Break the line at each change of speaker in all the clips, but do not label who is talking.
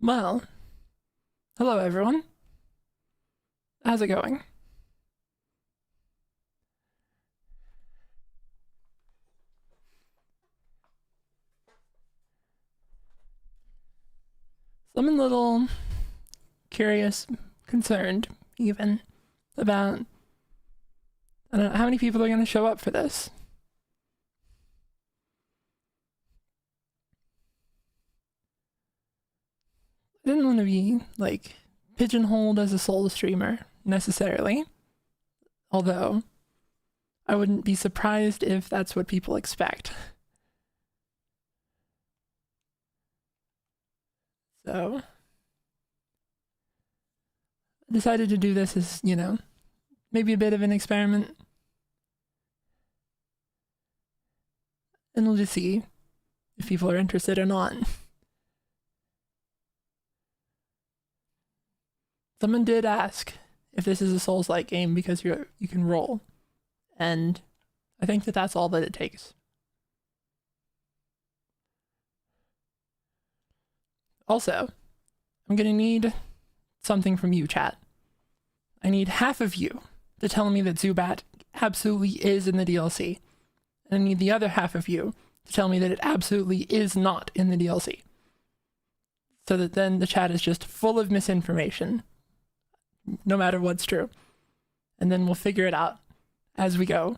Well, hello everyone. How's it going? So I'm a little curious, concerned even, about I don't know how many people are going to show up for this. I didn't want to be, like, pigeonholed as a soul streamer, necessarily. Although, I wouldn't be surprised if that's what people expect. So, I decided to do this as, maybe a bit of an experiment. And we'll just see if people are interested or not. Someone did ask if this is a Souls-like game because you can roll, and I think that that's all that it takes. Also, I'm gonna need something from you, chat. I need half of you to tell me that Zubat absolutely is in the DLC, and I need the other half of you to tell me that it absolutely is not in the DLC. So that then the chat is just full of misinformation, no matter what's true. And then we'll figure it out as we go.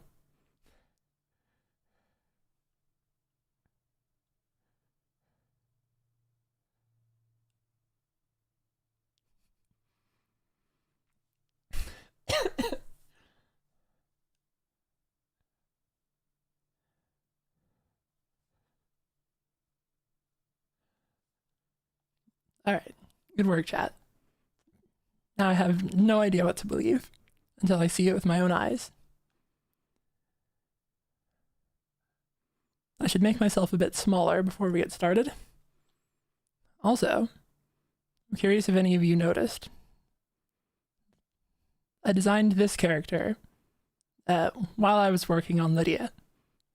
Alright, good work, chat. Now I have no idea what to believe until I see it with my own eyes. I should make myself a bit smaller before we get started. Also, I'm curious if any of you noticed. I designed this character while I was working on Lydia,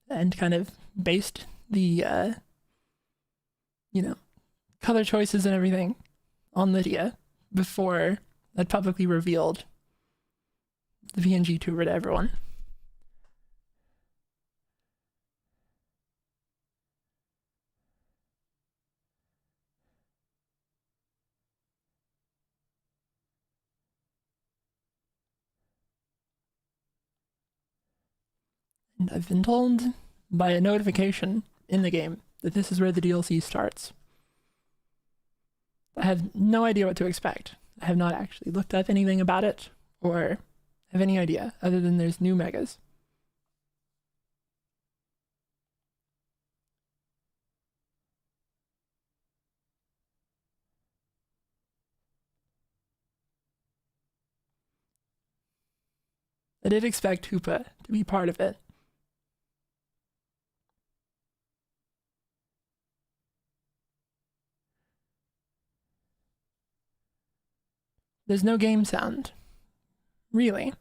and kind of based the, color choices and everything on Lydia before I'd publicly revealed the PNG tour to everyone. And I've been told by a notification in the game that this is where the DLC starts. I have no idea what to expect. I have not actually looked up anything about it or have any idea other than there's new megas. I did expect Hoopa to be part of it. There's no game sound. Really?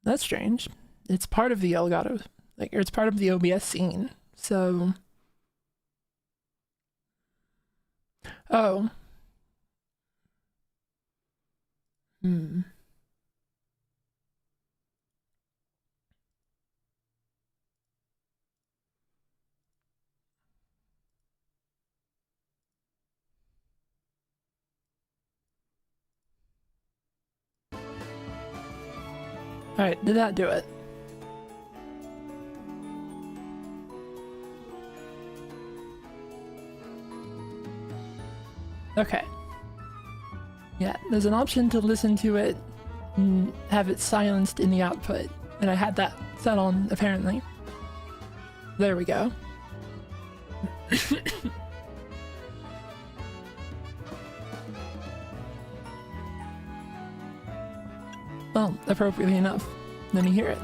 That's strange. It's part of the Elgato, or it's part of the OBS scene, so... Oh. Alright, did that do it? Okay. Yeah, there's an option to listen to it and have it silenced in the output, and I had that set on, apparently. There we go. Well, appropriately enough. Let me hear it.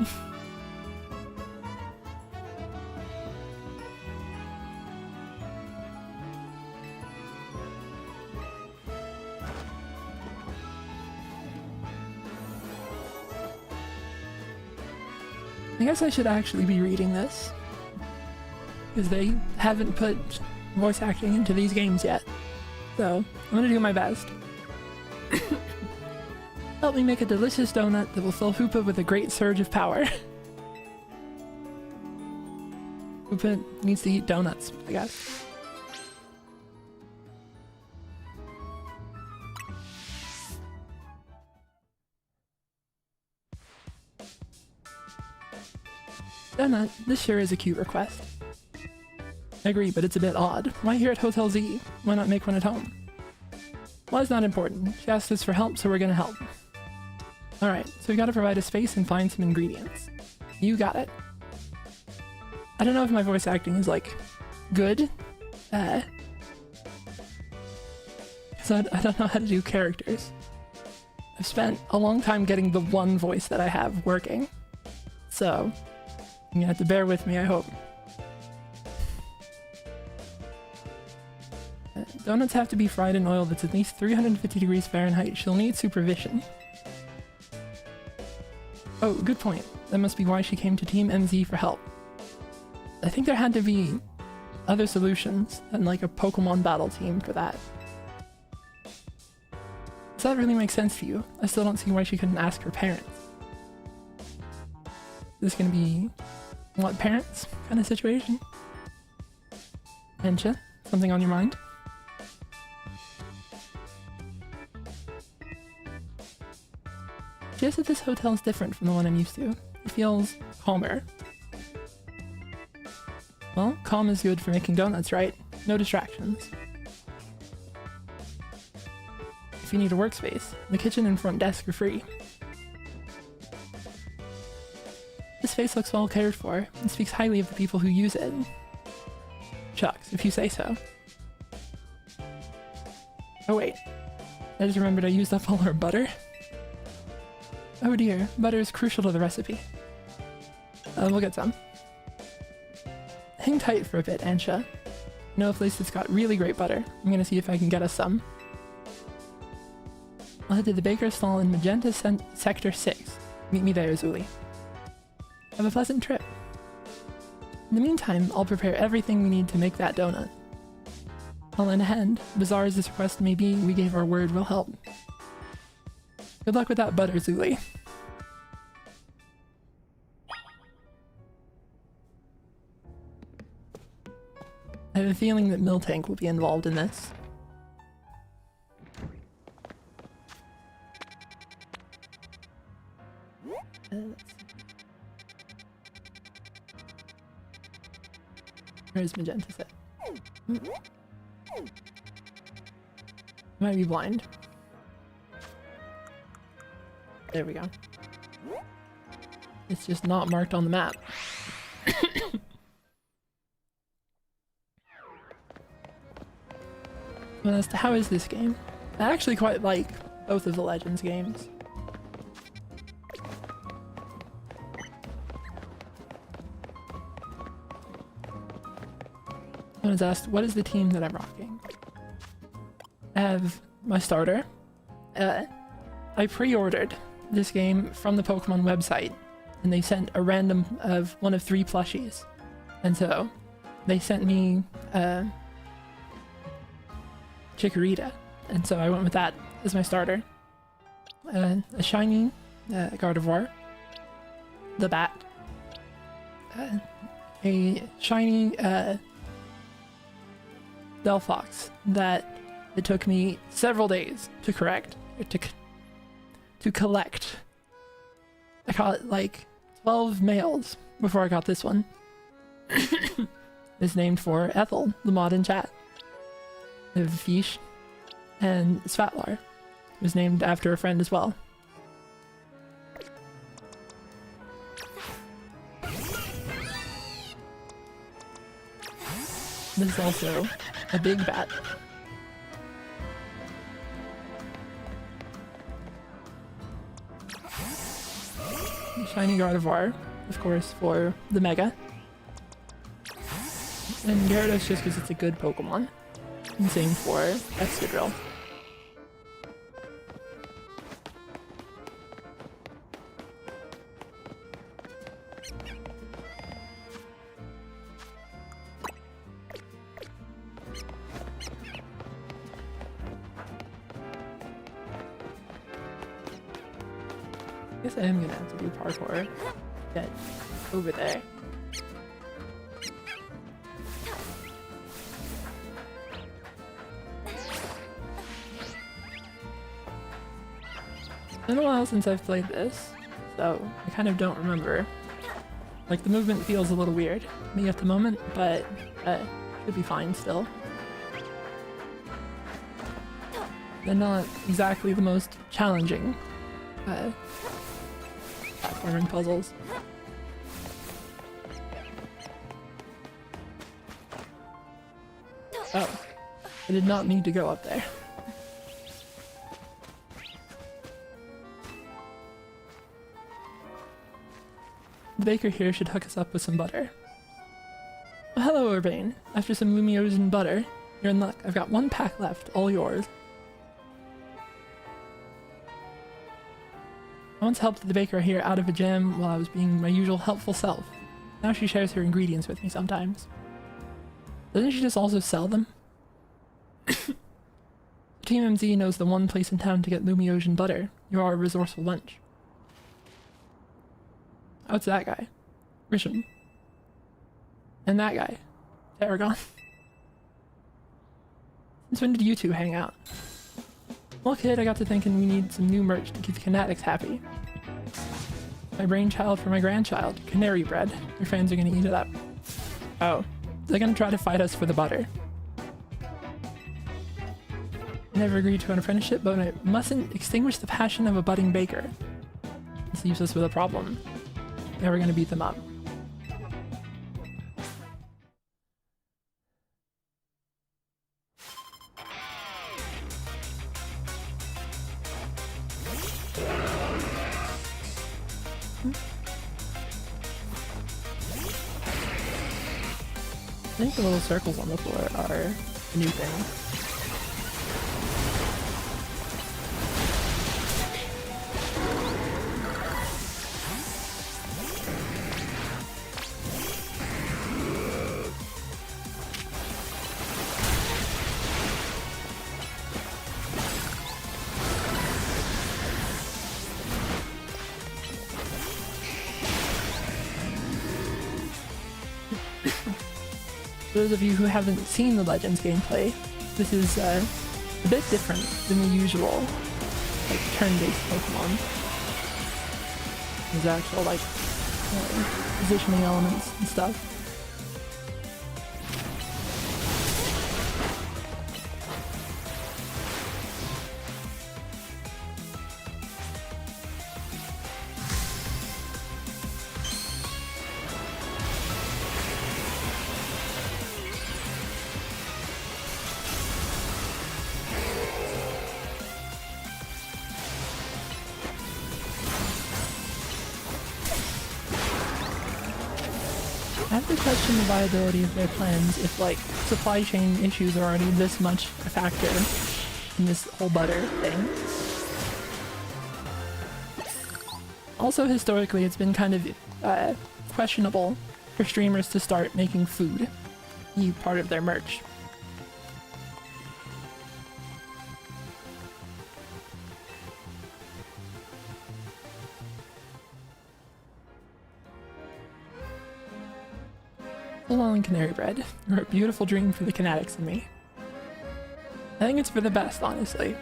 I guess I should actually be reading this, because they haven't put voice acting into these games yet. So, I'm gonna do my best. Help me make a delicious donut that will fill Hoopa with a great surge of power. Hoopa needs to eat donuts, I guess. Donut, this sure is a cute request. I agree, but it's a bit odd. Why here at Hotel Z? Why not make one at home? Well, it's not important. She asked us for help, so we're gonna help. Alright, so we gotta provide a space and find some ingredients. You got it. I don't know if my voice acting is, like, good. So I don't know how to do characters. I've spent a long time getting the one voice that I have working. So, you're gonna have to bear with me, I hope. Donuts have to be fried in oil that's at least 350 degrees Fahrenheit. She'll need supervision. Oh, good point. That must be why she came to Team MZ for help. I think there had to be other solutions than like a Pokemon battle team for that. Does that really make sense to you? I still don't see why she couldn't ask her parents. Is this gonna be what parents kind of situation? Hensha, something on your mind? Just that this hotel is different from the one I'm used to. It feels calmer. Well, calm is good for making donuts, right? No distractions. If you need a workspace, the kitchen and front desk are free. This space looks well cared for and speaks highly of the people who use it. Shucks, if you say so. Oh wait, I just remembered I used up all our butter. Oh dear, butter is crucial to the recipe. We'll get some. Hang tight for a bit, Ansha. I know a place that's got really great butter. I'm gonna see if I can get us some. I'll head to the baker's stall in Magenta Sector 6. Meet me there, Zuli. Have a pleasant trip. In the meantime, I'll prepare everything we need to make that donut. I'll lend a hand. Bizarre as this request may be, we gave our word we'll help. Good luck with that butter, Zuli. I have a feeling that Miltank will be involved in this. Where's Magenta set? Might be blind. There we go. It's just not marked on the map. Well, as to how is this game? I actually quite like both of the Legends games. I was asked, what is the team that I'm rocking? I have my starter. I pre-ordered this game from the Pokemon website, and they sent a random of one of 3 plushies. And so, they sent me, Chikorita, and so I went with that as my starter. A shiny Gardevoir, the bat, a shiny Delphox that it took me several days to collect. I caught like 12 males before I got this one. It's named for Ethel, the mod in chat. I have Fish, and Svatlar was named after a friend as well. This is also a big bat. Shiny Gardevoir, of course, for the Mega. And Gyarados just because it's a good Pokemon. And same for Excadrill. I guess I am gonna have to do parkour to get over there. It's been a while since I've played this, so I kind of don't remember. Like, the movement feels a little weird to me at the moment, but should be fine still. They're not exactly the most challenging platforming puzzles. Oh, I did not need to go up there. The baker here should hook us up with some butter. Oh, hello, Urbane. After some Lumiose and butter, you're in luck. I've got one pack left, all yours. I once helped the baker here out of a jam while I was being my usual helpful self. Now she shares her ingredients with me sometimes. Doesn't she just also sell them? Team MZ knows the one place in town to get Lumiose and butter. You are a resourceful bunch. Oh, it's that guy. Grisham. And that guy. Aragon. Since when did you two hang out? Well, kid, I got to thinking we need some new merch to keep the Canatics happy. My brainchild for my grandchild. Canary bread. Your fans are gonna eat it up. Oh. They're gonna try to fight us for the butter. I never agreed to an apprenticeship, but I mustn't extinguish the passion of a budding baker. This leaves us with a problem. Now we're gonna beat them up. I think the little circles on the floor are a new thing. For those of you who haven't seen the Legends gameplay, this is a bit different than the usual like turn-based Pokemon. There's actual like positioning elements and stuff. I have to question the viability of their plans if, like, supply chain issues are already this much a factor in this whole butter thing. Also, historically, it's been kind of questionable for streamers to start making food be part of their merch. Hello, Canary Bread. You're a beautiful dream for the Canatics and me. I think it's for the best, honestly.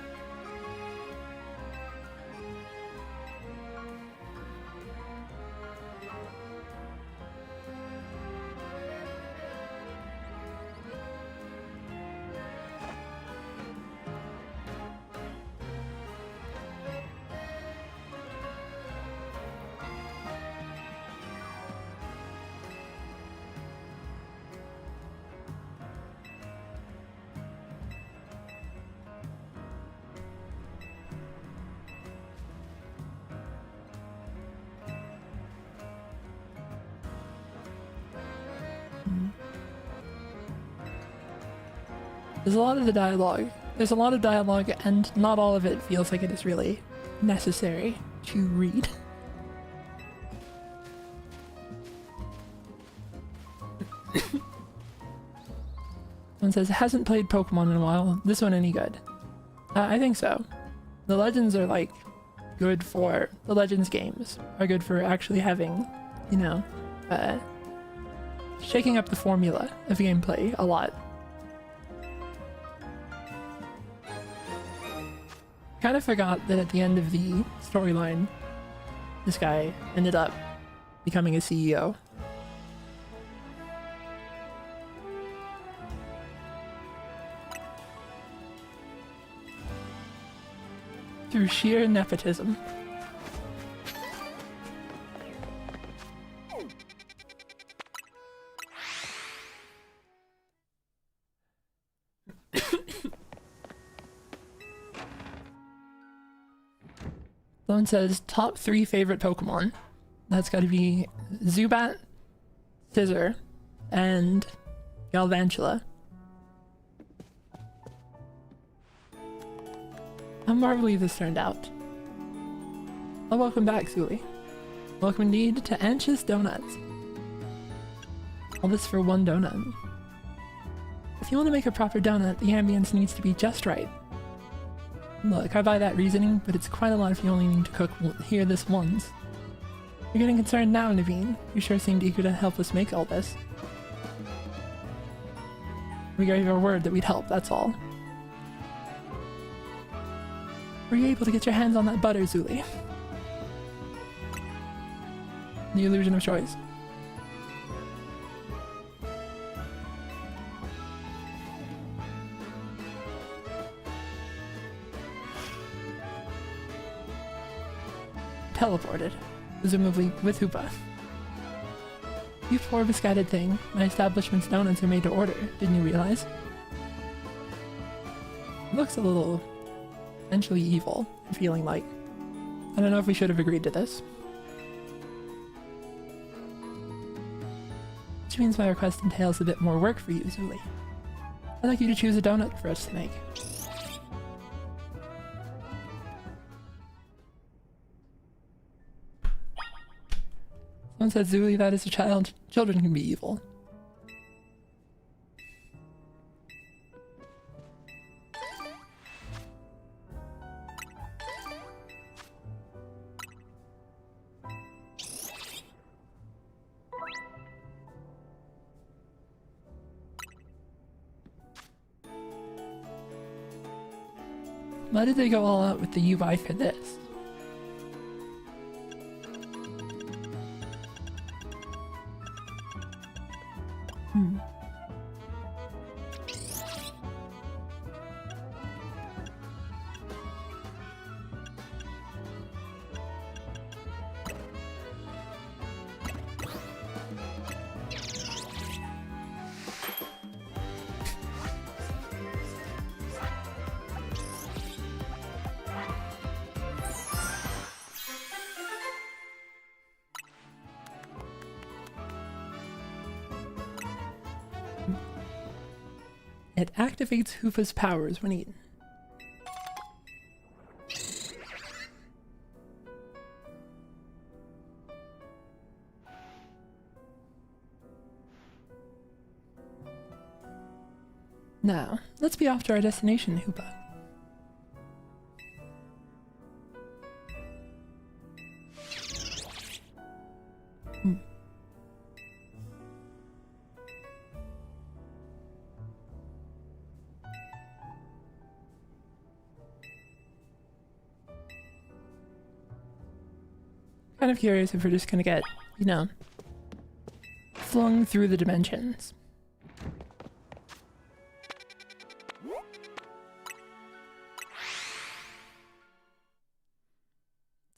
There's a lot of the dialogue. There's a lot of dialogue, and not all of it feels like it is really necessary to read. One says, hasn't played Pokemon in a while. This one any good? I think so. The Legends are like good for the Legends games, are good for actually having, you know, shaking up the formula of gameplay a lot. Kind of forgot that at the end of the storyline, this guy ended up becoming a CEO. Through sheer nepotism. Someone says top 3 favorite Pokemon. That's gotta be Zubat, Scizor, and Galvantula. How marvelly this turned out. Oh, welcome back, Zuli. Welcome indeed to Anxious Donuts. All this for 1 donut. If you want to make a proper donut, the ambience needs to be just right. Look, I buy that reasoning, but it's quite a lot if you only need to cook here this once. You're getting concerned now, Naveen. You sure seemed eager to help us make all this. We gave our word that we'd help, that's all. Were you able to get your hands on that butter, Zuli? The illusion of choice. Teleported, presumably with Hoopa. You poor misguided thing. My establishment's donuts are made to order, didn't you realize? Looks a little potentially evil, I'm feeling like. I don't know if we should have agreed to this. Which means my request entails a bit more work for you, Zuli. I'd like you to choose a donut for us to make. Someone said, Zuli, that is a child. Children can be evil. Why did they go all out with the UI for this? It activates Hoopa's powers when eaten. Now, let's be off to our destination, Hoopa. Kind of curious if we're just gonna get, you know, flung through the dimensions.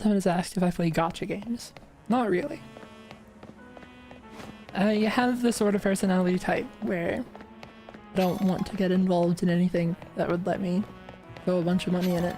Someone has asked if I play gacha games. Not really. I have the sort of personality type where I don't want to get involved in anything that would let me throw a bunch of money in it.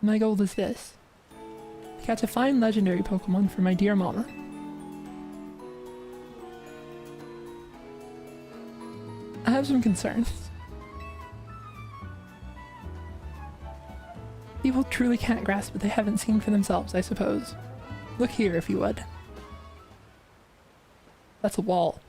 My goal is this. Catch a fine legendary Pokemon for my dear mama. I have some concerns. People truly can't grasp what they haven't seen for themselves, I suppose. Look here, if you would. That's a wall.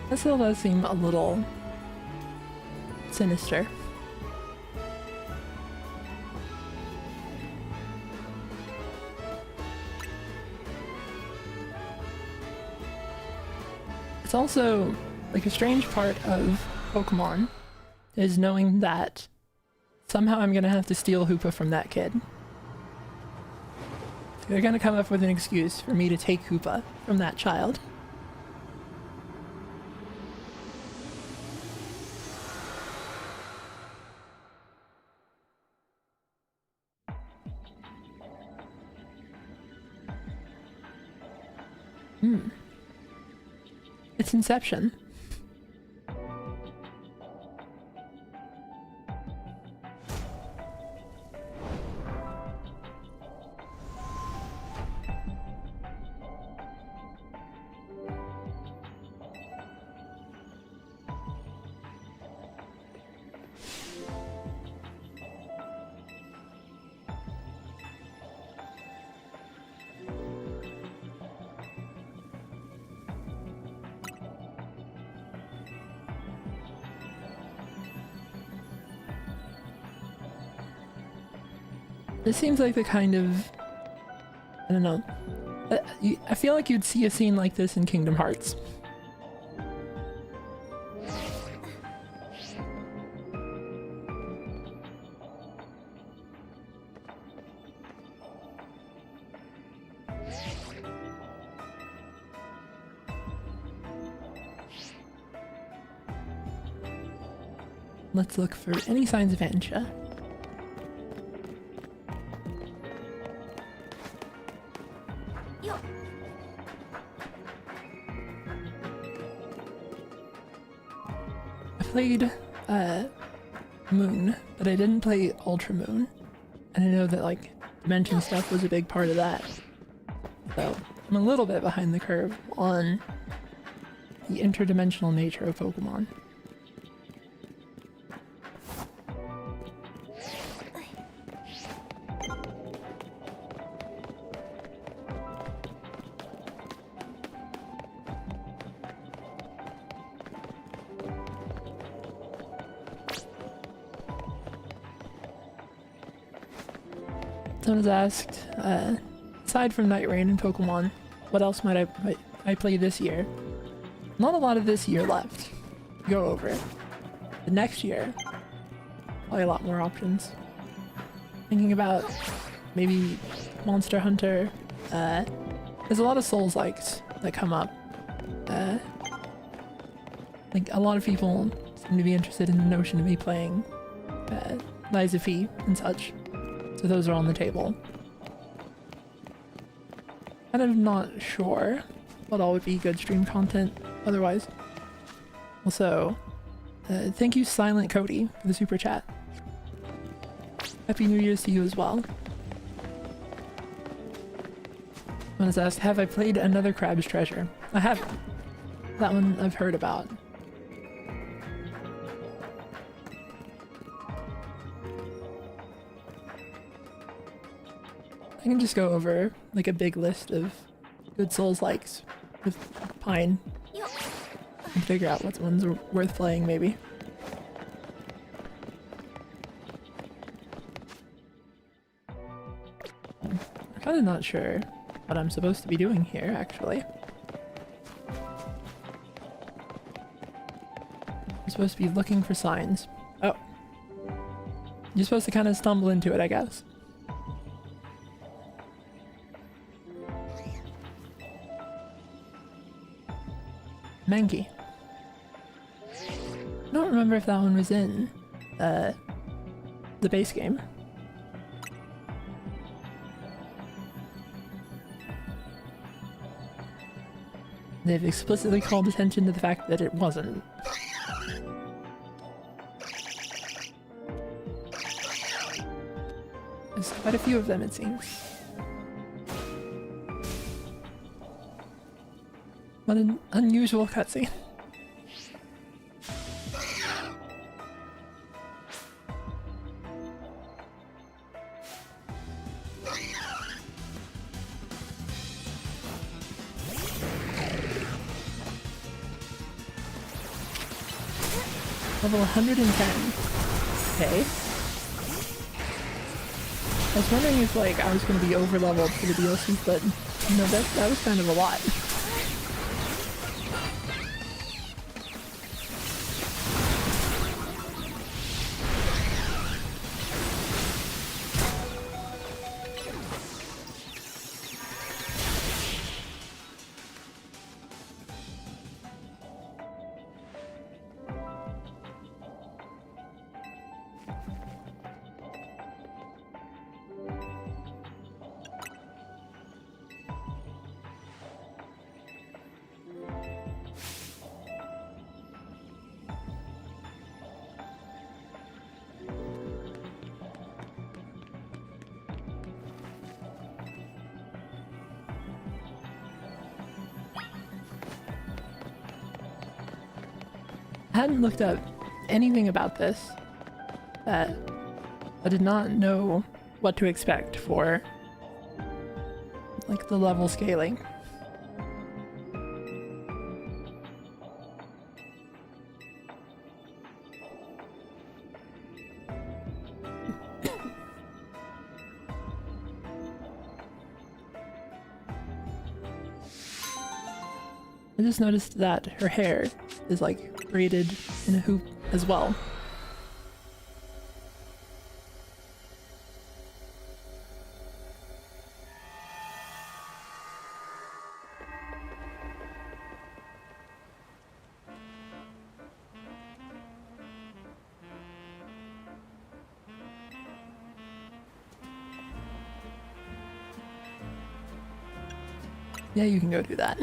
This still does seem a little sinister. It's also like a strange part of Pokemon is knowing that somehow I'm gonna have to steal Hoopa from that kid. They're gonna come up with an excuse for me to take Hoopa from that child. It's Inception. This seems like the kind of... I don't know. I feel like you'd see a scene like this in Kingdom Hearts. Let's look for any signs of Antia. I played Moon, but I didn't play Ultra Moon, and I know that like dimension stuff was a big part of that. So I'm a little bit behind the curve on the interdimensional nature of Pokemon. Someone has asked, aside from Night Rain and Pokemon, what else might I play this year? Not a lot of this year left. Go over it. The next year, probably a lot more options. Thinking about maybe Monster Hunter. There's a lot of Souls-likes that come up. Like a lot of people seem to be interested in the notion of me playing Lies of P and such. So those are on the table. And I'm not sure what all would be good stream content otherwise. Also, thank you Silent Cody for the super chat. Happy New Year's to you as well. Someone has asked, have I played another Crab's Treasure? I haven't. That one I've heard about. I can just go over like a big list of good Souls likes with Pine and figure out what ones are worth playing maybe. I'm kind of not sure what I'm supposed to be doing here actually. I'm supposed to be looking for signs. Oh. You're supposed to kind of stumble into it, I guess. Mankey. I don't remember if that one was in the base game. They've explicitly called attention to the fact that it wasn't. There's quite a few of them, it seems. What an unusual cutscene. Level 110. Okay. I was wondering if like I was going to be over leveled for the DLC, but no, that was kind of a lot. I hadn't looked up anything about this. I did not know what to expect for like the level scaling. I just noticed that her hair is like braided in a hoop as well. Yeah, you can go do that.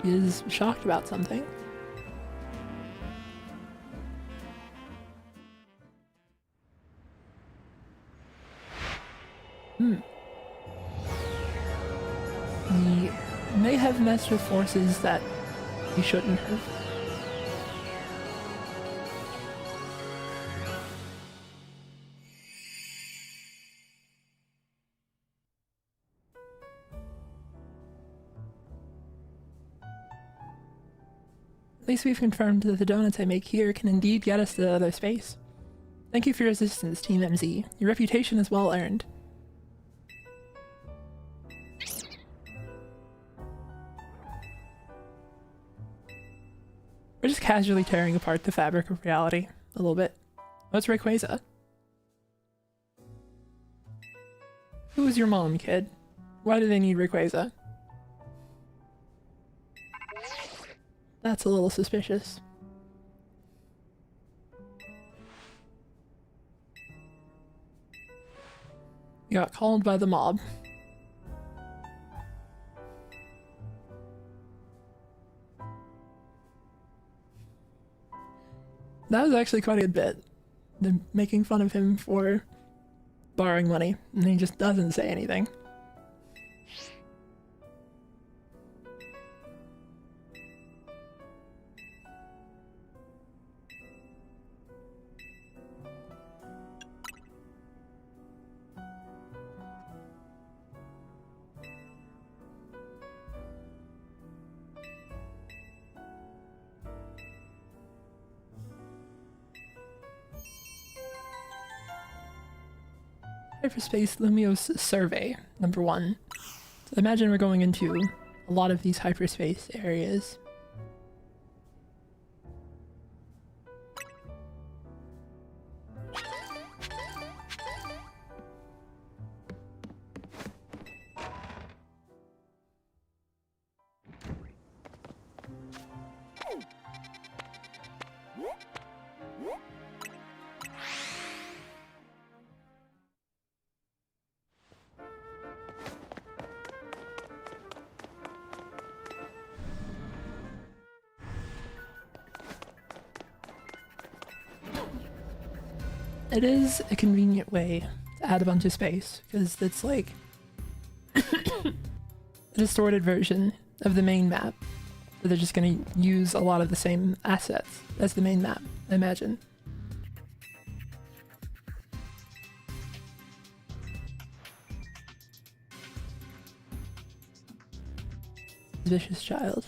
He is shocked about something. He may have messed with forces that he shouldn't have. At least we've confirmed that the donuts I make here can indeed get us to other space. Thank you for your assistance, Team MZ. Your reputation is well earned. We're just casually tearing apart the fabric of reality a little bit. What's Rayquaza? Who is your mom, kid? Why do they need Rayquaza? That's a little suspicious. You got called by the mob. That was actually quite a good bit. They're making fun of him for borrowing money, and he just doesn't say anything. Hyperspace Lumiose Survey, number 1. So imagine we're going into a lot of these hyperspace areas. It is a convenient way to add a bunch of space, because it's like a distorted version of the main map. So they're just going to use a lot of the same assets as the main map, I imagine. Vicious child.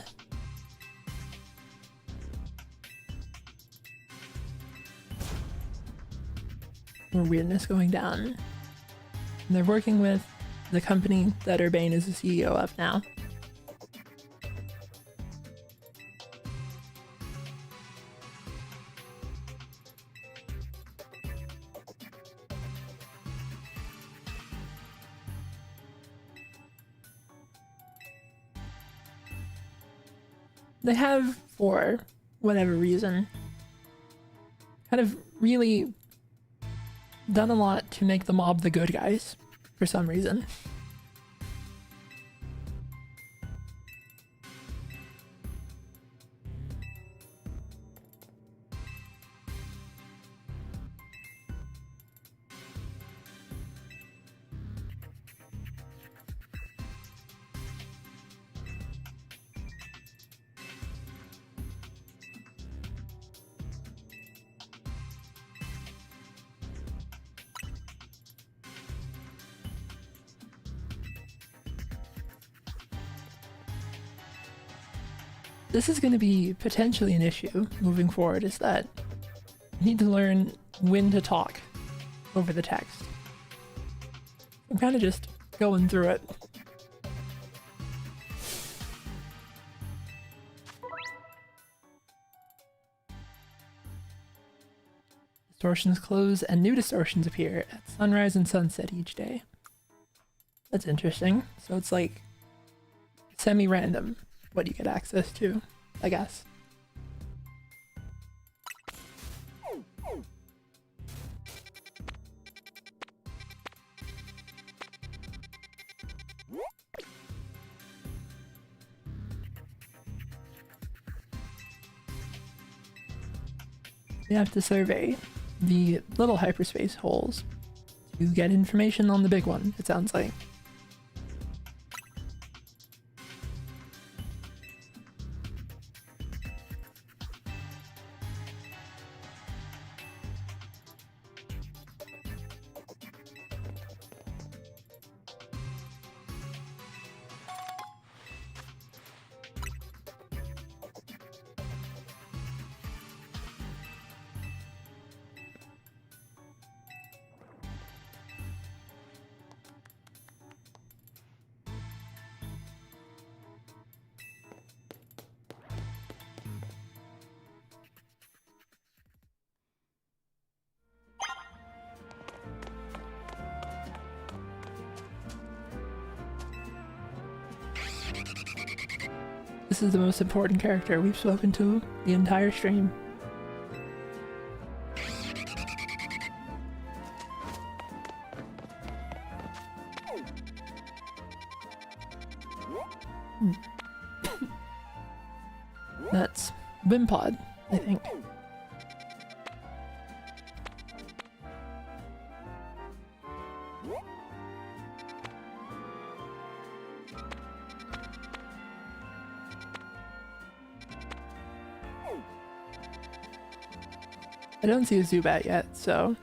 More weirdness going down. And they're working with the company that Urbane is the CEO of now. They have, for whatever reason, kind of really done a lot to make the mob the good guys, for some reason. This is going to be potentially an issue moving forward, is that you need to learn when to talk over the text. I'm kind of just going through it. Distortions close and new distortions appear at sunrise and sunset each day. That's interesting. So it's like semi-random what you get access to, I guess. We have to survey the little hyperspace holes to get information on the big one, it sounds like. This is the most important character we've spoken to the entire stream. That's Wimpod, I think. I don't see a Zubat yet, so...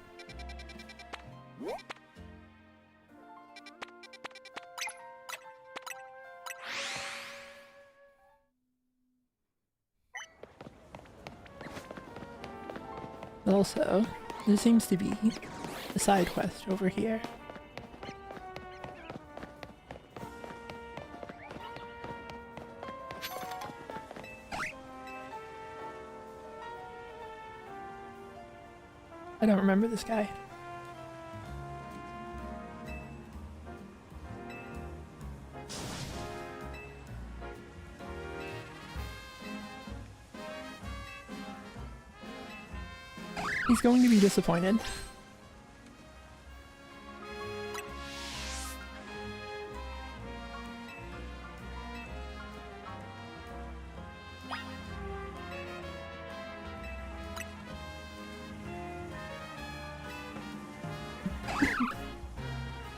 Also, there seems to be a side quest over here. don't remember this guy. He's going to be disappointed.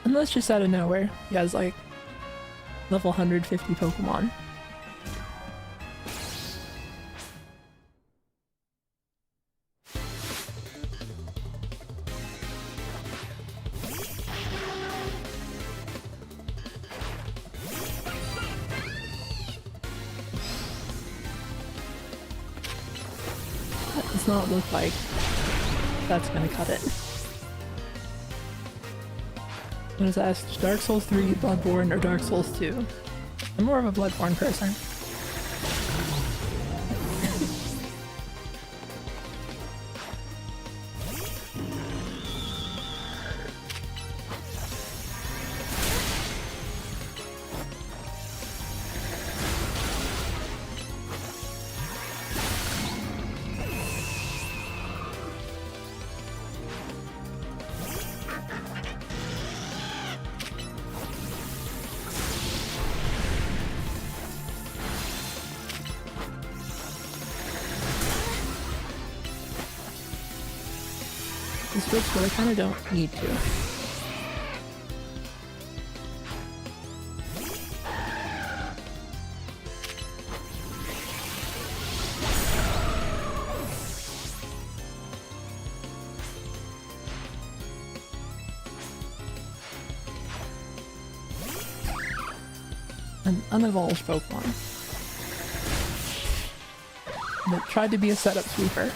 Unless just out of nowhere, he has like level 150 Pokemon. That does not look like that's gonna cut it. I was asked Dark Souls 3, Bloodborne, or Dark Souls 2. I'm more of a Bloodborne person. Switch, but I kind of don't need to. An unevolved Pokemon that tried to be a setup sweeper.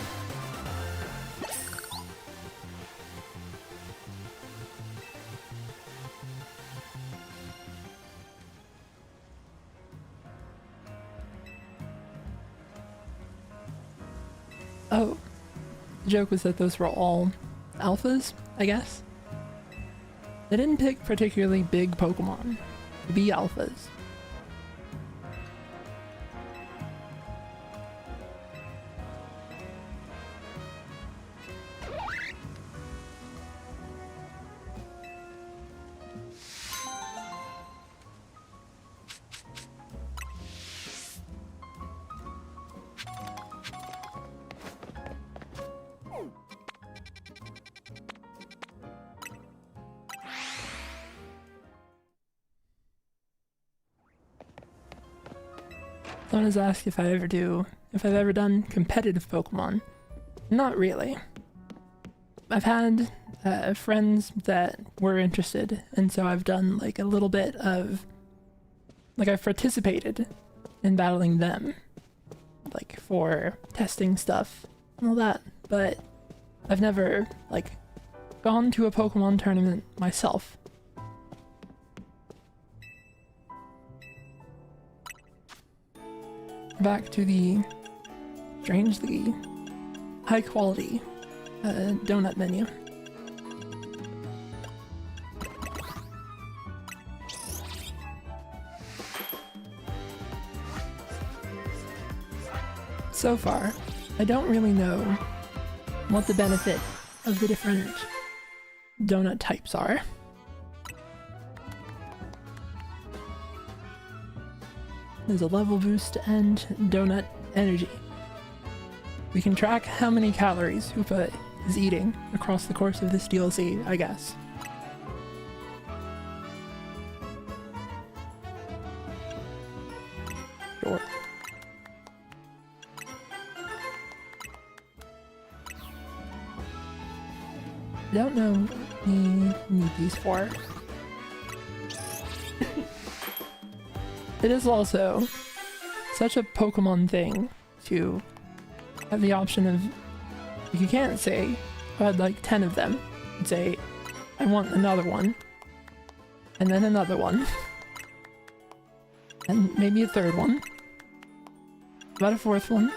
Oh, the joke was that those were all alphas, I guess. They didn't pick particularly big Pokemon to be alphas. Someone has asked if I've ever done competitive Pokemon. Not really. I've had friends that were interested, and so I've done like a little bit of, like I've participated in battling them, like for testing stuff and all that, but I've never like gone to a Pokemon tournament myself. Back to the strangely high quality donut menu. So far, I don't really know what the benefit of the different donut types are. There's a level boost and donut energy. We can track how many calories Hoopa is eating across the course of this DLC, I guess. Sure. Don't know what we need these for. It is also such a Pokemon thing to have the option of, you can't say, I had like 10 of them, and say, I want another one, and then another one, and maybe a third one, about a fourth one.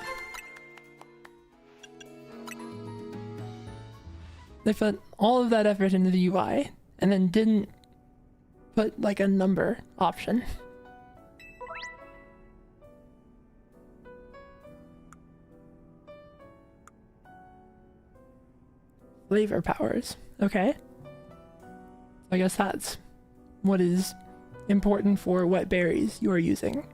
They put all of that effort into the UI and then didn't put like a number option. Flavor powers. Okay. I guess that's what is important for what berries you are using.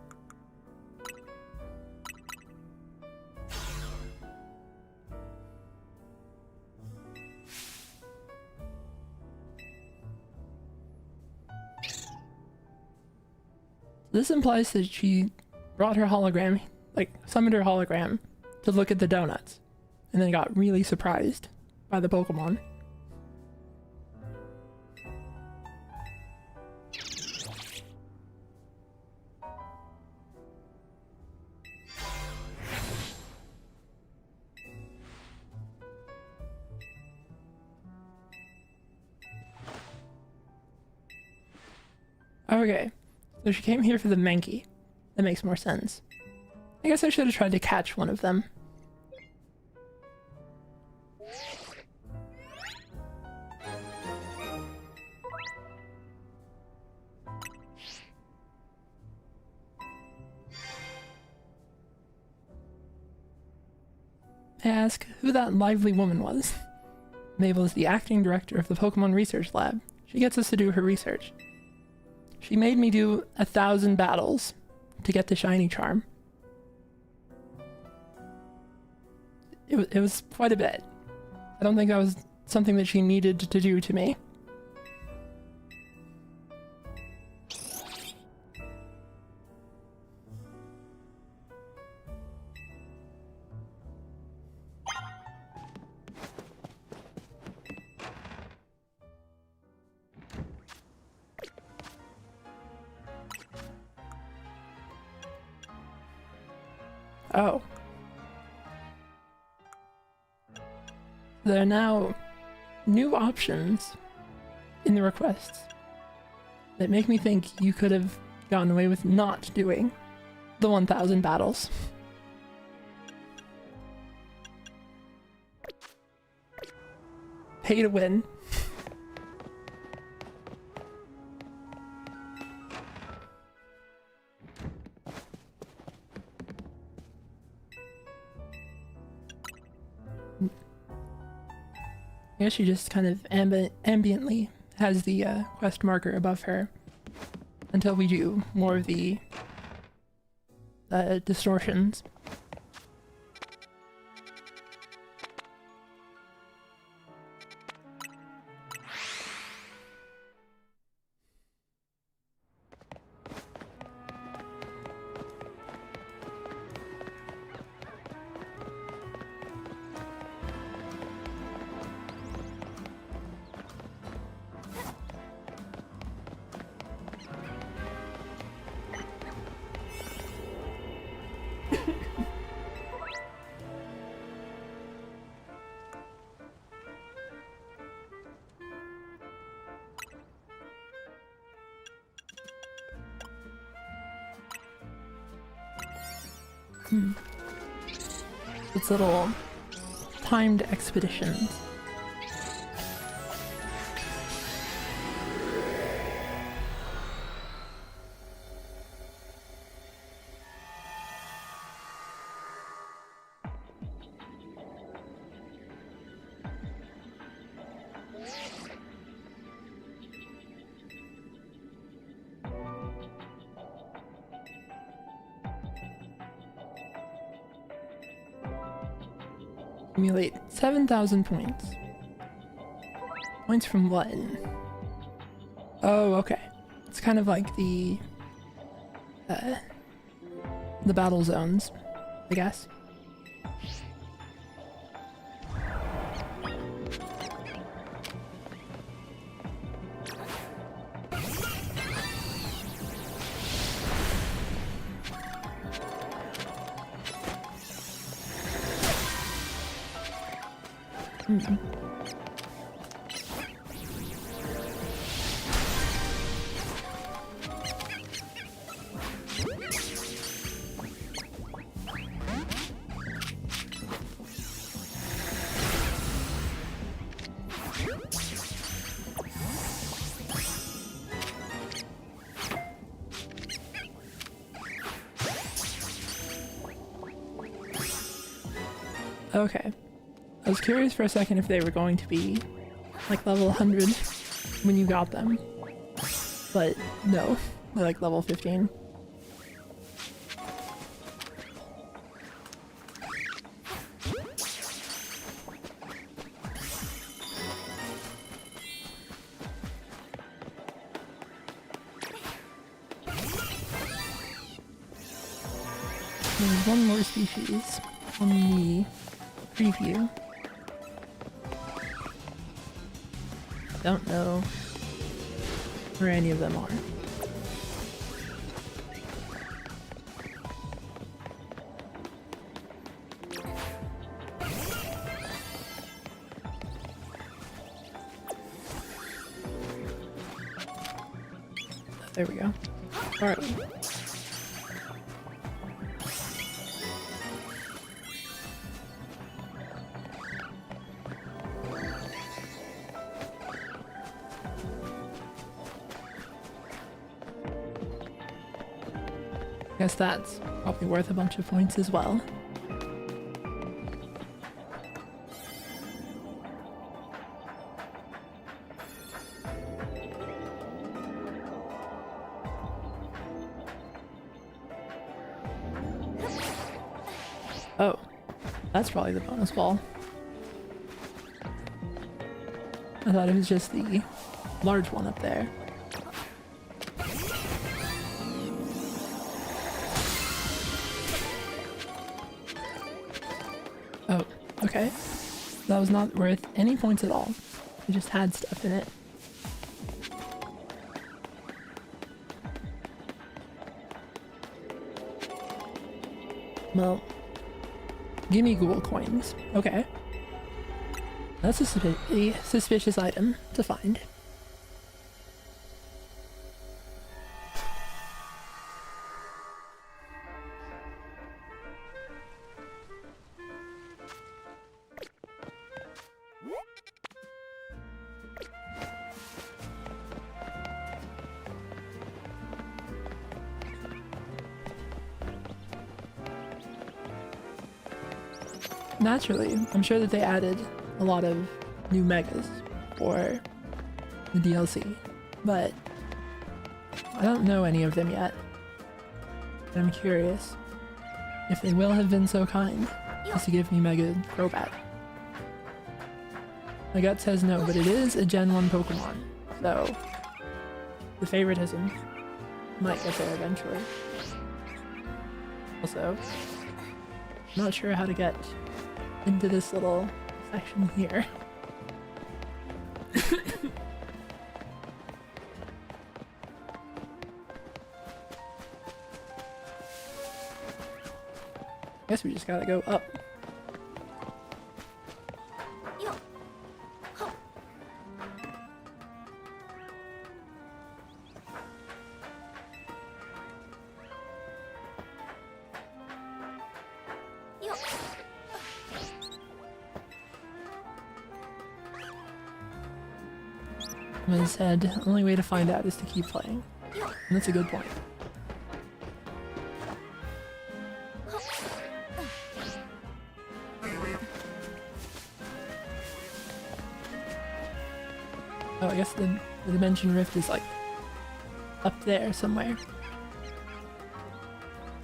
This implies that she brought her hologram, like summoned her hologram, to look at the donuts, and then got really surprised by the Pokemon. Okay, so she came here for the Mankey. That makes more sense. I guess I should have tried to catch one of them. I ask who that lively woman was. Mabel is the acting director of the Pokemon Research Lab. She gets us to do her research. She made me do 1,000 battles to get the shiny charm. It was quite a bit. I don't think that was something that she needed to do to me. Oh. There are now new options in the requests that make me think you could have gotten away with not doing the 1,000 battles. Pay to win. I guess she just kind of ambiently has the quest marker above her until we do more of the distortions. It's little timed expeditions. Accumulate 7,000 points. Points from what? Oh, okay. It's kind of like the battle zones, I guess. Okay. I was curious for a second if they were going to be like level 100 when you got them. But no, they're like level 15. There's one more species on the preview. Don't know where any of them are. There we go. Alright. Guess that's probably worth a bunch of points as well. Oh, that's probably the bonus ball. I thought it was just the large one up there. Oh, okay. That was not worth any points at all. It just had stuff in it. Well, give me Google coins. Okay. That's a suspicious item to find. Naturally, I'm sure that they added a lot of new megas for the DLC, but I don't know any of them yet. And I'm curious if they will have been so kind as to give me Mega Crobat. My gut says no, but it is a Gen 1 Pokemon, so the favoritism might get there eventually. Also, not sure how to get into this little section here. Guess we just gotta go up. As I said, the only way to find out is to keep playing. And that's a good point. Oh, I guess the Dimension Rift is like up there somewhere.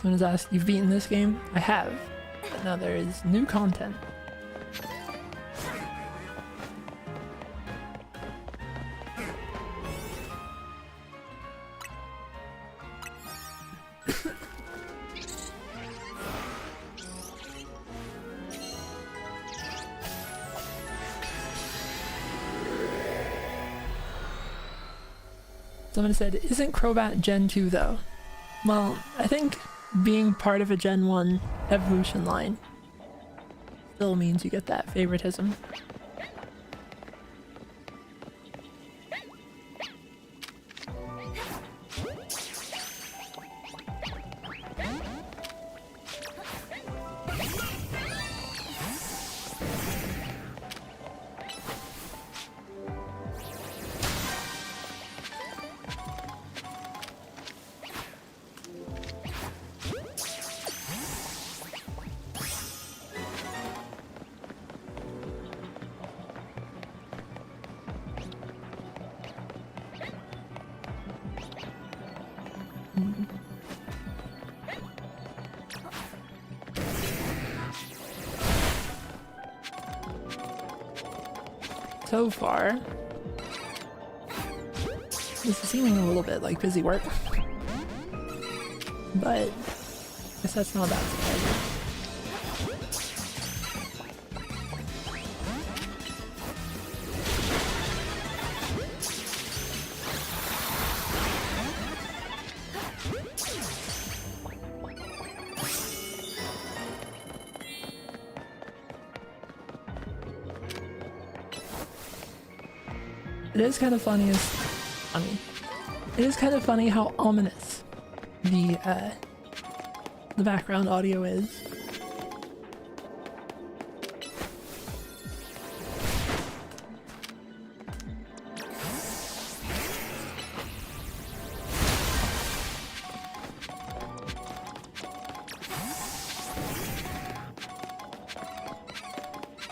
Someone has asked, you've beaten this game? I have, but now there is new content. Someone said, isn't Crobat Gen 2 though? Well, I think being part of a Gen 1 evolution line still means you get that favoritism. So far, this is seeming a little bit like busy work, but I guess that's not that surprising. It is kind of funny it is kind of funny how ominous the background audio is.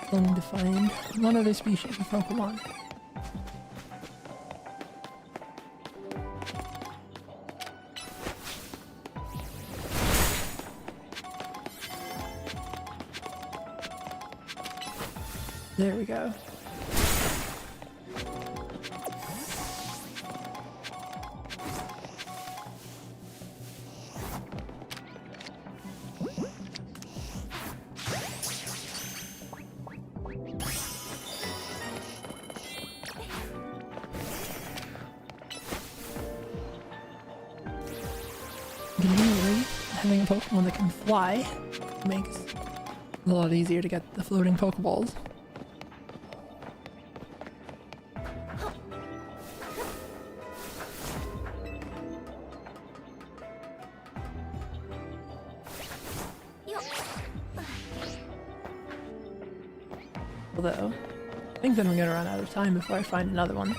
Still need to find one other species of Pokemon. There we go. Conveniently, having a Pokemon that can fly makes it a lot easier to get the floating Pokeballs. Although, I think then I'm gonna run out of time before I find another one.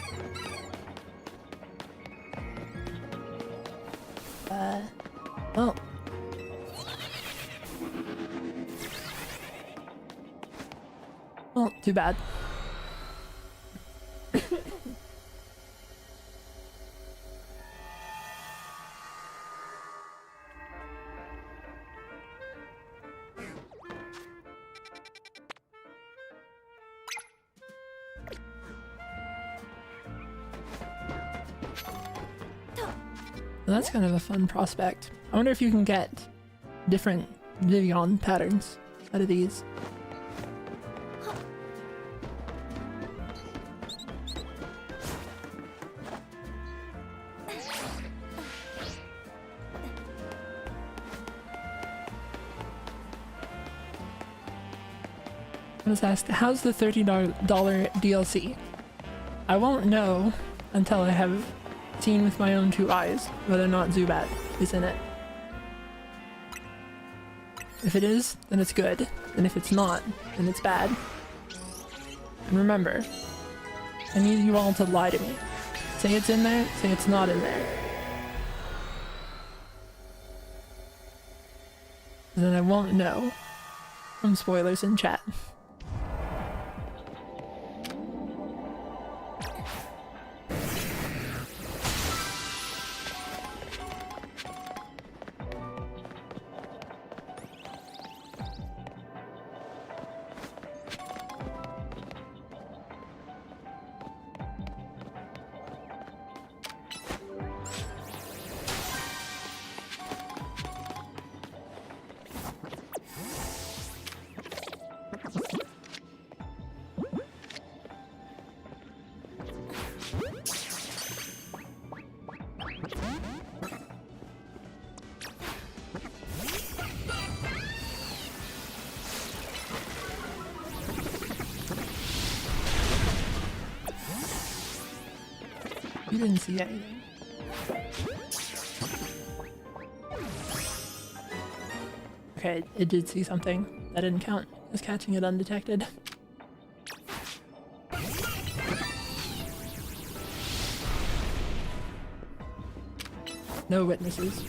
Well. Well, too bad. Well, that's kind of a fun prospect. I wonder if you can get different Vivian patterns out of these. I was asked, how's the $30 DLC? I won't know until I have seen with my own two eyes whether or not Zubat is in it. If it is, then it's good, and if it's not, then it's bad. And remember, I need you all to lie to me. Say it's in there, say it's not in there. And then I won't know from spoilers in chat. You didn't see anything. Okay, it did see something. That didn't count as catching it undetected. No witnesses.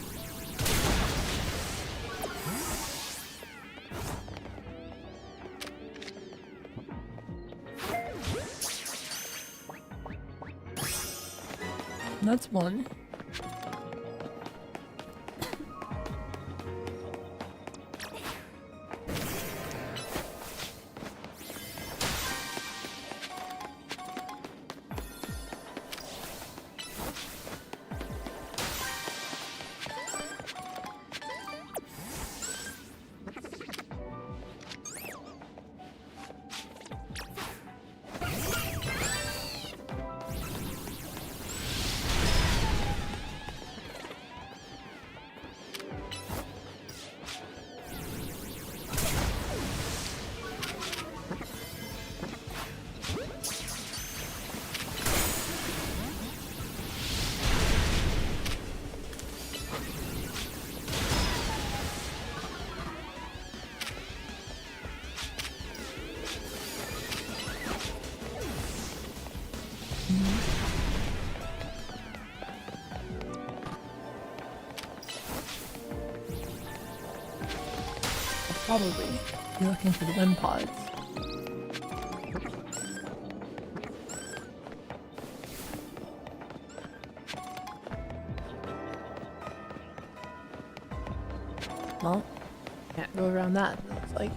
That's one. probably be looking for the wind pods. Well, can't go around that, it looks like.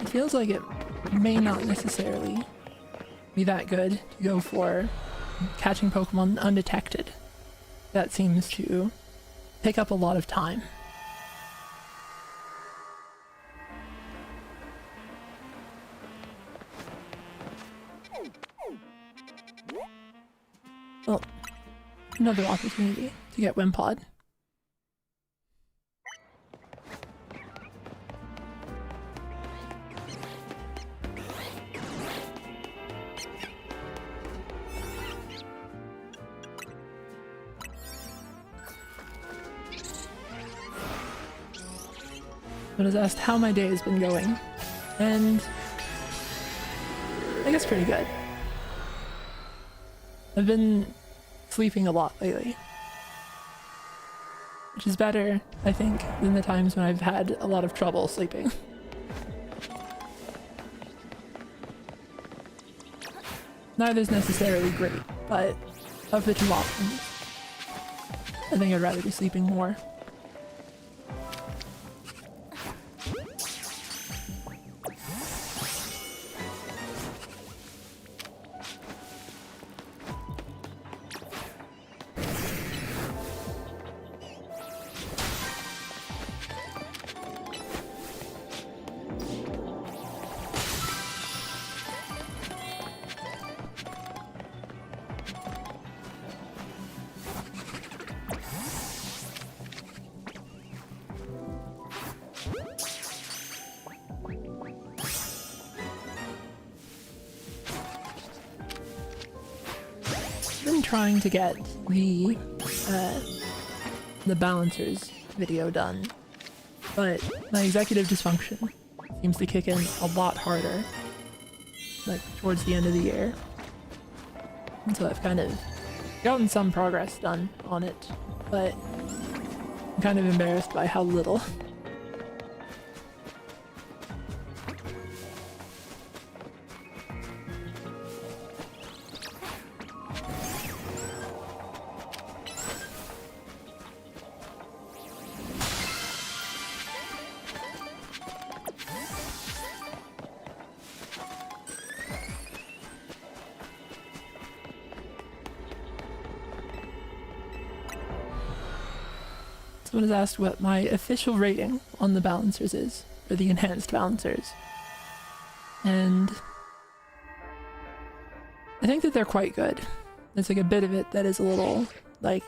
It feels like it may not necessarily be that good to go for catching Pokemon undetected. That seems to take up a lot of time. Well, another opportunity to get Wimpod. I was asked how my day has been going, and I guess pretty good. I've been sleeping a lot lately, which is better, I think, than the times when I've had a lot of trouble sleeping. Neither's necessarily great, but of the two options, I think I'd rather be sleeping more. Trying to get the balancers video done, but my executive dysfunction seems to kick in a lot harder, like towards the end of the year, and so I've kind of gotten some progress done on it, but I'm kind of embarrassed by how little. Someone has asked what my official rating on the balancers is, for the enhanced balancers. And I think that they're quite good. There's like a bit of it that is a little, like,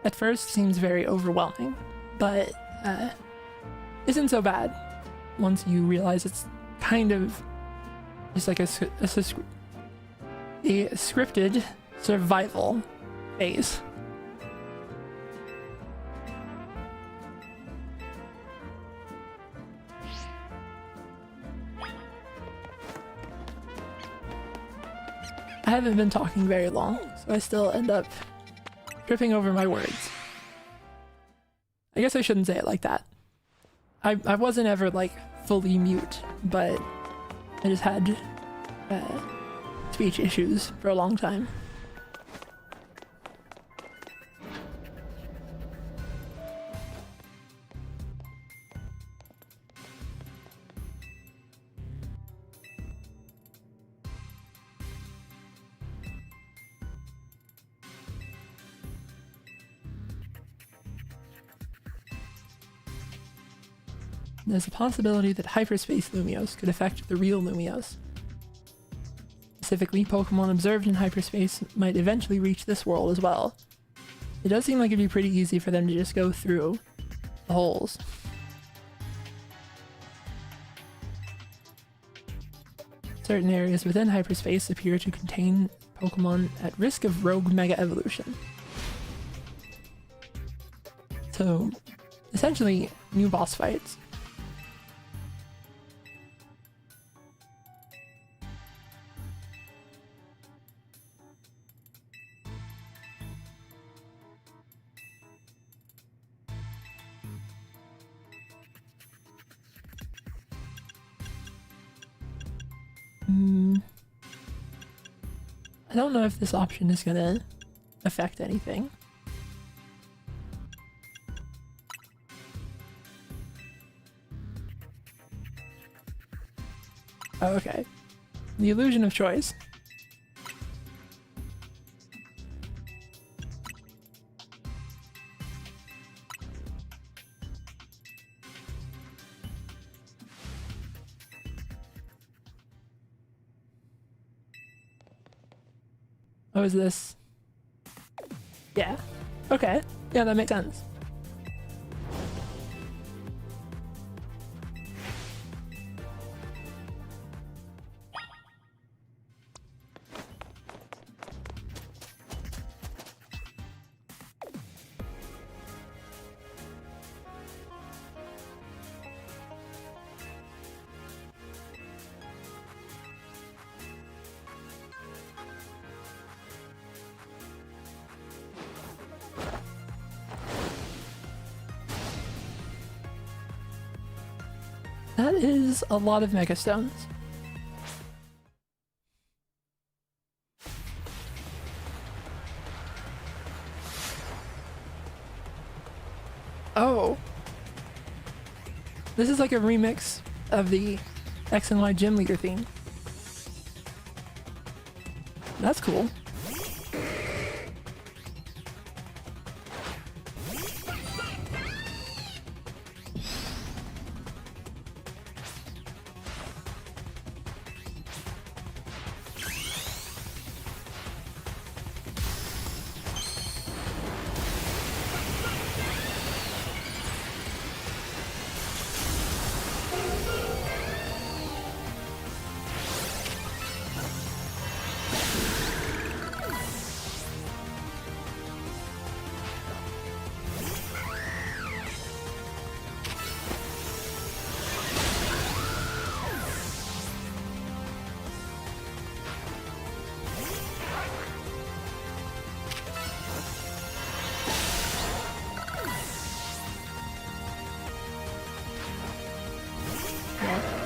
at first seems very overwhelming, but isn't so bad once you realize it's kind of just like a scripted survival phase. I haven't been talking very long, so I still end up tripping over my words. I guess I shouldn't say it like that. I wasn't ever like fully mute, but I just had speech issues for a long time. There's a possibility that hyperspace Lumiose could affect the real Lumiose. Specifically, Pokemon observed in hyperspace might eventually reach this world as well. It does seem like it'd be pretty easy for them to just go through the holes. Certain areas within hyperspace appear to contain Pokemon at risk of rogue mega evolution. So, essentially, new boss fights. I don't know if this option is gonna affect anything. Oh, okay. The illusion of choice. Oh, is this? Yeah. Okay. Yeah, that makes sense. That is a lot of megastones. Oh. This is like a remix of the X and Y gym leader theme. That's cool.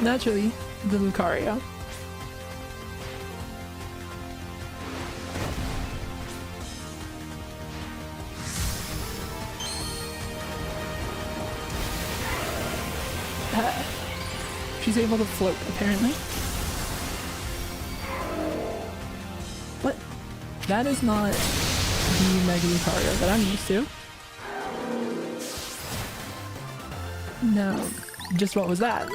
Naturally, the Lucario. She's able to float, apparently. What? That is not the Mega Lucario that I'm used to. No. Just what was that?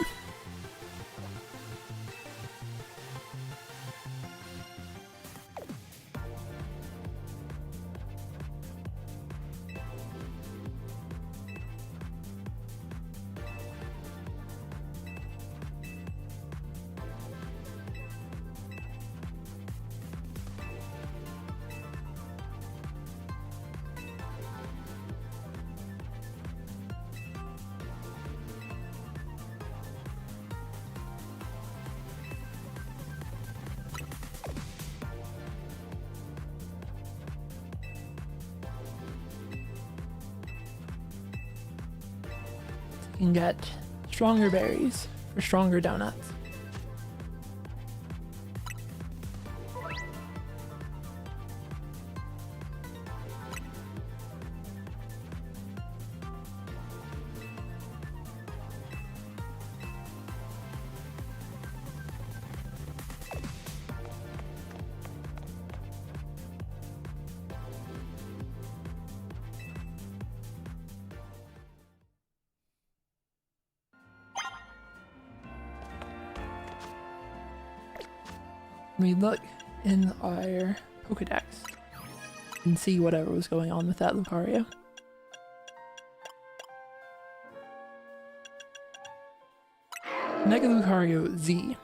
You can get stronger berries for stronger donuts. We look in our Pokedex and see whatever was going on with that Lucario. Mega Lucario Z.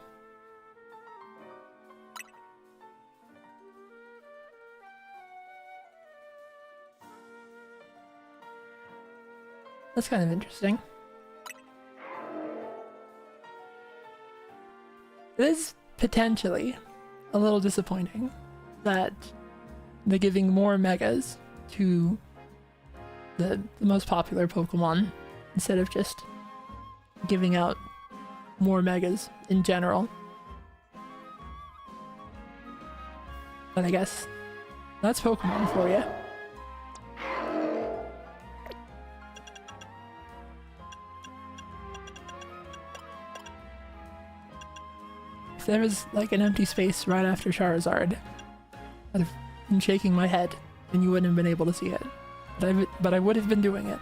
That's kind of interesting. It is potentially a little disappointing that they're giving more megas to the most popular Pokemon instead of just giving out more megas in general. But I guess that's Pokemon for you. If there was like an empty space right after Charizard, I'd have been shaking my head and you wouldn't have been able to see it. But I would have been doing it.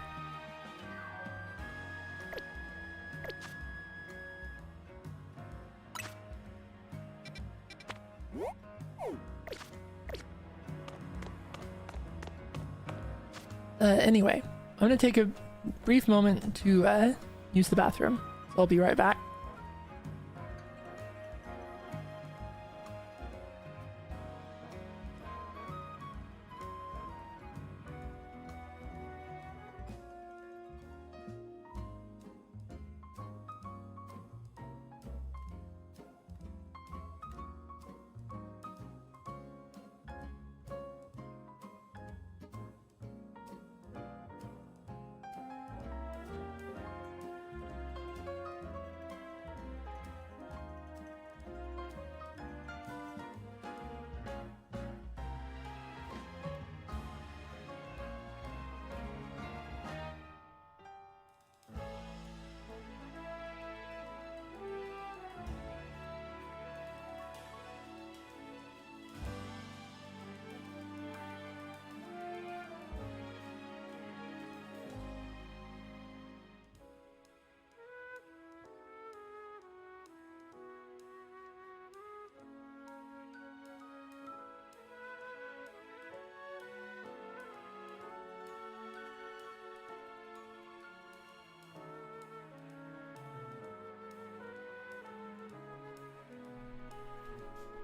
Anyway, I'm gonna take a brief moment to use the bathroom. So I'll be right back.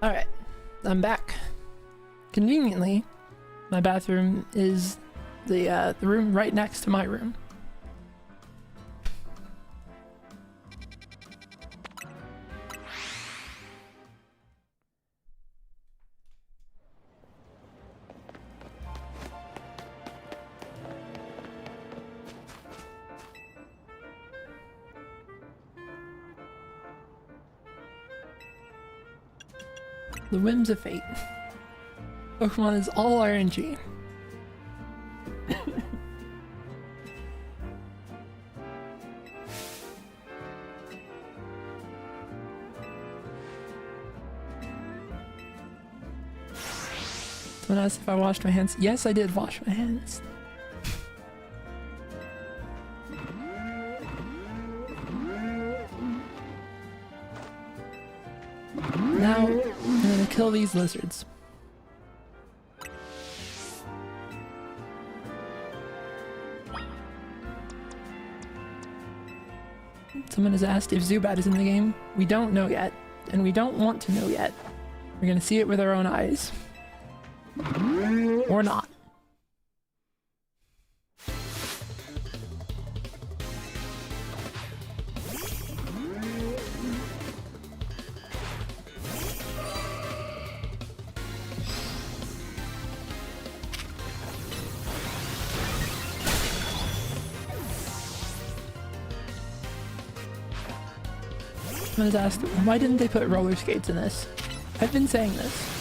Alright, I'm back. Conveniently, my bathroom is the room right next to my room. The whims of fate. Pokemon is all RNG. Someone asked if I washed my hands. Yes, I did wash my hands. Now, I'm gonna kill these lizards. Someone has asked if Zubat is in the game. We don't know yet, and we don't want to know yet. We're gonna see it with our own eyes. Or not. Someone has asked, why didn't they put roller skates in this? I've been saying this.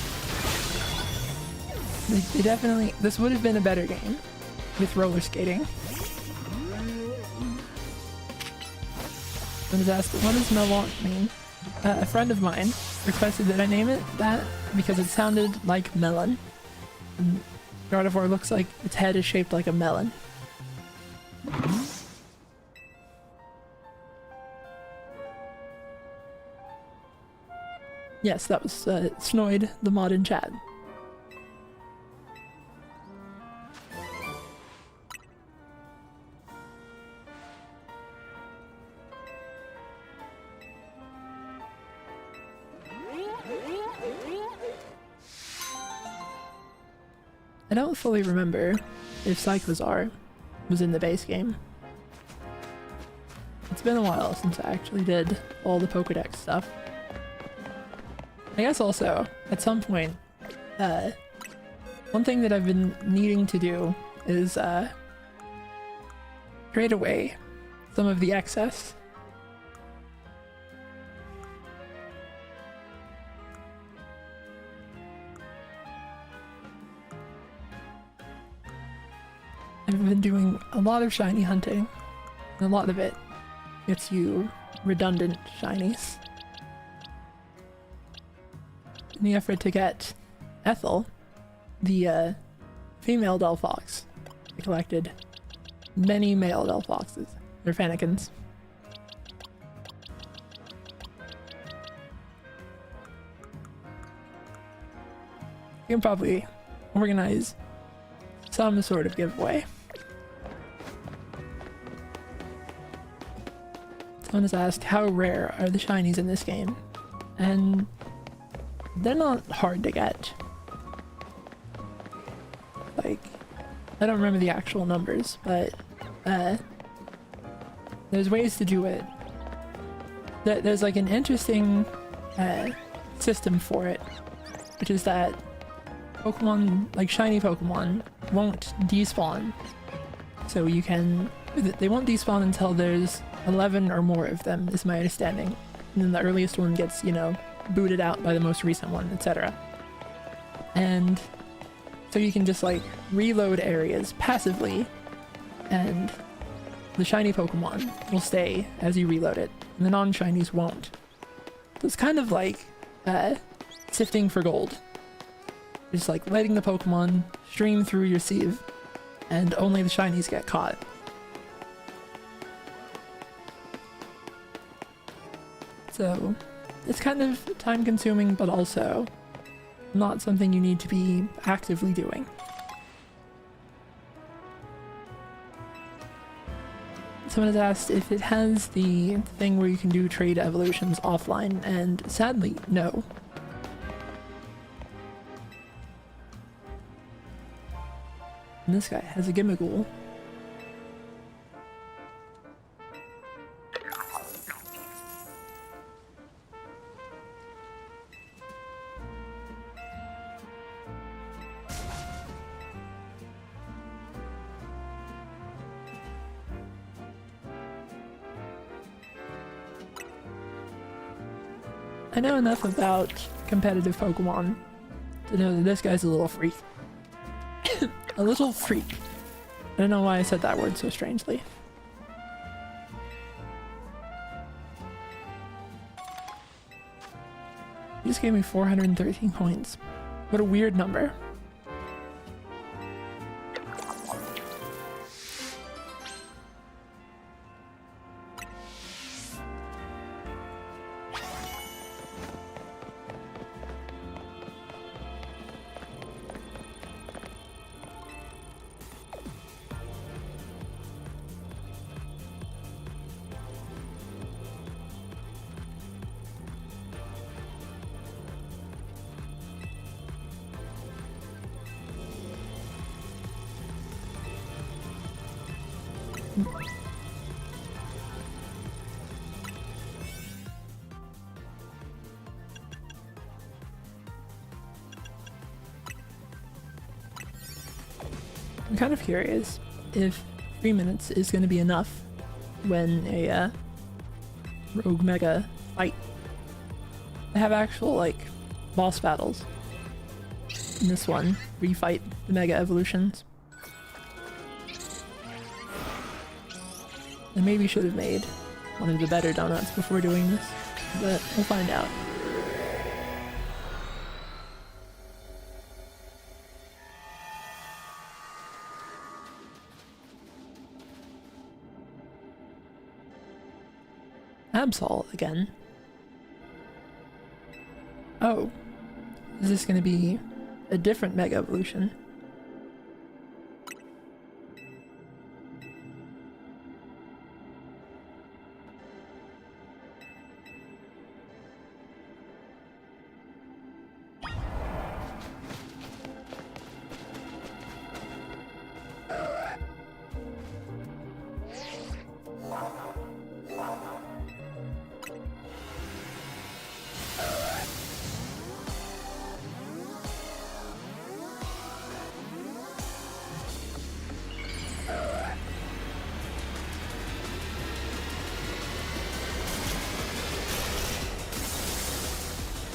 They definitely, this would have been a better game with roller skating. Someone has asked, what does melon mean? A friend of mine requested that I name it that because it sounded like melon. And Gardevoir looks like its head is shaped like a melon. Yes, that was Snoid, the mod in chat. I don't fully remember if Cyclizar was in the base game. It's been a while since I actually did all the Pokédex stuff. I guess also, at some point, one thing that I've been needing to do is trade away some of the excess. I've been doing a lot of shiny hunting, and a lot of it gets you redundant shinies. In the effort to get Ethel, the female Delphox, I collected many male Delphoxes. They're Fannikins. You can probably organize some sort of giveaway. Someone has asked how rare are the shinies in this game, and they're not hard to get. Like, I don't remember the actual numbers, but there's ways to do it. There's like an interesting system for it, which is that Pokemon, like shiny Pokemon, won't despawn. So you can... They won't despawn until there's 11 or more of them, is my understanding. And then the earliest one gets, you know, booted out by the most recent one, etc. And so you can just like reload areas passively, and the shiny Pokemon will stay as you reload it, and the non-shinies won't. So it's kind of like sifting for gold. Just like letting the Pokemon stream through your sieve, and only the shinies get caught. So it's kind of time consuming, but also not something you need to be actively doing. Someone has asked if it has the thing where you can do trade evolutions offline, and sadly, no. And this guy has a Gimmighoul. I know enough about competitive Pokemon to know that this guy's a little freak. A little freak. I don't know why I said that word so strangely. He just gave me 413 points. What a weird number. I'm kind of curious if 3 minutes is going to be enough when a Rogue Mega fight. I have actual, like, boss battles in this one where you fight the Mega Evolutions. I maybe should have made one of the better donuts before doing this, but we'll find out. Absol again. Oh, is this going to be a different Mega Evolution?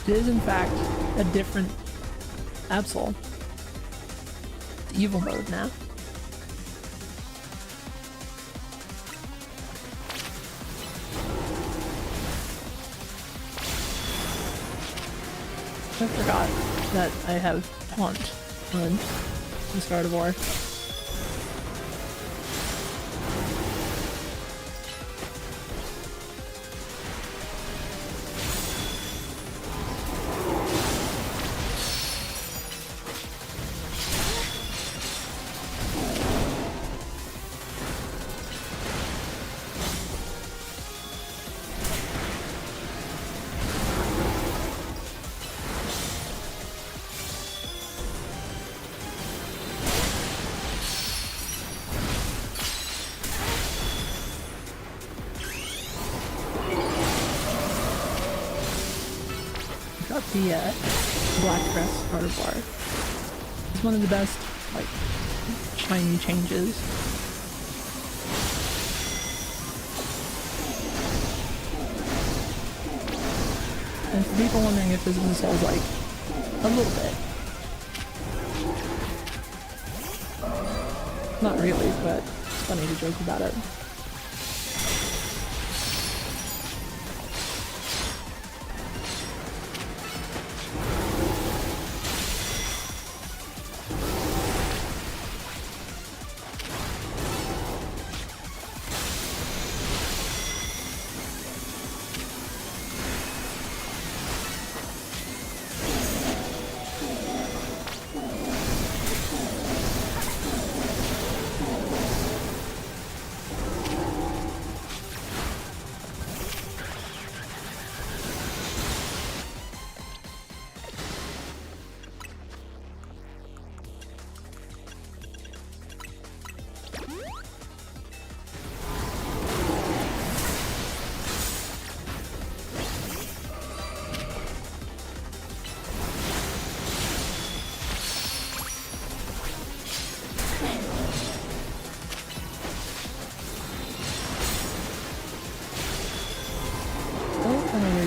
It is in fact a different Absol. It's evil mode now. I forgot that I have taunt on this Gardevoir. Got the Black Crest Gardevoir. It's one of the best, like, shiny changes. And for people wondering if this is a Souls-like, a little bit. Not really, but it's funny to joke about it.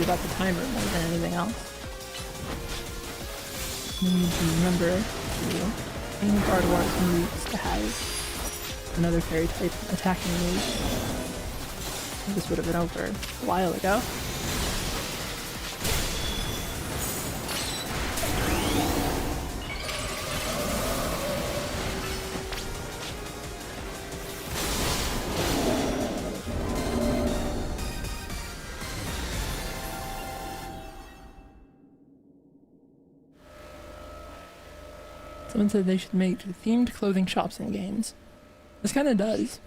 About the timer more than anything else. You need to remember to aim Gardevoir's moves to have another fairy type attacking move. This would have been over a while ago. Someone said they should make themed clothing shops in games. This kind of does.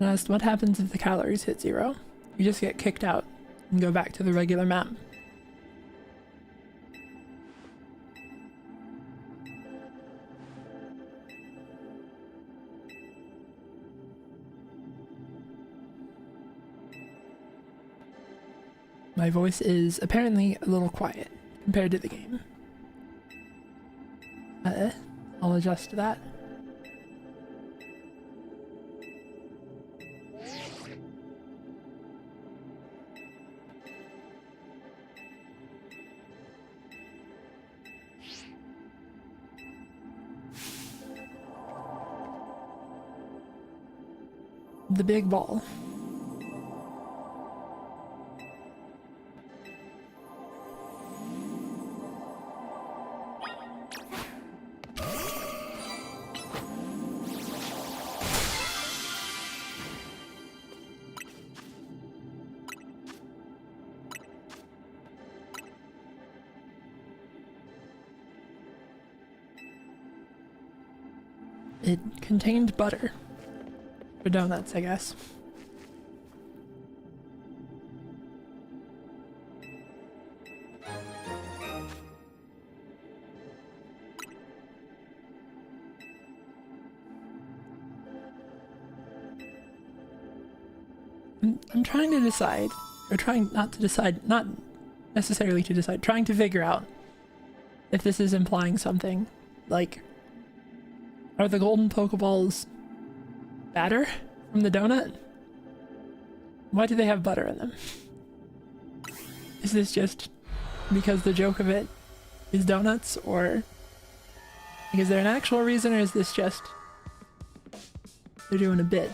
I asked what happens if the calories hit 0. You just get kicked out and go back to the regular map. My voice is apparently a little quiet compared to the game. I'll adjust to that. The big ball. It contained butter. For donuts, I guess. I'm trying to decide, or trying not to decide, not necessarily to decide, trying to figure out if this is implying something, like Are the golden Pokeballs batter from the donut? Why do they have butter in them? Is this just because the joke of it is donuts, or is there an actual reason, or is this just they're doing a bit?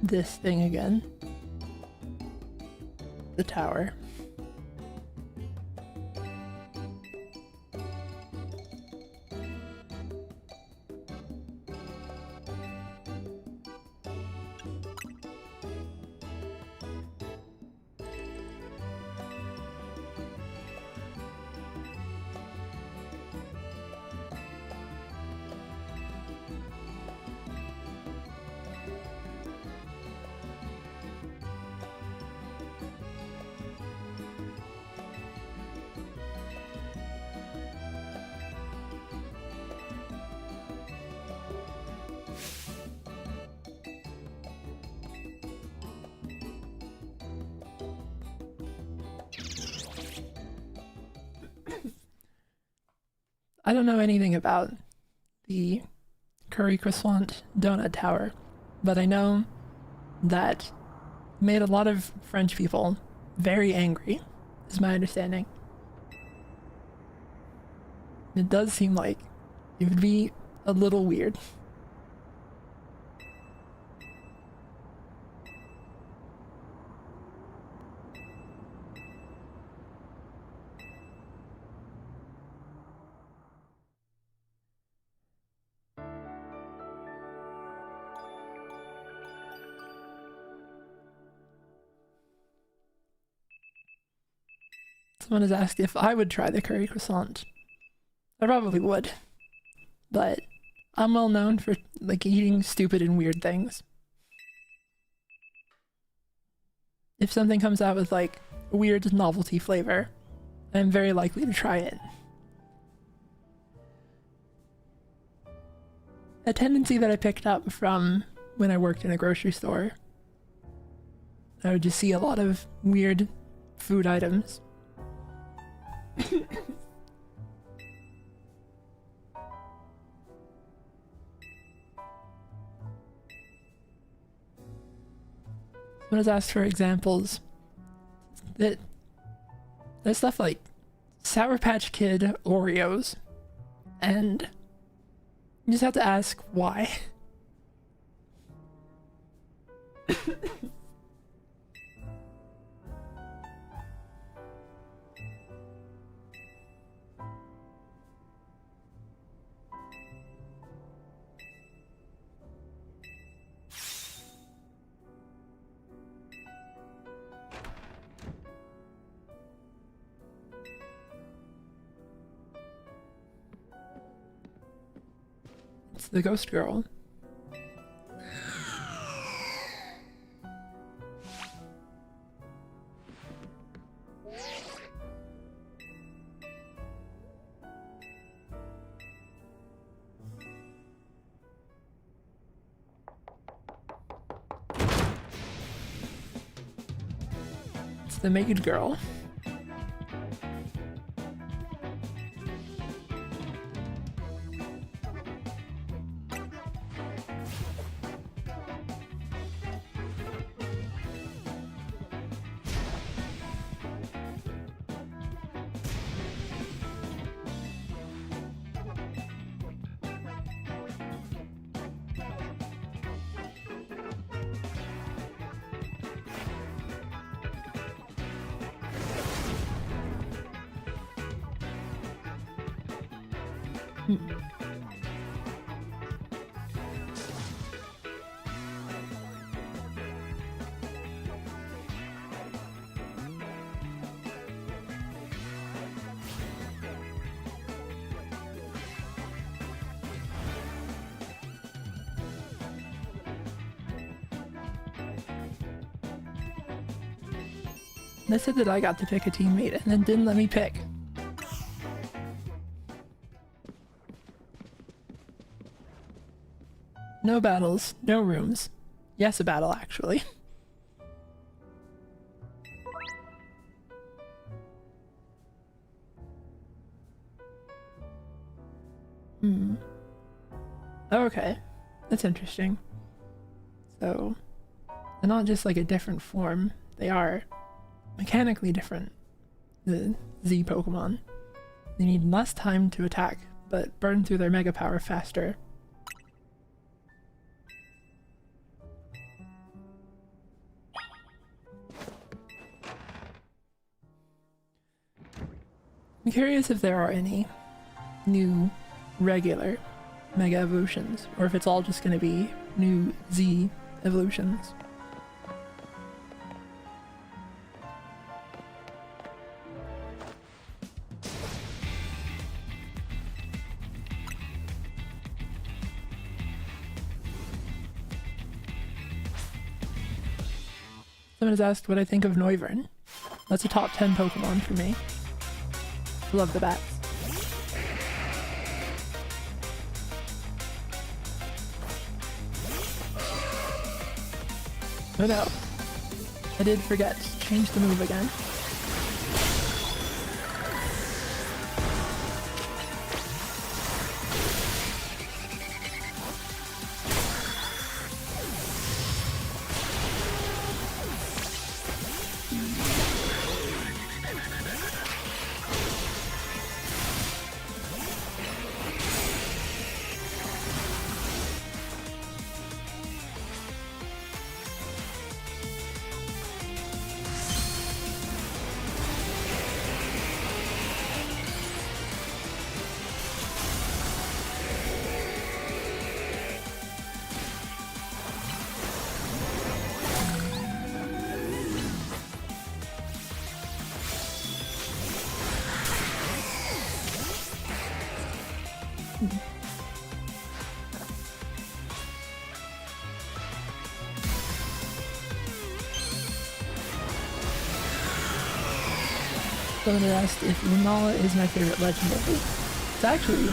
This thing again. The tower. I don't know anything about the curry croissant donut tower, but I know that made a lot of French people very angry, is my understanding. It does seem like it would be a little weird. Someone has asked if I would try the curry croissant. I probably would, but I'm well known for like eating stupid and weird things. If something comes out with like a weird novelty flavor, I'm very likely to try it. A tendency that I picked up from when I worked in a grocery store. I would just see a lot of weird food items. Someone has asked for examples. There's stuff like Sour Patch Kid Oreos, and you just have to ask why. It's the ghost girl. It's the maid girl. They said that I got to pick a teammate and then didn't let me pick. No battles, no rooms. Yes, a battle actually. Okay, that's interesting. So, they're not just like a different form, they are mechanically different. The Z Pokemon. They need less time to attack, but burn through their mega power faster. I'm curious if there are any new regular Mega Evolutions, or if it's all just going to be new Z Evolutions. Someone has asked what I think of Noivern. That's a top 10 Pokemon for me. Love the bats. Oh no. I did forget to change the move again. Someone had asked if Lunala is my favorite legendary. It's actually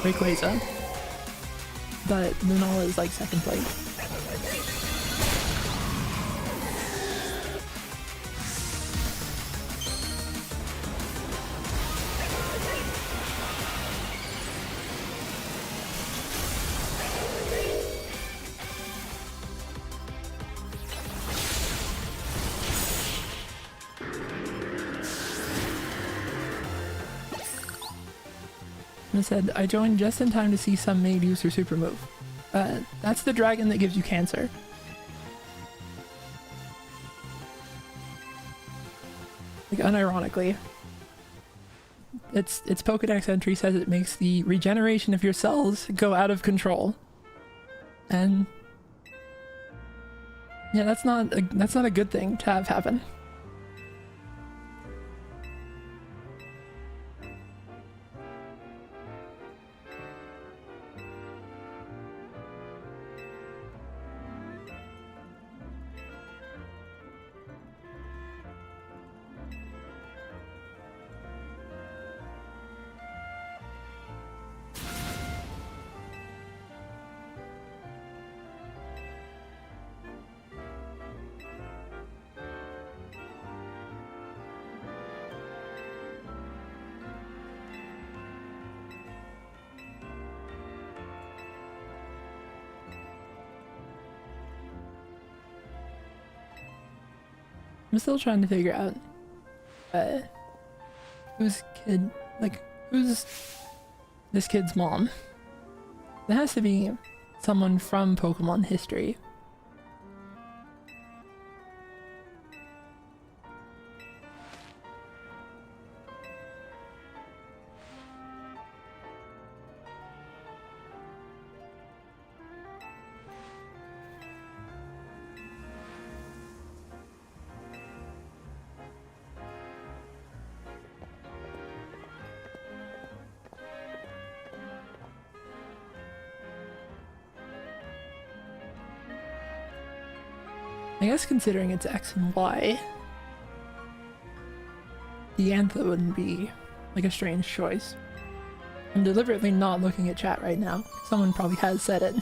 Rayquaza, but Lunala is like second place. And it said, I joined just in time to see some maid use her super move. That's the dragon that gives you cancer. Like, unironically. Its Pokedex entry says it makes the regeneration of your cells go out of control. And yeah, that's not a good thing to have happen. I'm still trying to figure out who's this kid's mom. There has to be someone from Pokemon history. I guess considering it's X and Y, the Antler wouldn't be like a strange choice. I'm deliberately not looking at chat right now. Someone probably has said it.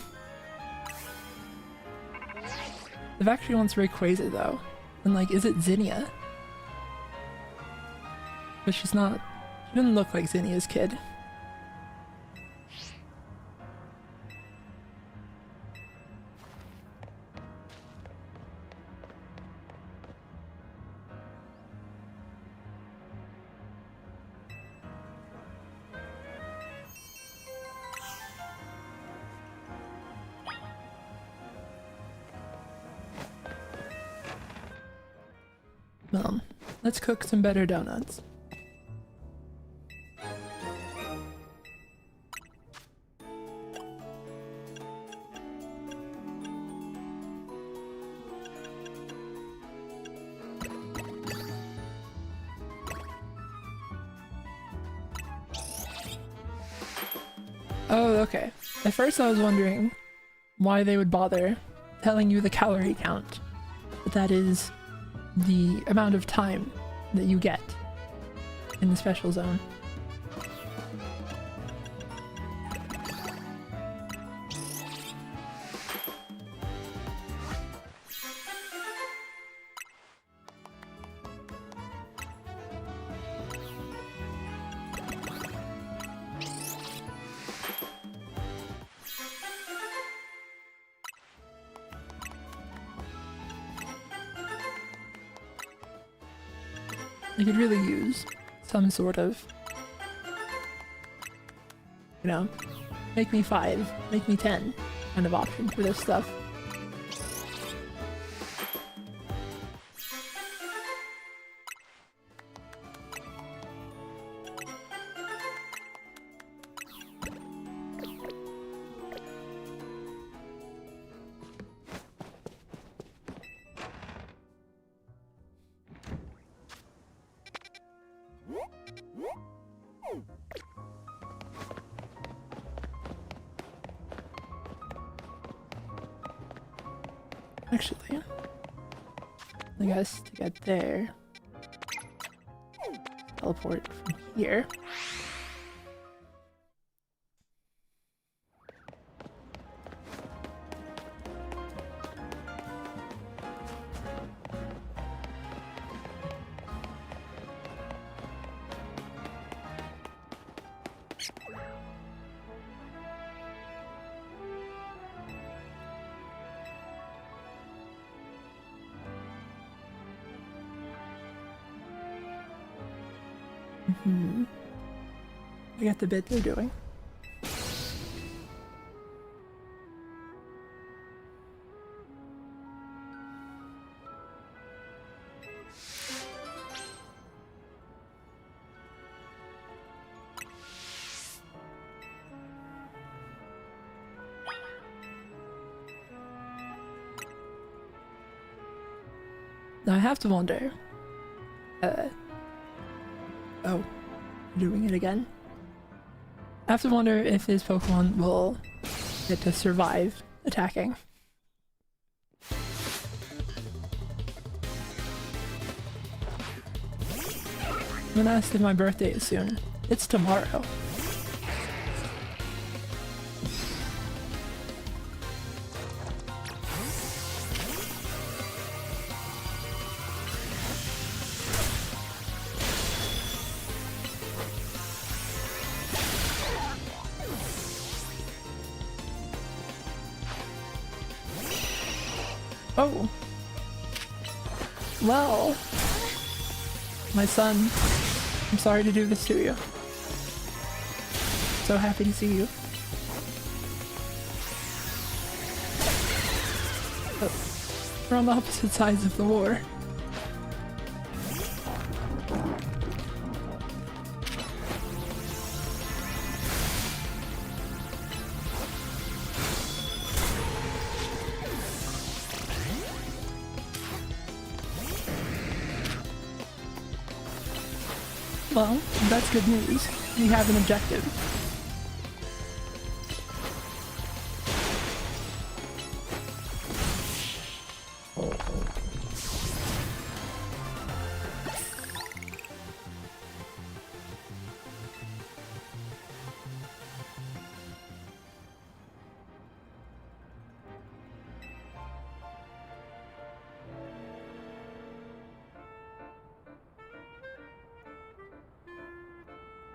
The fact she wants Rayquaza though, and like, is it Zinnia? But she's not. She doesn't look like Zinnia's kid. Well, let's cook some better donuts. Oh, okay. At first I was wondering why they would bother telling you the calorie count, but that is the amount of time that you get in the special zone. I could really use some sort of, you know, make me 5, make me 10 kind of option for this stuff. Actually, I guess to get there, teleport from here. I get the bit they're doing. Now I have to wonder, oh, doing it again. I have to wonder if his Pokemon will get to survive attacking. I'm gonna ask if my birthday is soon. It's tomorrow. Oh. Well. My son, I'm sorry to do this to you. So happy to see you. But we're on the opposite sides of the war. Well, that's good news. We have an objective.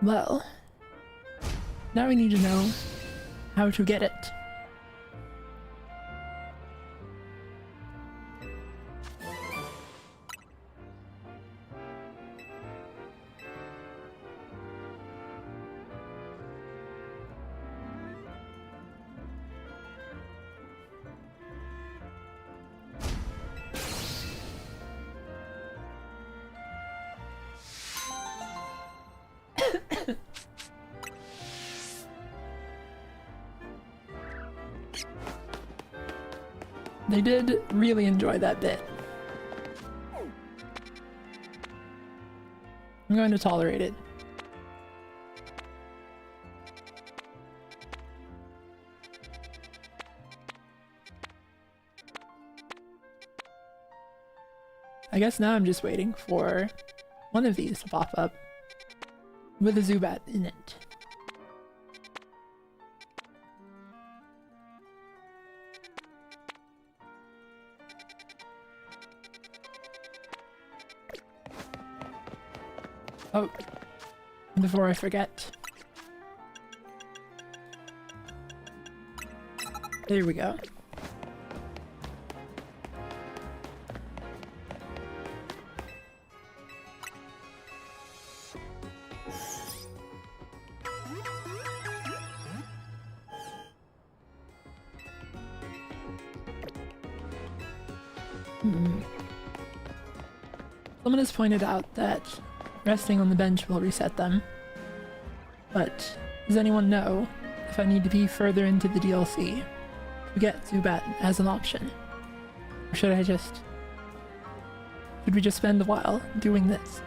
Well, now we need to know how to get it. They did really enjoy that bit. I'm going to tolerate it. I guess now I'm just waiting for one of these to pop up with a Zubat in it. Oh, before I forget. There we go. Someone has pointed out that resting on the bench will reset them, but does anyone know if I need to be further into the DLC to get Zubat as an option? Or should we just spend a while doing this?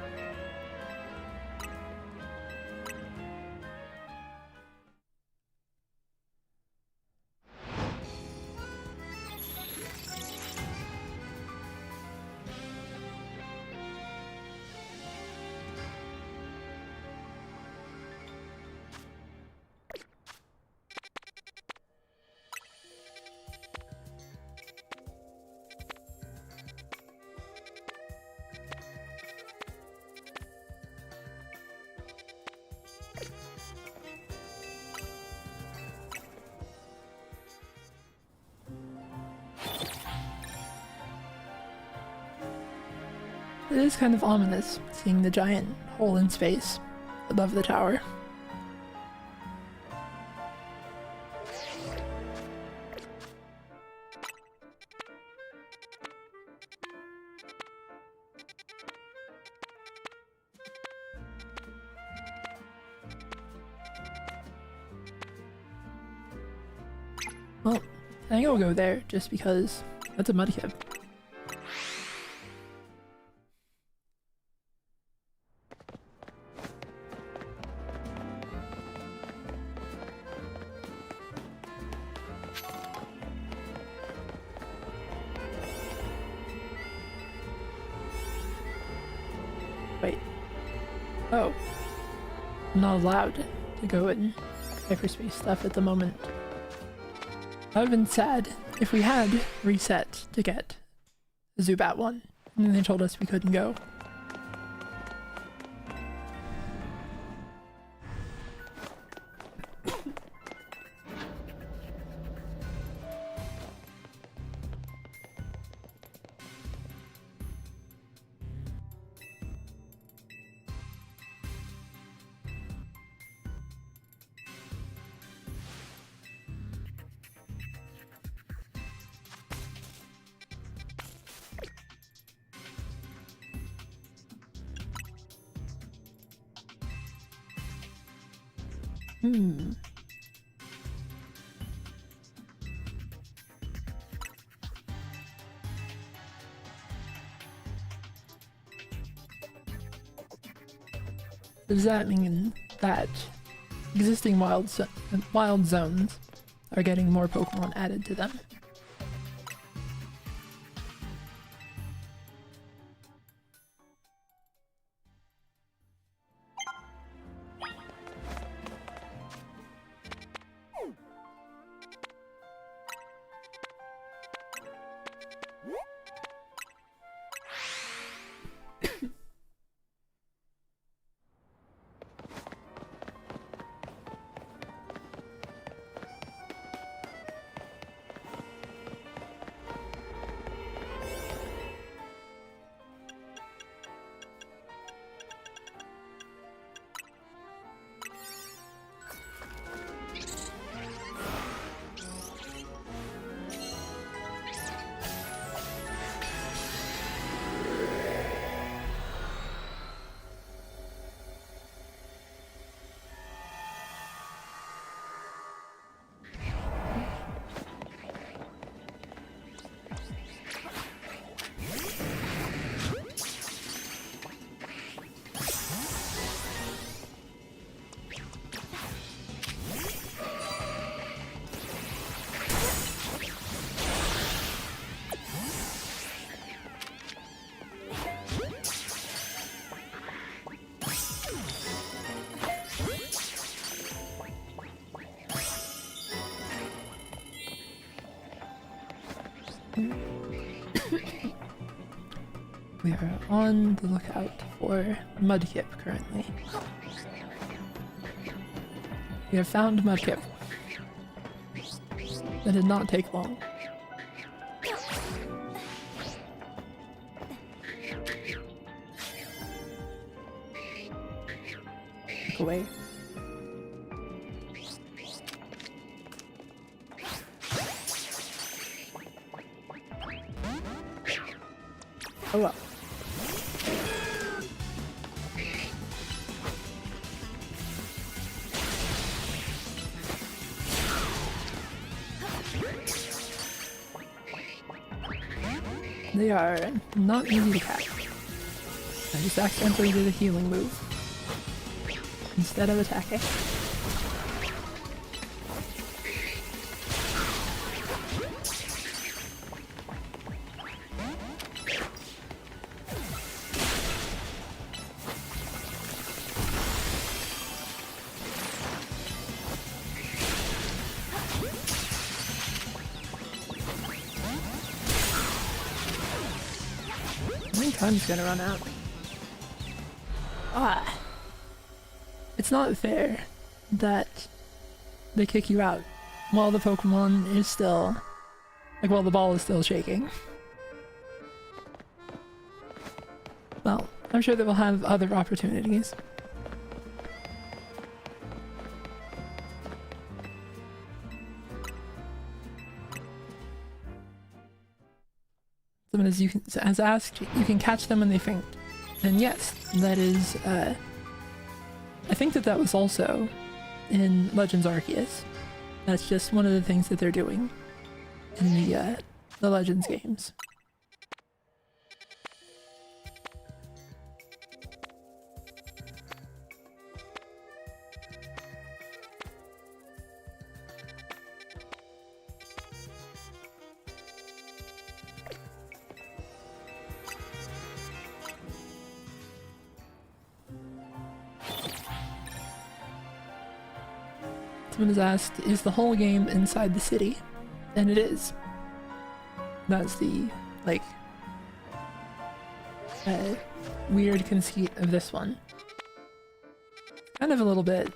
It is kind of ominous, seeing the giant hole in space above the tower. Well, I think I'll go there just because that's a Mudkip. Wait. Oh. I'm not allowed to go in hyperspace stuff at the moment. I would have been sad if we had reset to get the Zubat one, and then they told us we couldn't go. Does that mean that existing wild zones are getting more Pokemon added to them? We are on the lookout for Mudkip currently. We have found Mudkip. That did not take long. Look away. Oh well. They are not easy to catch. I just accidentally did a healing move instead of attacking. Time's gonna run out. Ah. It's not fair that they kick you out while the Pokemon is still... like, while the ball is still shaking. Well, I'm sure they will have other opportunities. Someone has asked, you can catch them when they faint. And yes, that is, I think that was also in Legends Arceus. That's just one of the things that they're doing in the Legends games. Someone has asked, is the whole game inside the city? And it is. That's the, like, weird conceit of this one. Kind of a little bit,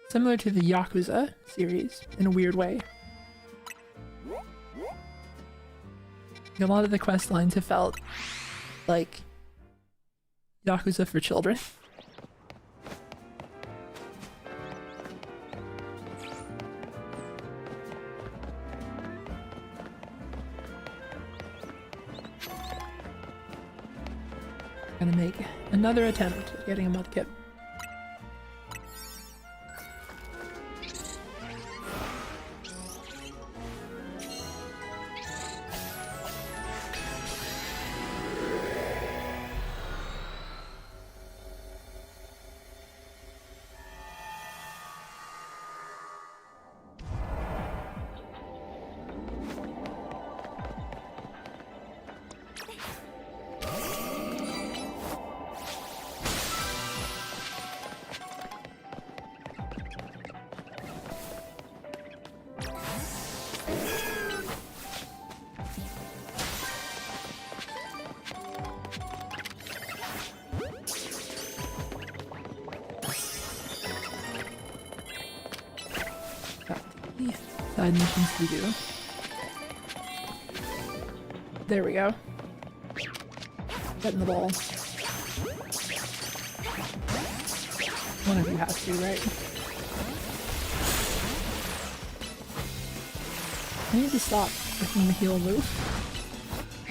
similar to the Yakuza series, in a weird way. A lot of the quest lines have felt like Yakuza for children. Gonna make another attempt at getting a Mudkip. Side missions to do. There we go. Get in the ball. One of you has to, right? I need to stop with the heal move.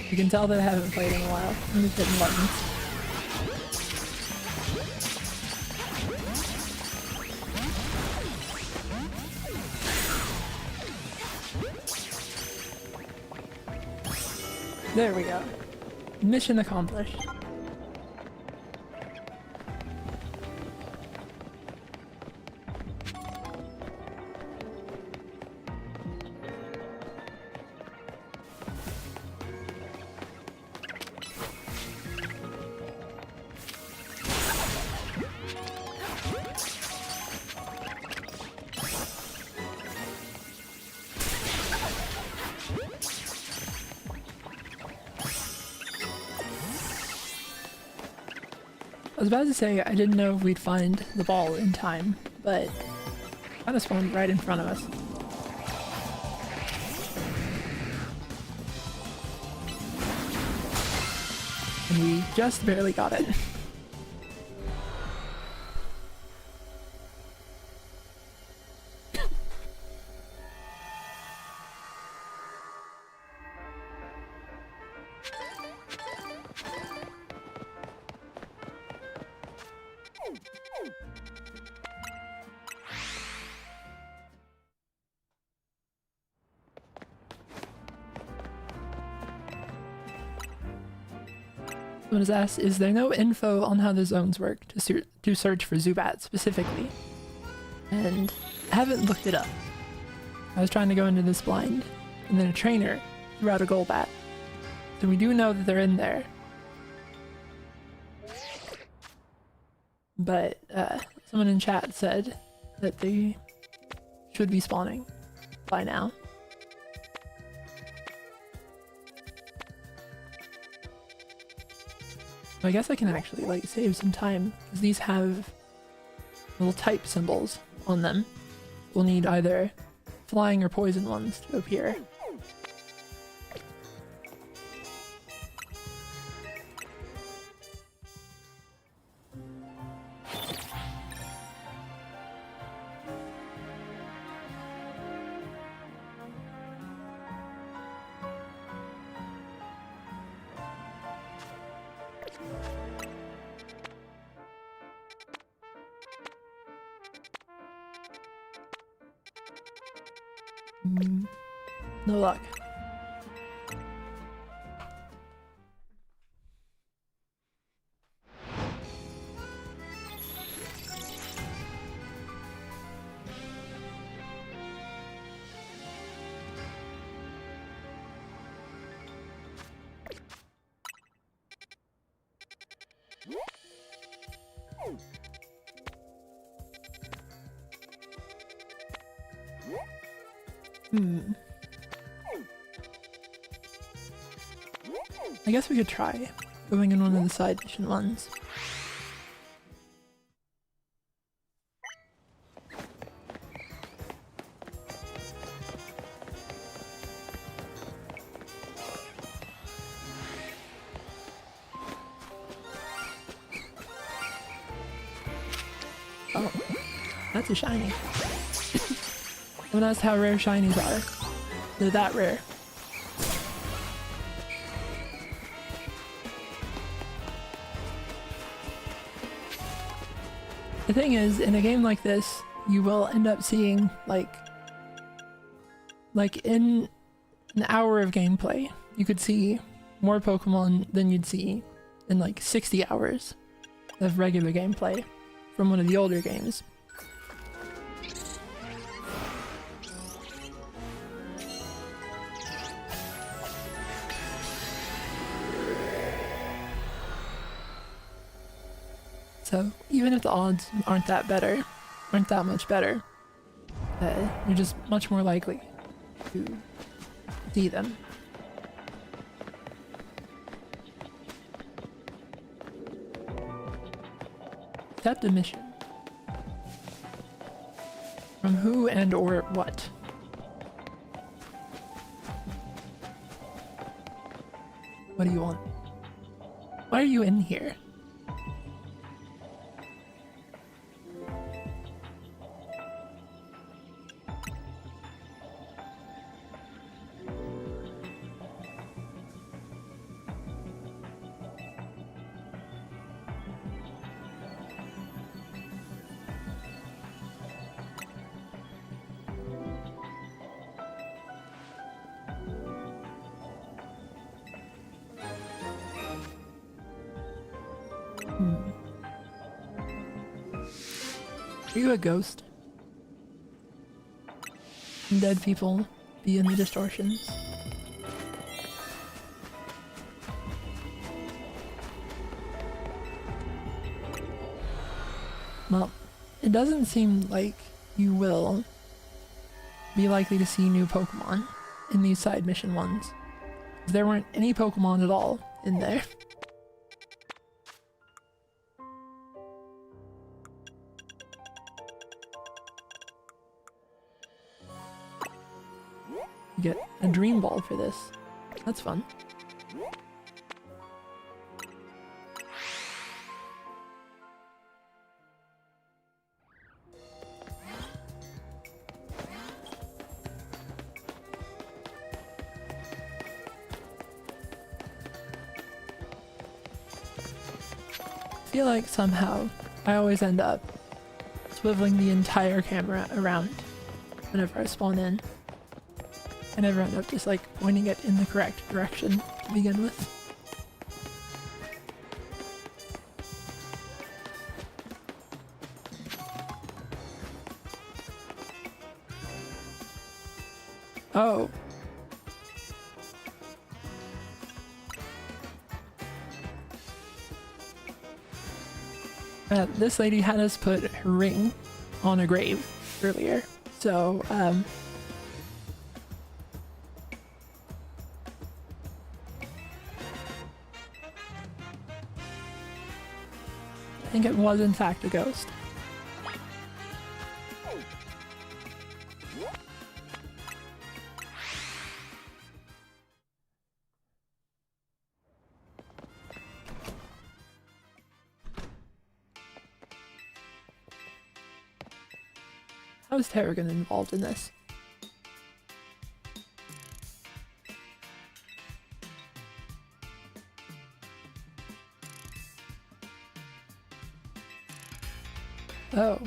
You can tell that I haven't played in a while. I'm just hitting buttons. There we go. Mission accomplished. was about to say I didn't know if we'd find the ball in time, but it kind of spawned right in front of us. And we just barely got it. Someone has asked, is there no info on how the zones work to search for Zubat specifically? And I haven't looked it up. I was trying to go into this blind, and then a trainer threw out a Golbat. So we do know that they're in there. But someone in chat said that they should be spawning by now. I guess I can actually like save some time because these have little type symbols on them. We'll need either flying or poison ones to appear. No luck. I guess we could try going in one of the side mission ones. Oh, that's a shiny. Someone asked how rare shinies are. They're that rare. The thing is, in a game like this, you will end up seeing, like in an hour of gameplay, you could see more Pokemon than you'd see in like 60 hours of regular gameplay from one of the older games. So even if the odds aren't that much better, you're just much more likely to see them. Accept a mission. From who and or what? What do you want? Why are you in here? Are you a ghost? Can dead people be in the distortions? Well, it doesn't seem like you will be likely to see new Pokemon in these side mission ones. There weren't any Pokemon at all in there. dream ball for this. That's fun. I feel like somehow I always end up swiveling the entire camera around whenever I spawn in. I never end up just like pointing it in the correct direction to begin with. Oh. This lady had us put her ring on a grave earlier, so I think it was in fact a ghost. How is Tarragon involved in this? Oh.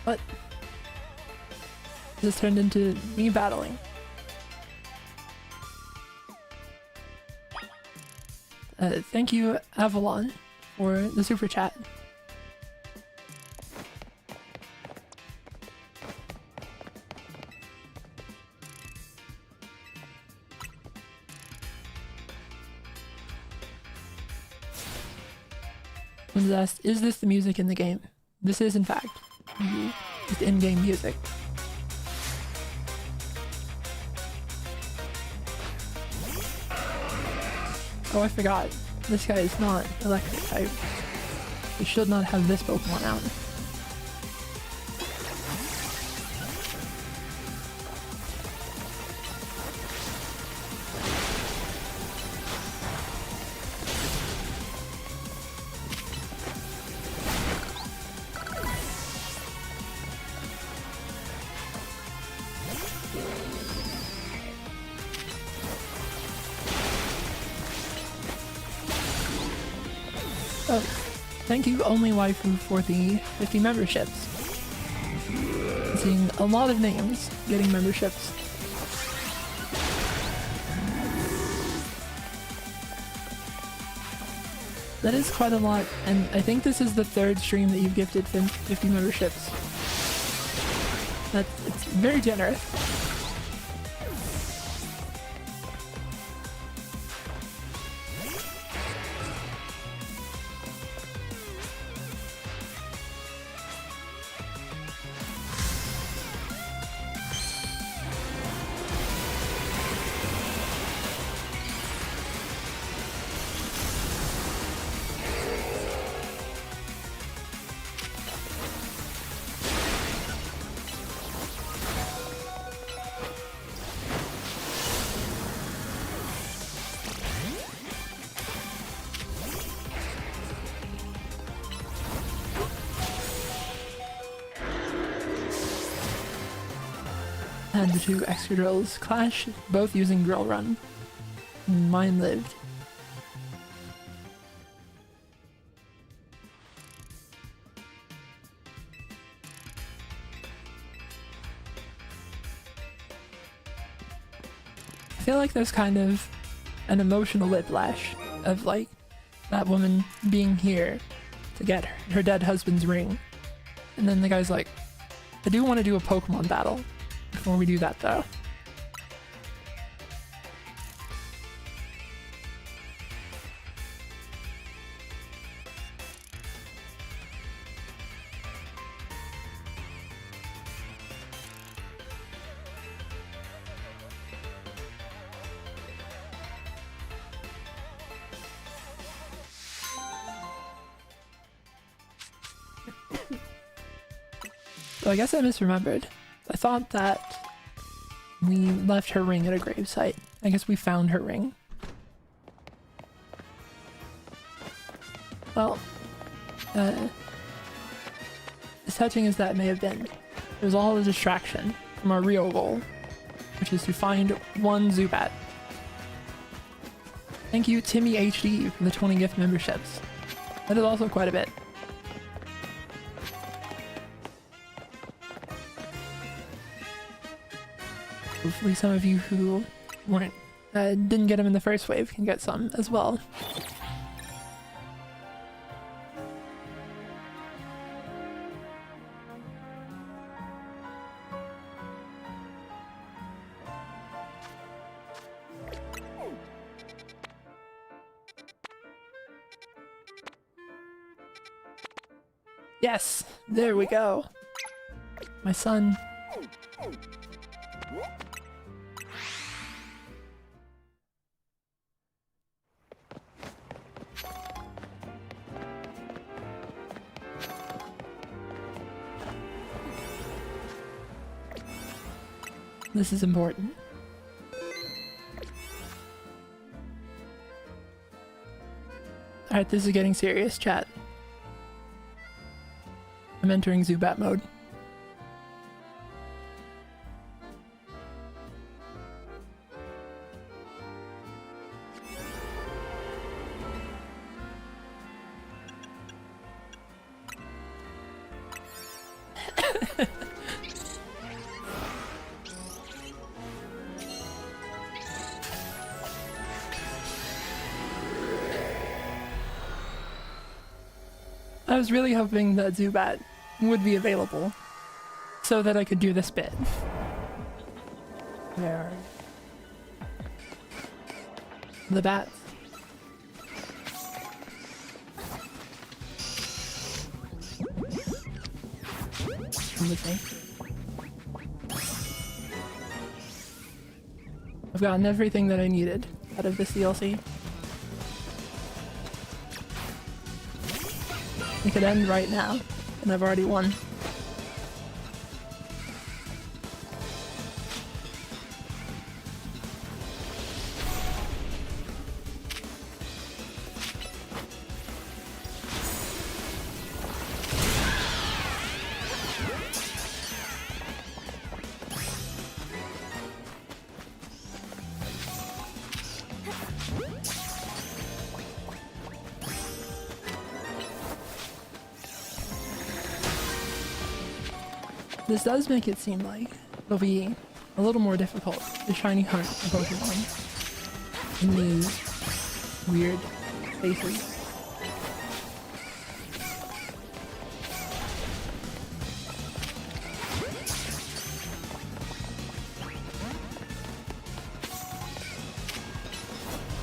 What? This turned into me battling. Thank you, Avalon, for the super chat. Was asked, is this the music in the game? This is, in fact, just in-game music. Oh, I forgot. This guy is not electric type. He should not have this Pokemon out. Oh, thank you, Only Waifu, for the 50 memberships. I'm seeing a lot of names getting memberships. That is quite a lot, and I think this is the third stream that you've gifted 50 memberships. It's very generous. And the two extra drills clash, both using Drill Run. Mine lived. I feel like there's kind of an emotional whiplash of like that woman being here to get her dead husband's ring. And then the guy's like, I do want to do a Pokemon battle before we do that, though. So I guess I misremembered. I thought that we left her ring at a gravesite. I guess we found her ring. Well, as touching as that may have been, it was all a distraction from our real goal, which is to find one Zubat. Thank you, Timmy HD, for the 20 gift memberships. That is also quite a bit. Hopefully some of you who didn't get them in the first wave can get some as well. Yes, there we go. My son. This is important. Alright, this is getting serious, chat. I'm entering Zubat mode. I was really hoping that Zubat would be available so that I could do this bit. Where are the bats? Come with me. I've gotten everything that I needed out of this DLC. It could end right now, and I've already won. This does make it seem like it'll be a little more difficult to shiny hunt a Pokemon in these weird spaces.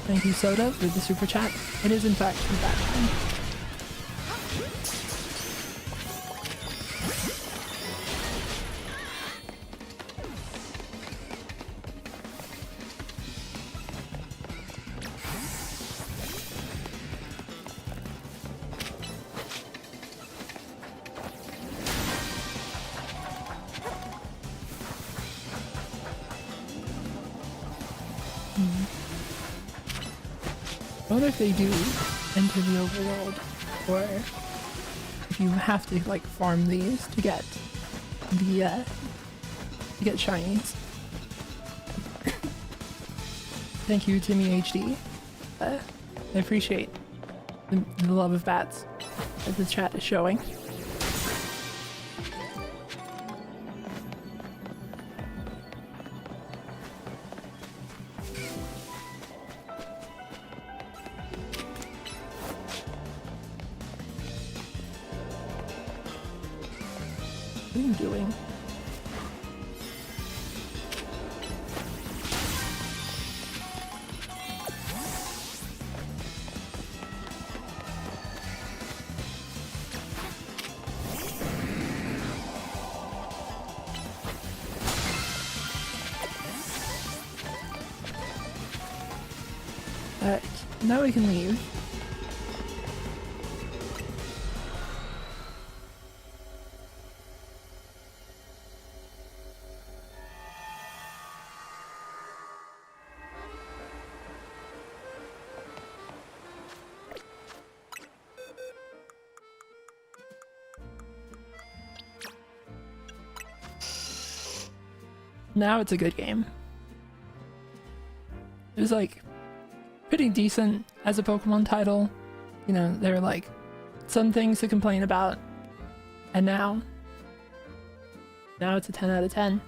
Thank you, Soda, for the super chat. It is in fact Zubat time. I wonder if they do enter the overworld, or if you have to like farm these to get the to get shinies. Thank you, Timmy HD. I appreciate the love of bats that the chat is showing. What are you doing? Alright, now we can leave. Now it's a good game. It was like pretty decent as a Pokemon title. You know, there were like some things to complain about. And now it's a 10 out of 10.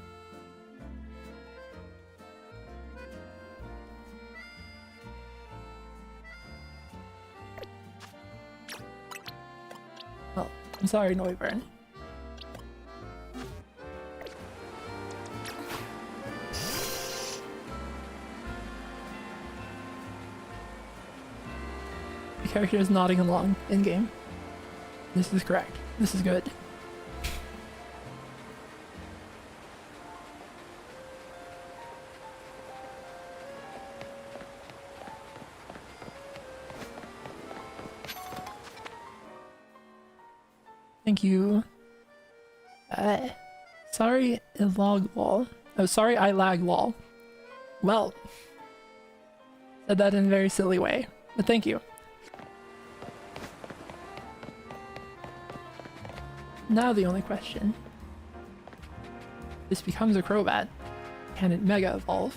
Well, I'm sorry, Noivern. The character is nodding along in-game. This is correct. This is good. Thank you. Sorry, log wall. Oh, sorry, I lag lol. Well, said that in a very silly way, but thank you. Now the only question. This becomes a Crobat. Can it Mega Evolve?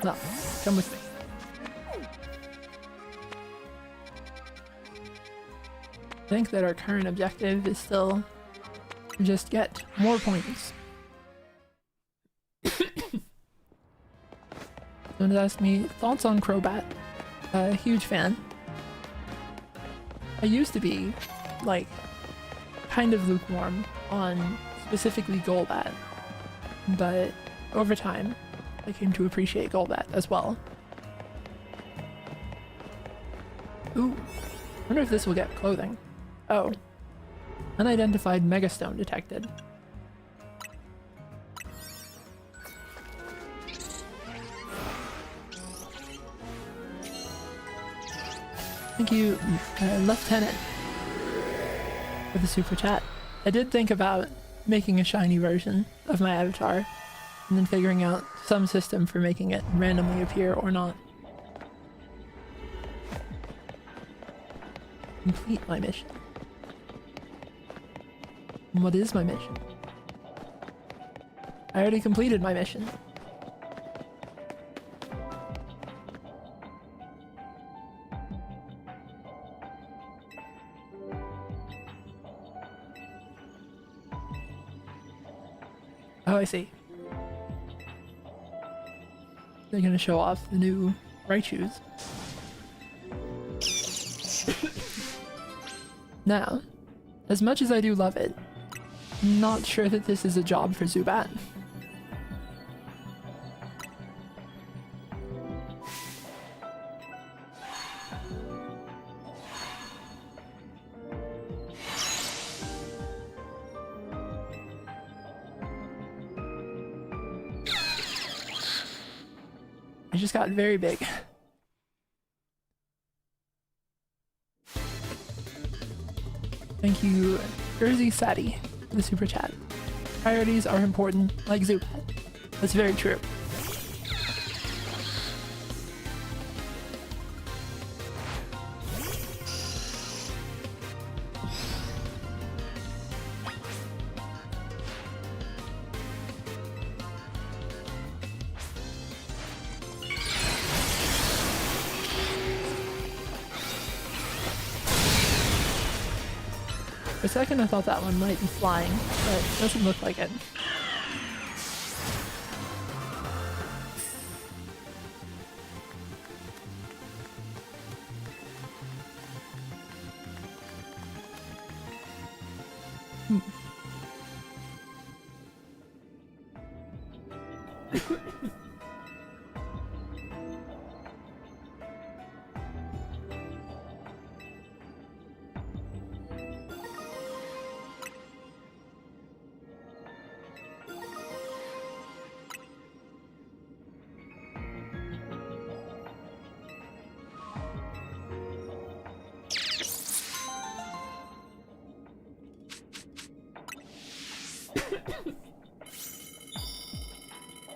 No, come with me. I think that our current objective is still to just get more points. Someone asked me thoughts on Crobat. A huge fan. I used to be, like, kind of lukewarm on specifically Golbat, but over time, I came to appreciate Golbat as well. Ooh, I wonder if this will get clothing. Oh, unidentified Megastone detected. Thank you, Lieutenant, for the super chat. I did think about making a shiny version of my avatar and then figuring out some system for making it randomly appear or not. Complete my mission. What is my mission? I already completed my mission. Oh, I see. They're gonna show off the new Raichus. Now, as much as I do love it, I'm not sure that this is a job for Zubat. It just got very big. Thank you, Jersey Sadie, for the super chat. Priorities are important, like Zubat. That's very true. For a second I thought that one might be flying, but it doesn't look like it.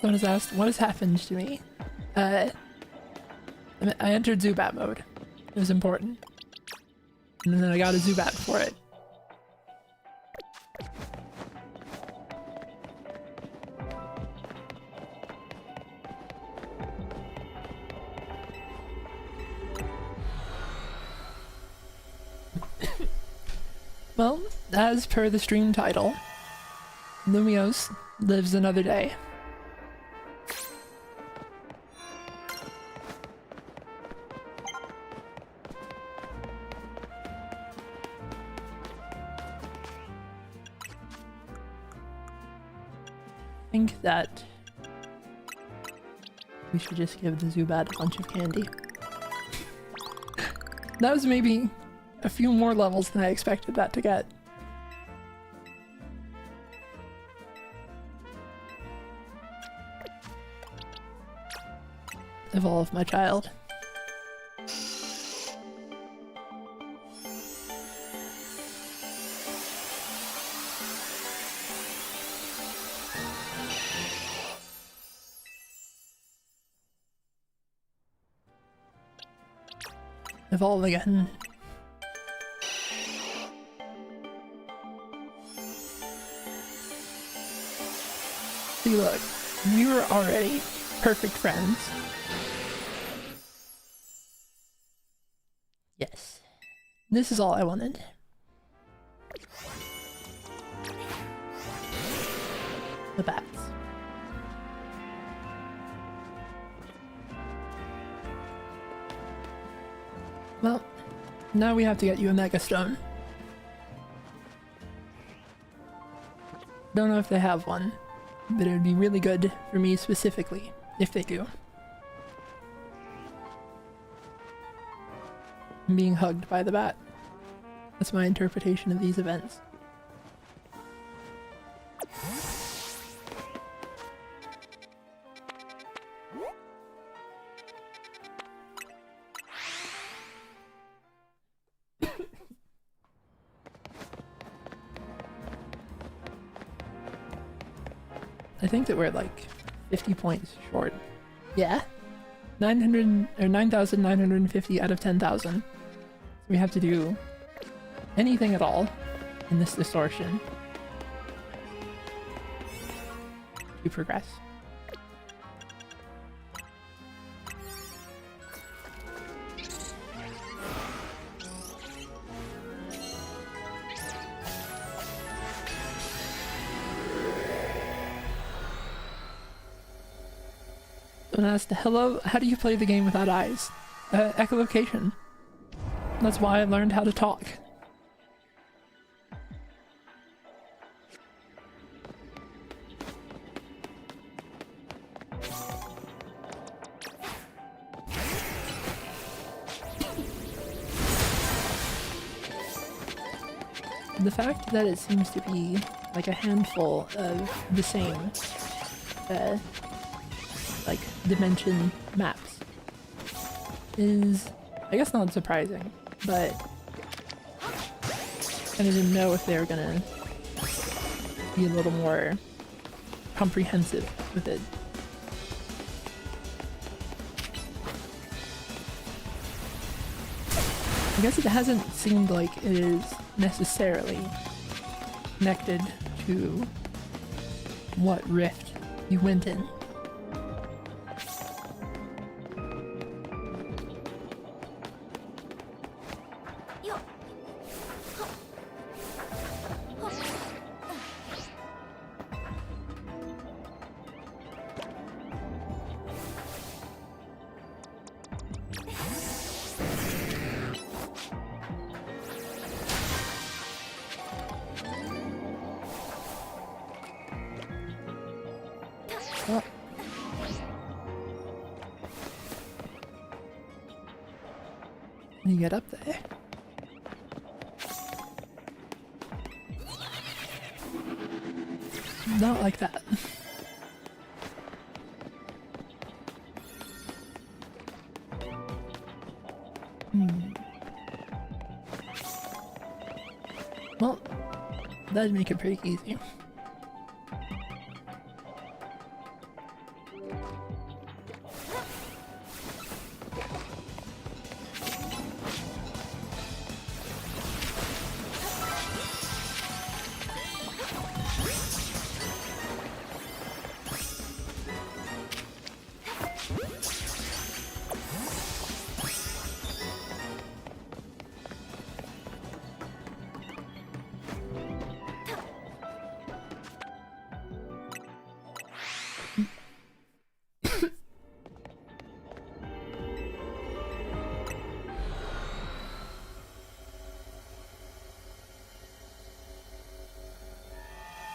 Someone has asked, what has happened to me? I entered Zubat mode. It was important. And then I got a Zubat for it. Well, as per the stream title, Lumiose lives another day. I think that we should just give the Zubat a bunch of candy. That was maybe a few more levels than I expected that to get. Evolve, my child. Evolve again. See, look, we were already perfect friends. Yes. This is all I wanted. The bats. Well, now we have to get you a Mega Stone. Don't know if they have one, but it would be really good for me specifically if they do. I'm being hugged by the bat. That's my interpretation of these events. I think that we're like 50 points short. Yeah. 900 or 9,950 out of 10,000. We have to do anything at all in this distortion to progress. Someone asked, hello, how do you play the game without eyes? Echolocation. That's why I learned how to talk. The fact that it seems to be like a handful of the same like dimension maps is, I guess, not surprising, but I didn't know if they were gonna be a little more comprehensive with it. I guess it hasn't seemed like it is necessarily connected to what rift you went in. Oh. You get up there. Not like that. Well, that'd make it pretty easy.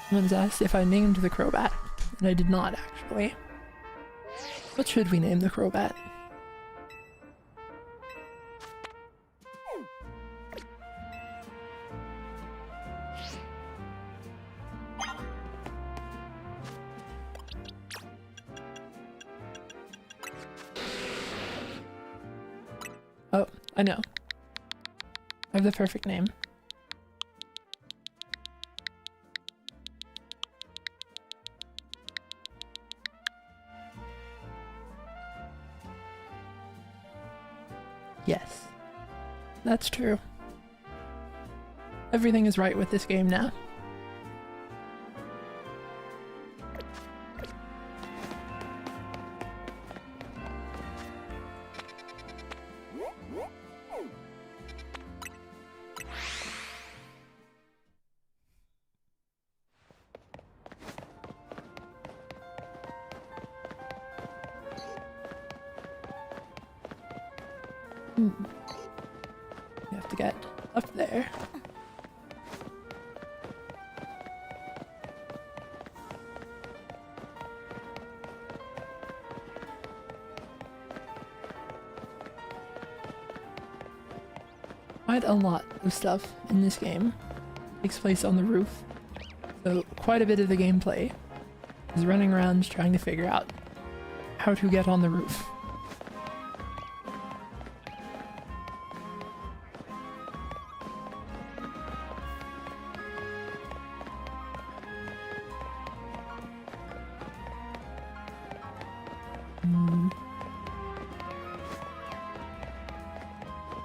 Someone's asked if I named the Crobat, and I did not actually. What should we name the Crobat? Oh, I know. I have the perfect name. Yes, that's true. Everything is right with this game now. We have to get up there. Quite a lot of stuff in this game takes place on the roof, so quite a bit of the gameplay is running around trying to figure out how to get on the roof.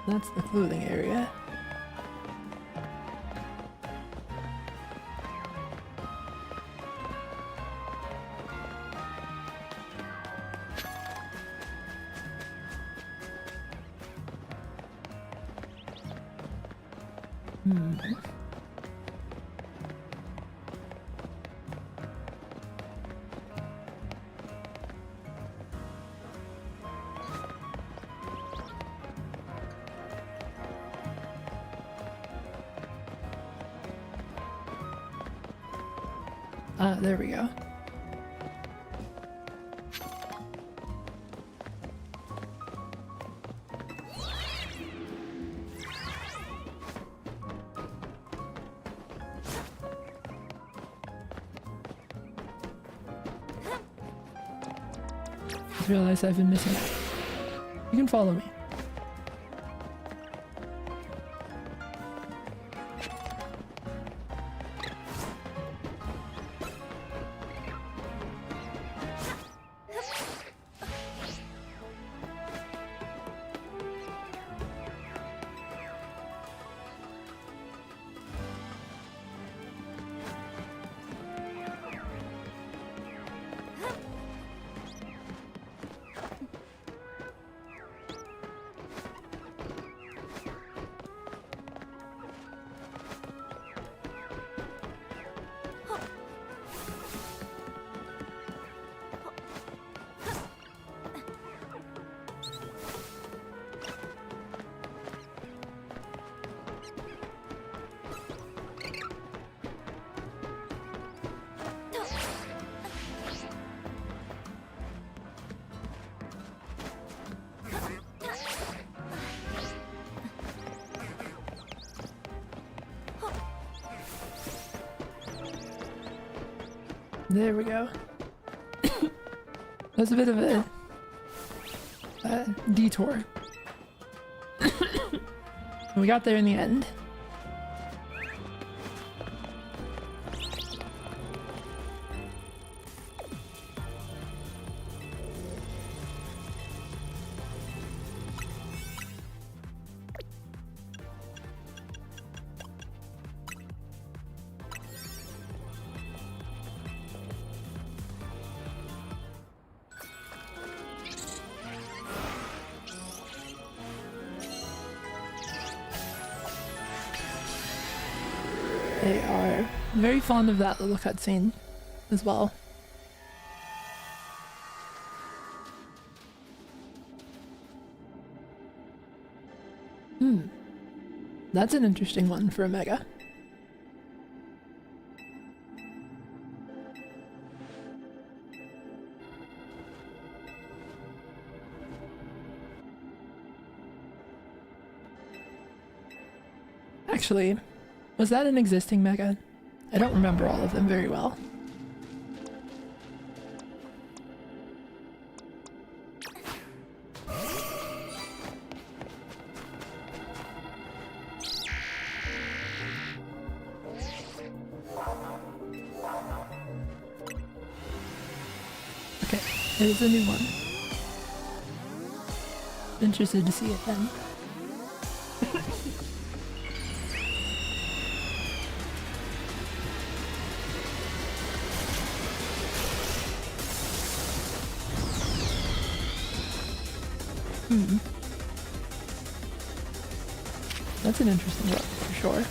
That's the clothing area. Ah, there we go. I realize I've been missing out. You can follow me. There we go. That's a bit of a detour. We got there in the end. They are very fond of that little cutscene as well. That's an interesting one for a mega. Actually, was that an existing mega? I don't remember all of them very well. Okay, it is a new one. Interested to see it then. That's an interesting look, for sure.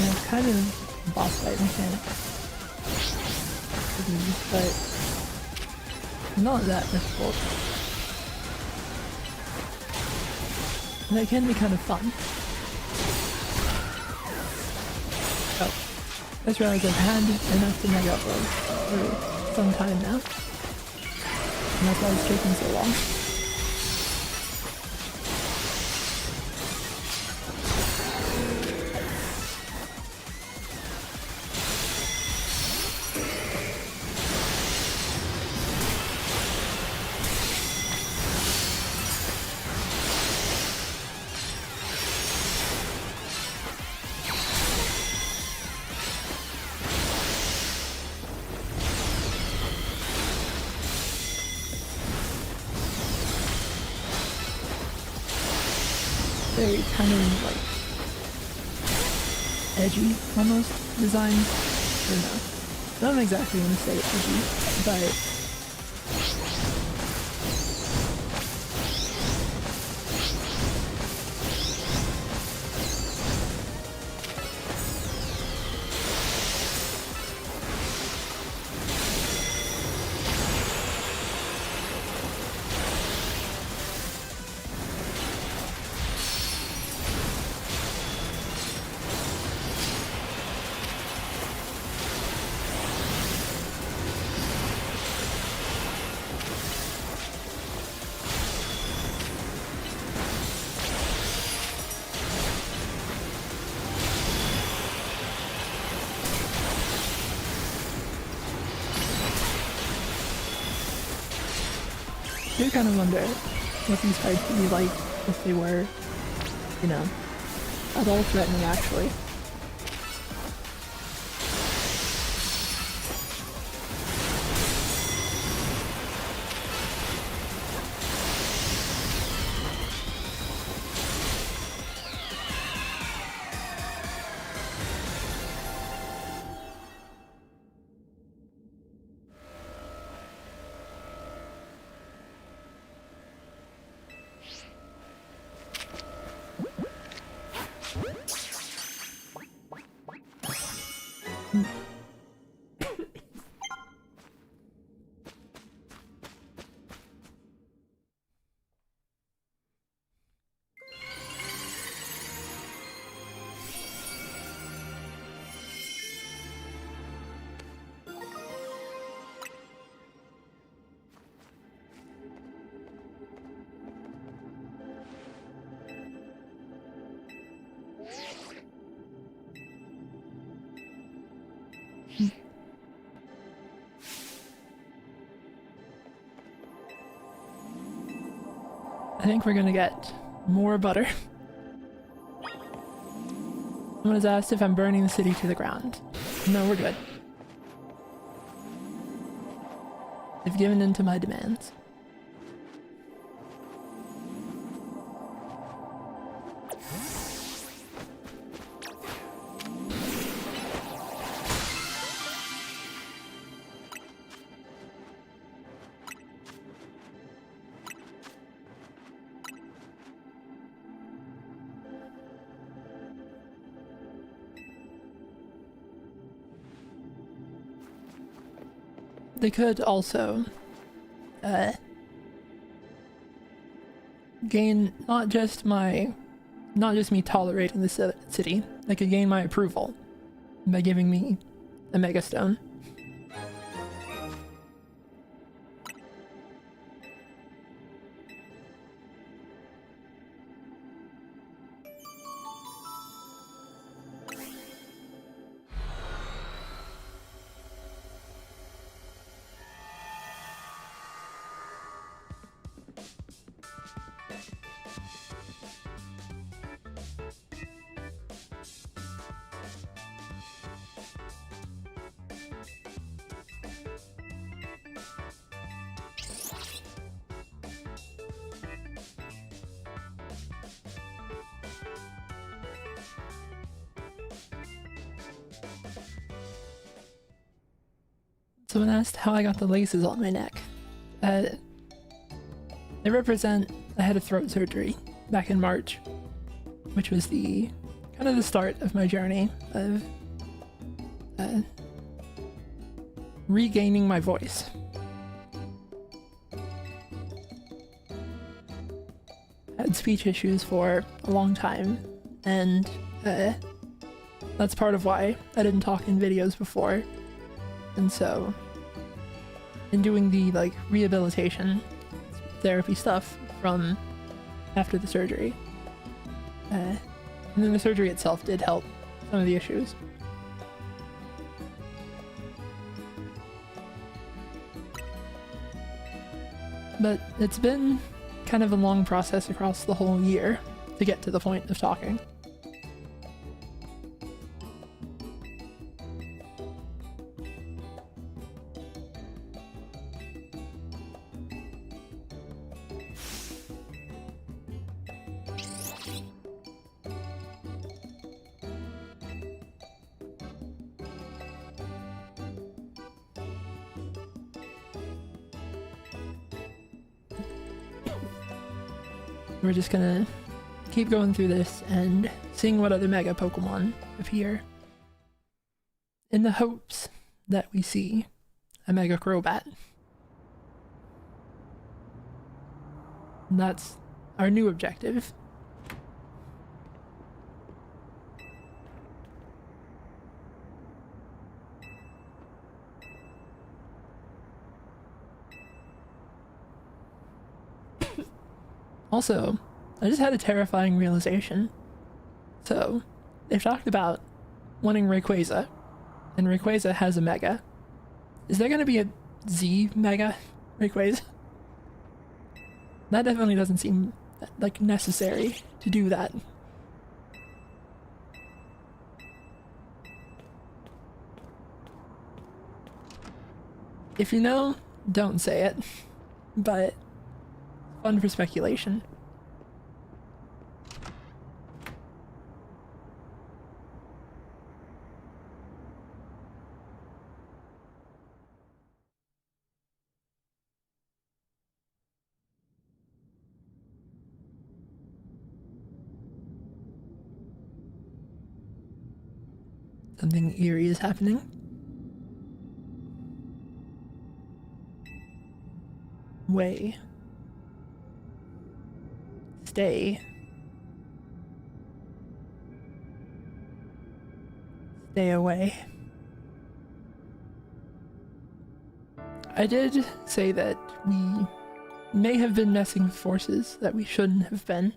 Yeah, it's kind of boss fight mechanic. But not that difficult. And it can be kind of fun. Oh, I just realized I've had enough to mega upload for some time now. And that's why it's taking so long. Very kind of like edgy almost design. Or no, I don't exactly want to say edgy, but I do kind of wonder what these fights would be like if they were, you know, at all threatening actually. think we're gonna get more butter. Someone has asked if I'm burning the city to the ground. No, we're good. They've given in to my demands. They could also gain not just me tolerating the city, they could gain my approval by giving me a megastone. Someone asked how I got the laces on my neck. They represent I had a throat surgery back in March, which was the kind of the start of my journey of regaining my voice. I had speech issues for a long time, and that's part of why I didn't talk in videos before. And so, in doing the rehabilitation therapy stuff from after the surgery, and then the surgery itself did help some of the issues. But it's been kind of a long process across the whole year to get to the point of talking. We're just gonna keep going through this and seeing what other mega Pokemon appear, in the hopes that we see a Mega Crobat. And that's our new objective. Also, I just had a terrifying realization. So, they've talked about wanting Rayquaza, and Rayquaza has a Mega. Is there gonna be a Z Mega Rayquaza? That definitely doesn't seem necessary to do that. If you know, don't say it, but fun for speculation. Something eerie is happening. Way. Stay. Stay away. I did say that we may have been messing with forces that we shouldn't have been.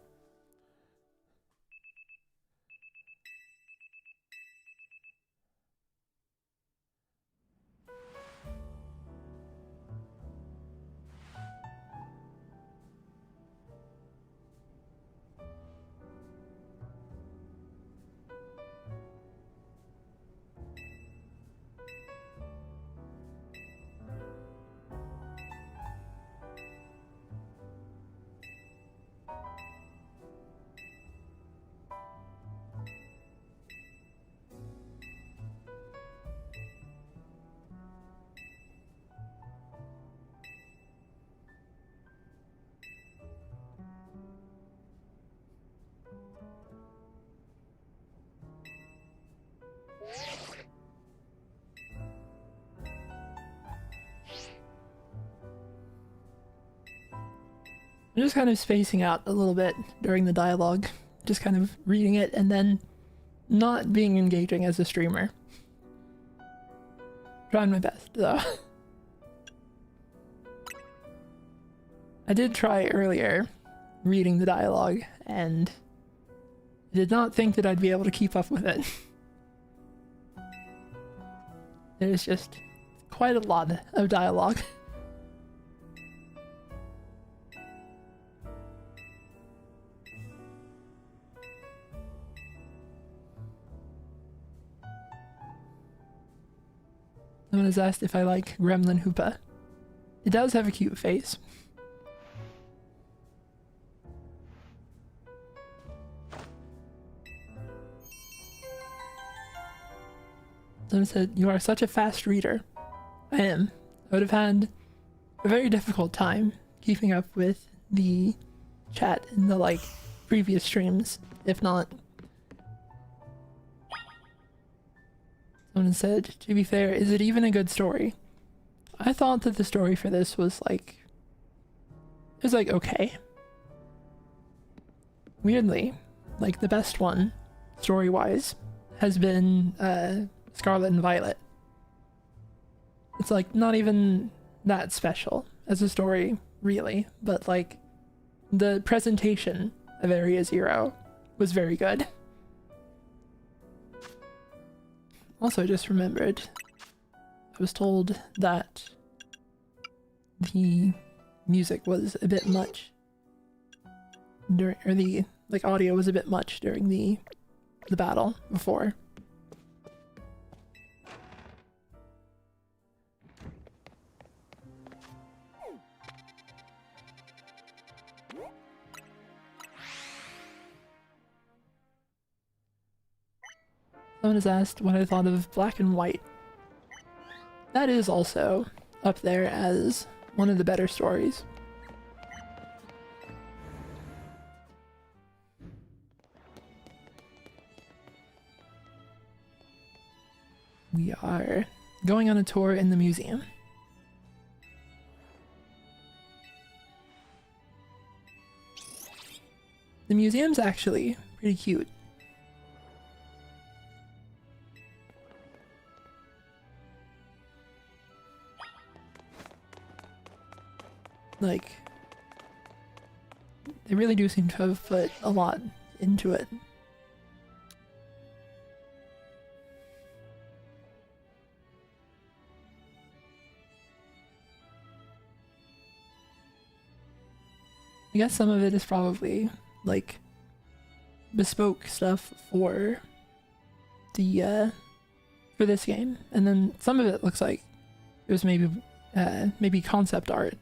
I'm just kind of spacing out a little bit during the dialogue, just kind of reading it and then not being engaging as a streamer. Trying my best, though. I did try earlier reading the dialogue and did not think that I'd be able to keep up with it. There's just quite a lot of dialogue. Someone has asked if I like Gremlin Hoopa. It does have a cute face. Someone said, "You are such a fast reader." I am. I would have had a very difficult time keeping up with the chat in the previous streams, if not. Someone said, "To be fair, is it even a good story?" I thought that the story for this was it was okay. Weirdly, the best one, story-wise, has been Scarlet and Violet. It's not even that special as a story, really, but the presentation of Area Zero was very good. Also, I just remembered, I was told that the music was a bit much during, or the audio was a bit much during the battle before. Someone has asked what I thought of Black and White. That is also up there as one of the better stories. We are going on a tour in the museum. The museum's actually pretty cute. They really do seem to have put a lot into it. I guess some of it is probably bespoke stuff for the for this game, and then some of it looks like it was maybe concept art.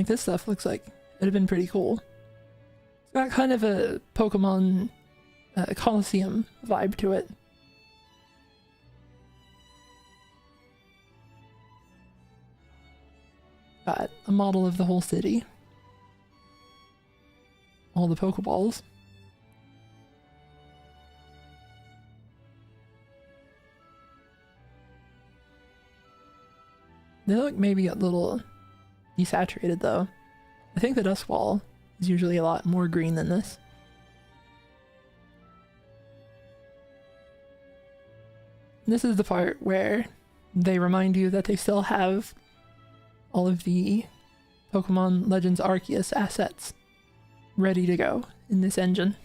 This stuff looks like it'd have been pretty cool. It's got kind of a Pokemon Coliseum vibe to it. Got a model of the whole city. All the Pokeballs. They look maybe a little desaturated though. I think the Duskwall is usually a lot more green than this. This is the part where they remind you that they still have all of the Pokemon Legends Arceus assets ready to go in this engine.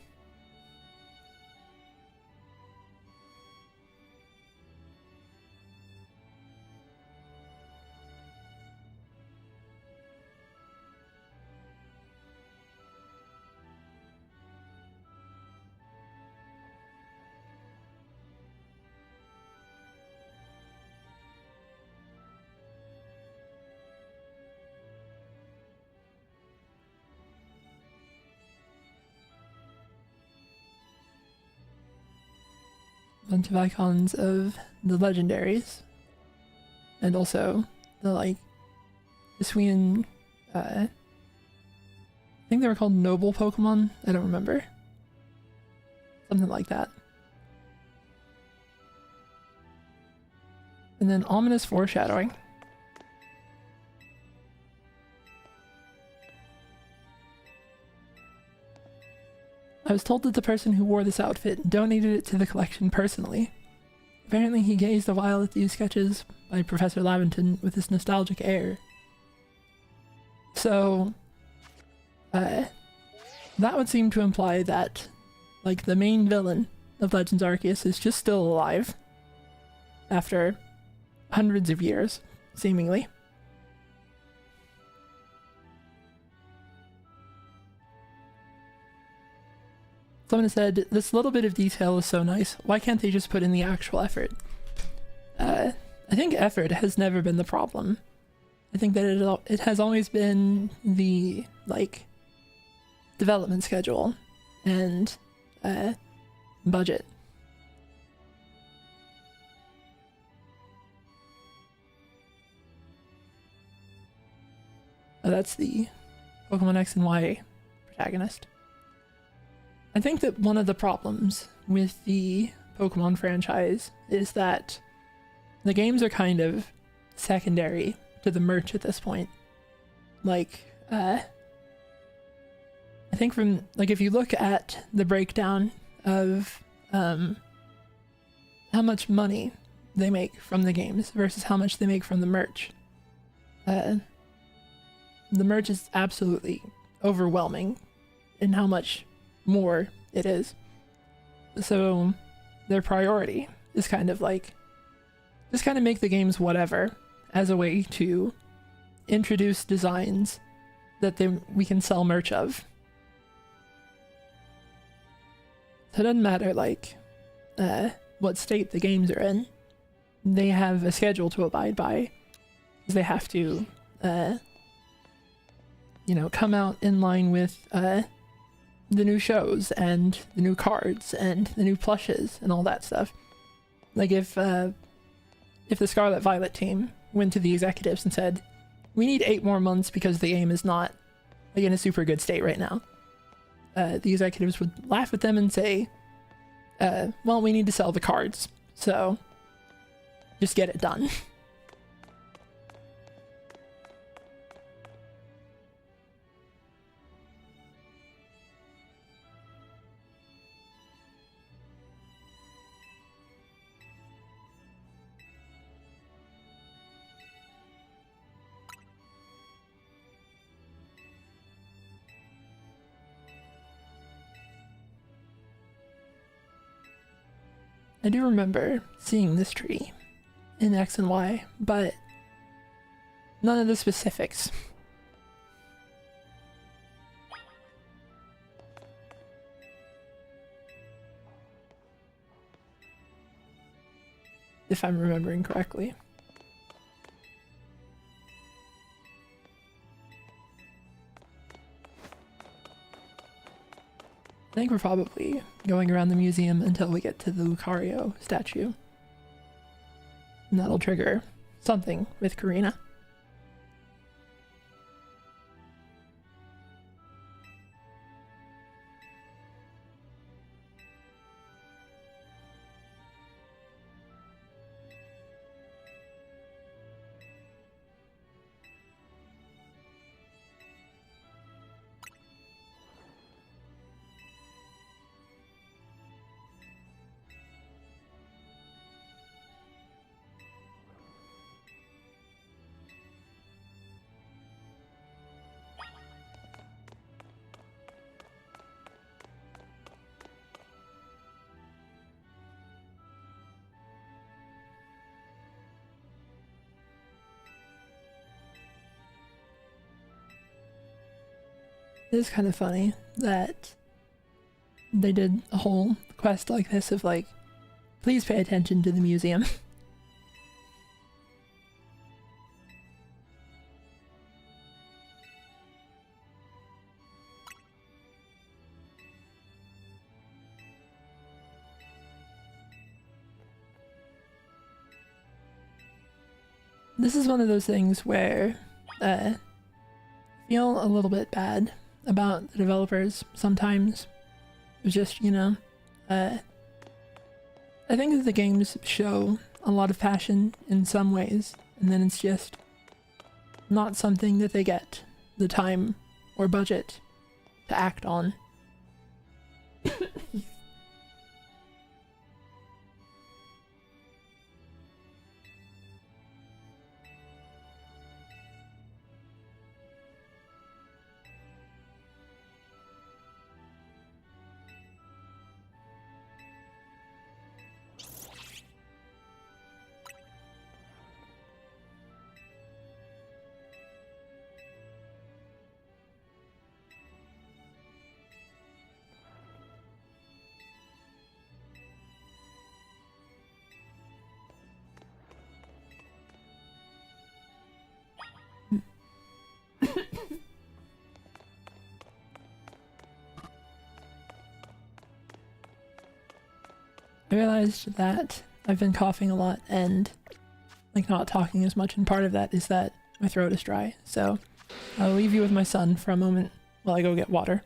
Bunch of icons of the legendaries, and also the Hisuian, I think they were called noble Pokemon, I don't remember. Something like that. And then ominous foreshadowing. I was told that the person who wore this outfit donated it to the collection personally. Apparently he gazed a while at these sketches by Professor Laventon with this nostalgic air. So, that would seem to imply that, like, the main villain of Legends Arceus is just still alive. After hundreds of years, seemingly. Someone said, this little bit of detail is so nice, why can't they just put in the actual effort? I think effort has never been the problem. I think that it has always been the, like, development schedule and budget. Oh, that's the Pokemon X and Y protagonist. I think that one of the problems with the Pokemon franchise is that the games are kind of secondary to the merch at this point. Like, I think from, like, if you look at the breakdown of how much money they make from the games versus how much they make from the merch, the merch is absolutely overwhelming in how much more it is. So their priority is kind of like, just kind of make the games whatever as a way to introduce designs that we can sell merch of. So it doesn't matter, like, what state the games are in. They have a schedule to abide by. They have to, you know, come out in line with the new shows and the new cards and the new plushes and all that stuff. Like, if the Scarlet Violet team went to the executives and said, we need 8 more months because the game is not, like, in a super good state right now, the executives would laugh at them and say, well, we need to sell the cards, so just get it done. I do remember seeing this tree in X and Y, but none of the specifics. If I'm remembering correctly. I think we're probably going around the museum until we get to the Lucario statue. And that'll trigger something with Karina. It is kind of funny that they did a whole quest like this of, like, please pay attention to the museum. This is one of those things where I feel a little bit bad about the developers sometimes. It was just, you know, I think that the games show a lot of passion in some ways, and then it's just not something that they get the time or budget to act on. I realized that I've been coughing a lot and like not talking as much, and part of that is that my throat is dry. So I'll leave you with my son for a moment while I go get water.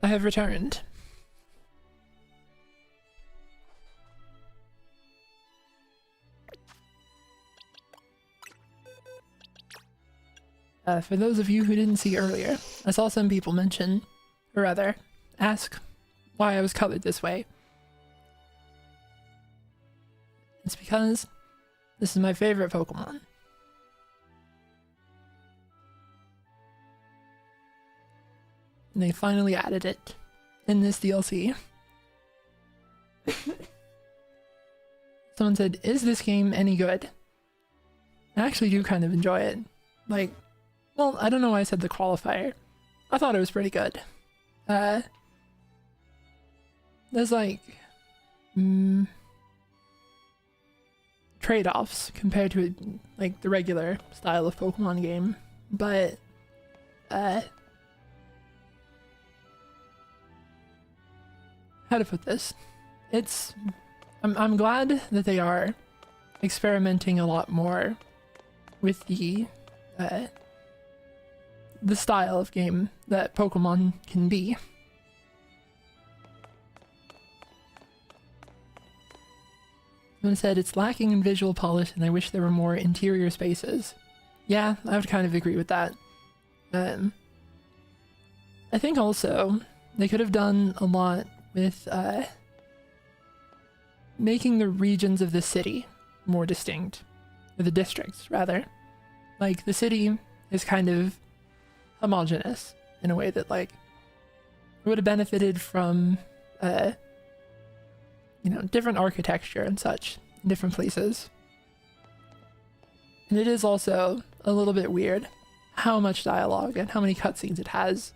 I have returned. For those of you who didn't see earlier, I saw some people mention, or rather, ask why I was colored this way. It's because this is my favorite Pokemon. And they finally added it in this DLC. Someone said, is this game any good? I actually do kind of enjoy it. Like, well, I don't know why I said the qualifier. I thought it was pretty good. There's like trade-offs compared to like the regular style of Pokemon game, but how to put this? I'm glad that they are experimenting a lot more with the style of game that Pokemon can be. Someone said it's lacking in visual polish and I wish there were more interior spaces. Yeah, I would kind of agree with that. I think also they could have done a lot with making the regions of the city more distinct. Or the districts, rather. Like, the city is kind of homogenous in a way that, like, would have benefited from, you know, different architecture and such in different places. And it is also a little bit weird how much dialogue and how many cutscenes it has,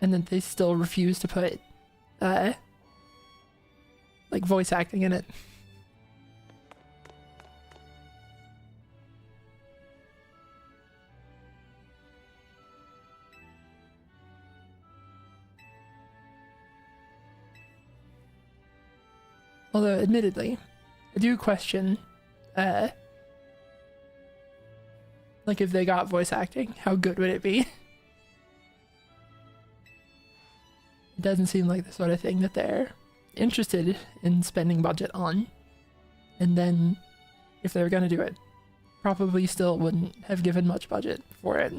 and that they still refuse to put, like, voice acting in it. Although, admittedly, I do question, like, if they got voice acting, how good would it be? It doesn't seem like the sort of thing that they're interested in spending budget on. And then, if they were gonna do it, probably still wouldn't have given much budget for it.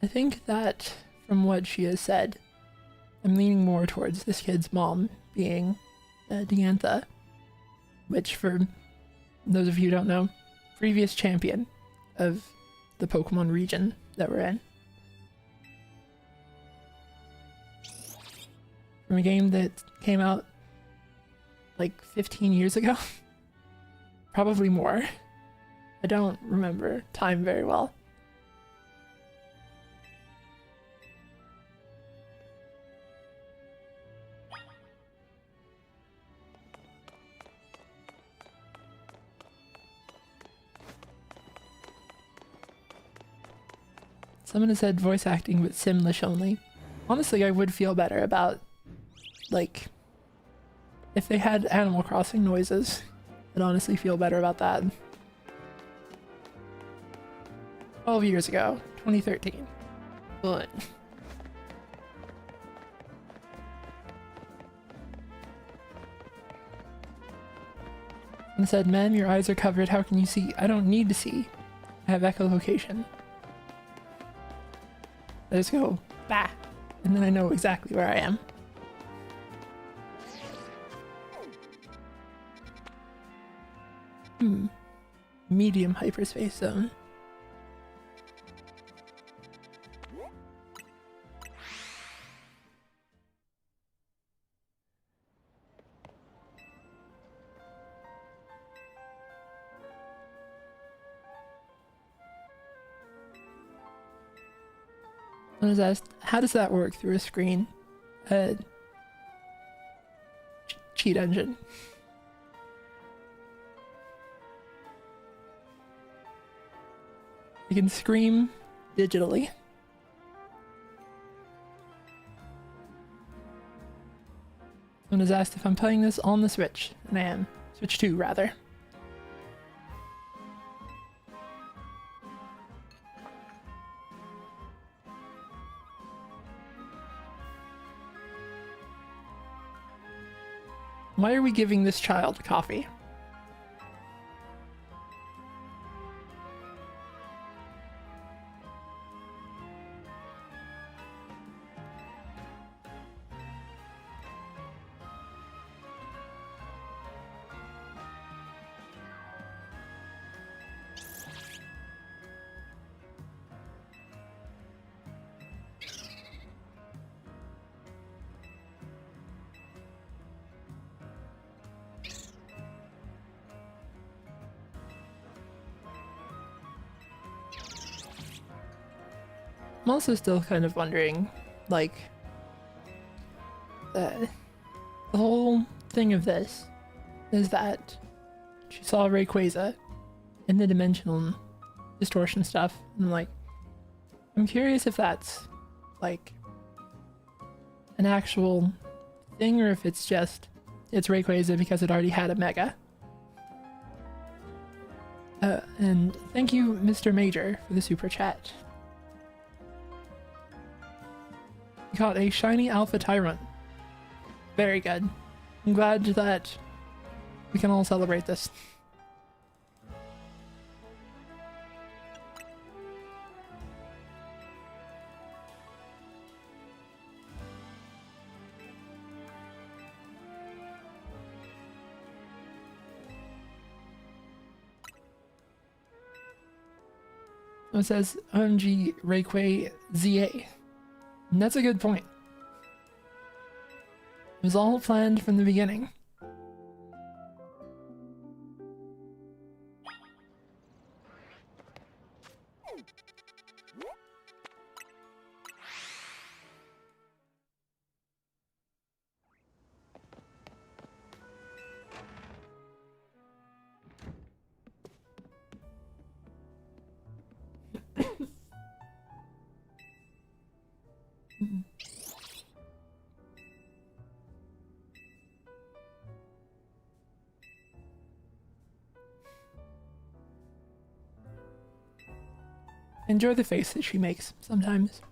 I think that, from what she has said, I'm leaning more towards this kid's mom being Diantha, which, for those of you who don't know, previous champion of the Pokemon region that we're in. From a game that came out like 15 years ago? Probably more. I don't remember time very well. Someone has said voice acting but Simlish only. Honestly, I would feel better about, like, if they had Animal Crossing noises. I'd honestly feel better about that. 12 years ago, 2013. But and said, "Ma'am, your eyes are covered. How can you see?" I don't need to see. I have echolocation. I just go, bah, and then I know exactly where I am. Medium hyperspace zone. I was asked, how does that work through a screen? Cheat engine. You can scream digitally. Someone has asked if I'm playing this on the Switch, and I am. Switch 2, rather. Why are we giving this child coffee? I'm also still kind of wondering, like, the whole thing of this is that she saw Rayquaza in the dimensional distortion stuff, and I'm curious if that's, like, an actual thing or if it's just it's Rayquaza because it already had a Mega. And thank you, Mr. Major, for the super chat. You caught a shiny Alpha Tyrant. Very good. I'm glad that we can all celebrate this. It says OMG Rayquaza ZA. And that's a good point. It was all planned from the beginning. Enjoy the face that she makes sometimes.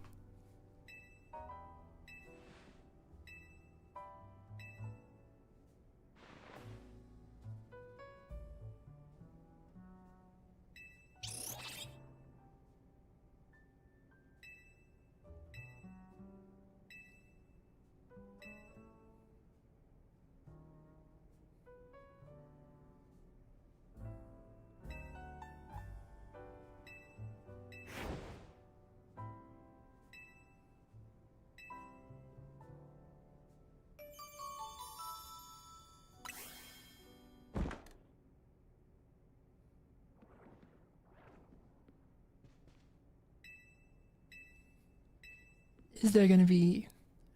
Is there going to be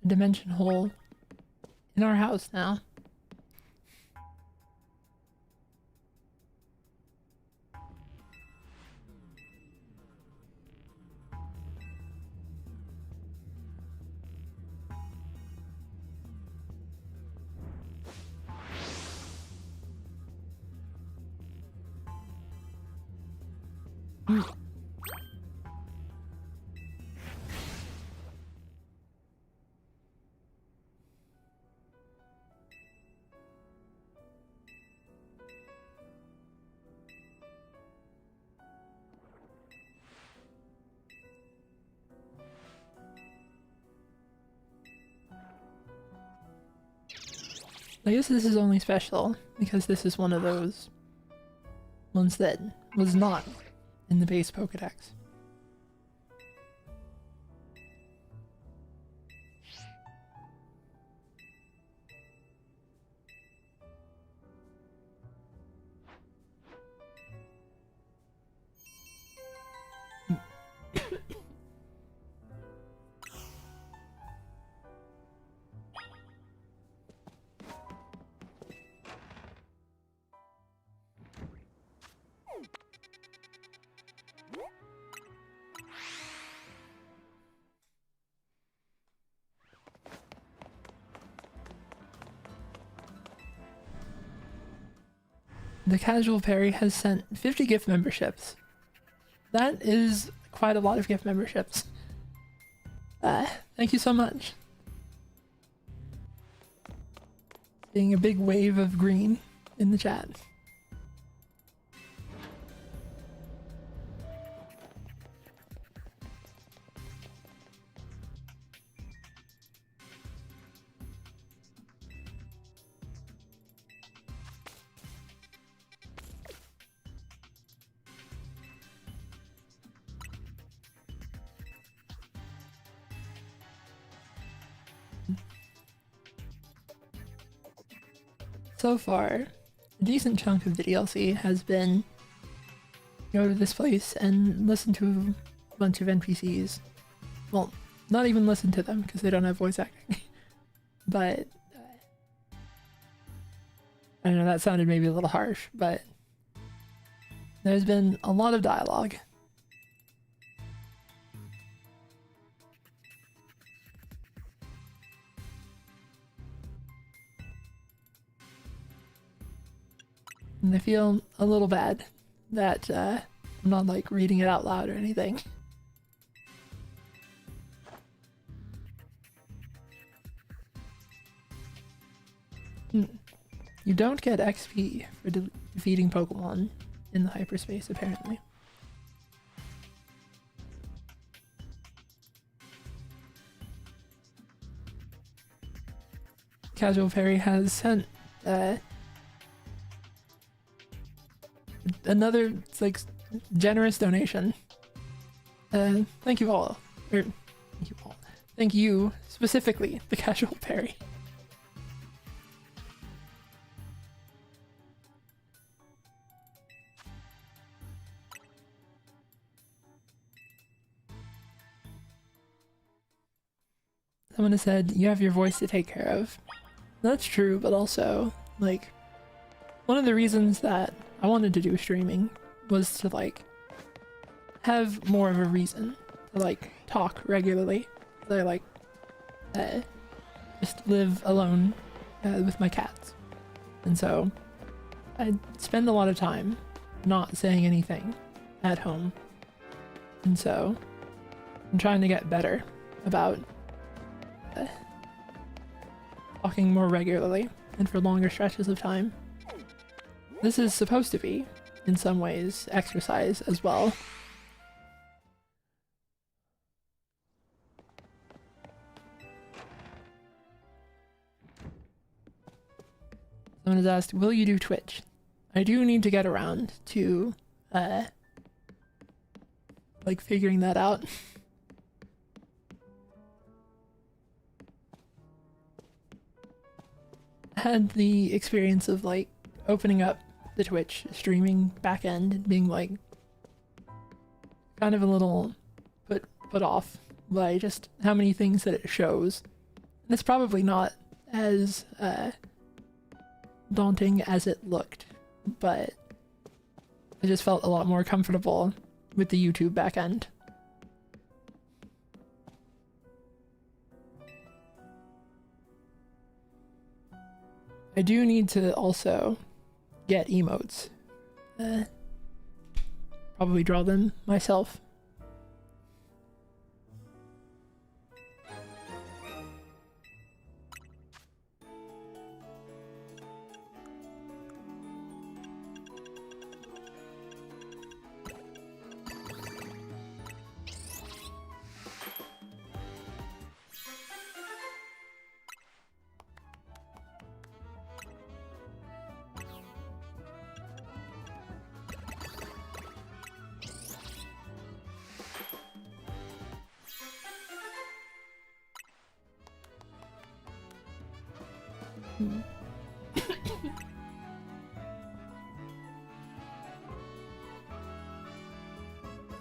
a dimension hole in our house now? I guess this is only special because this is one of those ones that was not in the base Pokédex. The Casual Perry has sent 50 gift memberships. That is quite a lot of gift memberships. Thank you so much. Seeing a big wave of green in the chat. So far, a decent chunk of the DLC has been go to this place and listen to a bunch of NPCs. Well, not even listen to them because they don't have voice acting. But I don't know, that sounded maybe a little harsh, but there's been a lot of dialogue. And I feel a little bad that I'm not like reading it out loud or anything. You don't get XP for defeating Pokemon in the hyperspace, apparently. Casual Fairy has sent another like generous donation. Thank you all. Thank you all. Thank you specifically, the Casual Fairy. Someone has said, you have your voice to take care of. That's true, but also, like, one of the reasons that I wanted to do streaming was to, like, have more of a reason to, like, talk regularly. I, like, just live alone with my cats. And so, I spend a lot of time not saying anything at home. And so, I'm trying to get better about talking more regularly and for longer stretches of time. This is supposed to be, in some ways, exercise as well. Someone has asked, will you do Twitch? I do need to get around to, like, figuring that out. Had the experience of like opening up the Twitch streaming backend and being like kind of a little put off by just how many things that it shows. And it's probably not as daunting as it looked, but I just felt a lot more comfortable with the YouTube backend. I do need to also get emotes. Probably draw them myself.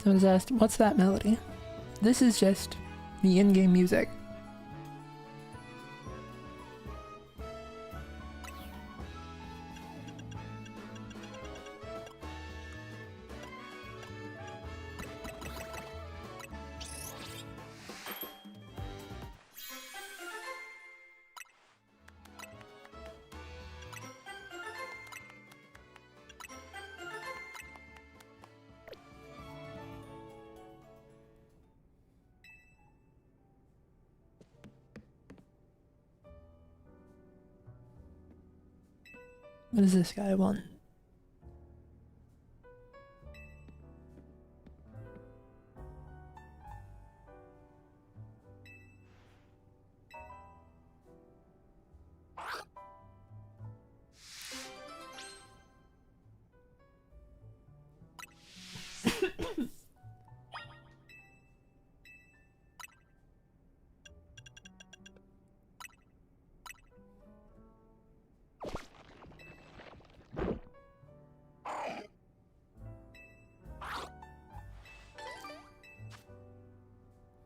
Someone's asked, what's that melody? This is just the in-game music. What does this guy want?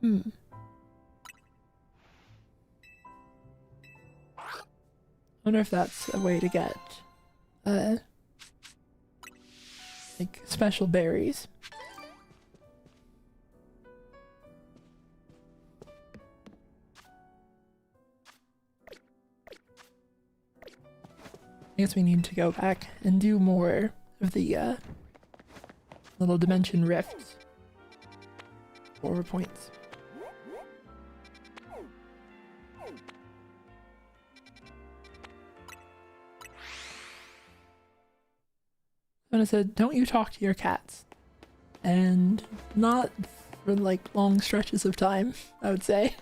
I wonder if that's a way to get, like, special berries. I guess we need to go back and do more of the little dimension rifts. Forward points. And I said, don't you talk to your cats. And not for like long stretches of time, I would say.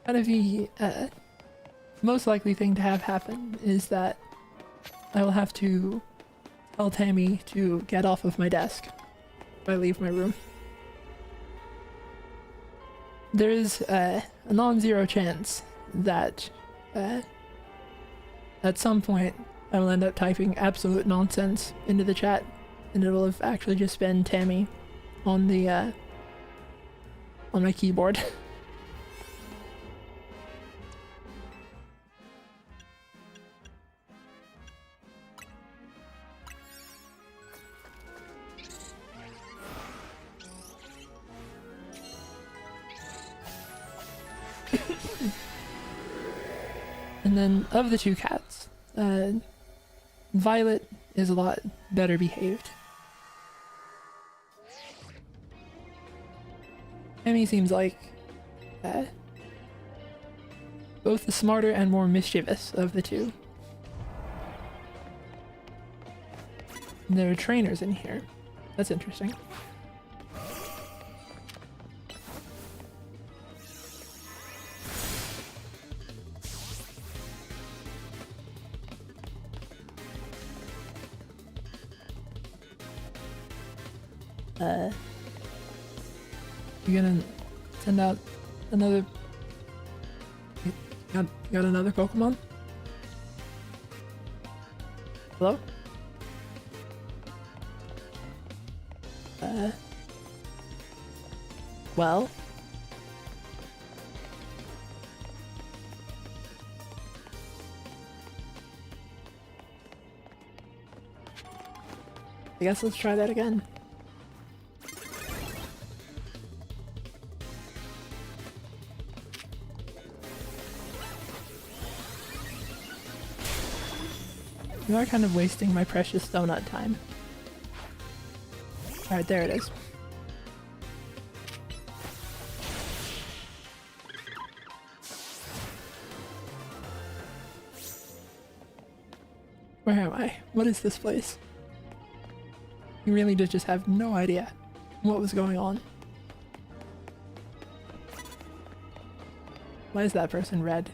Kind of the most likely thing to have happen is that I will have to tell Tammy to get off of my desk if I leave my room. There is a non-zero chance that at some point I will end up typing absolute nonsense into the chat and it will have actually just been Tammy on the on my keyboard. And then of the two cats, Violet is a lot better behaved. Emmy seems like both the smarter and more mischievous of the two. And there are trainers in here. That's interesting. You gonna send out another... You got another Pokemon? Hello? Well? I guess let's try that again. You are kind of wasting my precious donut time. Alright, there it is. Where am I? What is this place? You really did just have no idea what was going on. Why is that person red?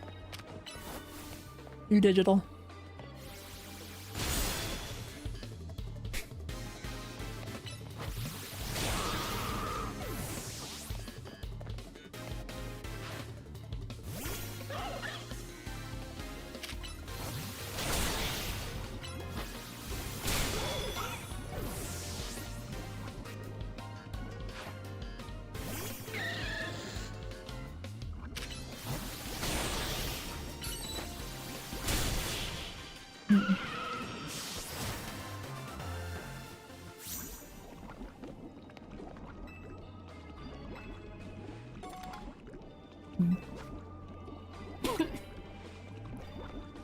You digital.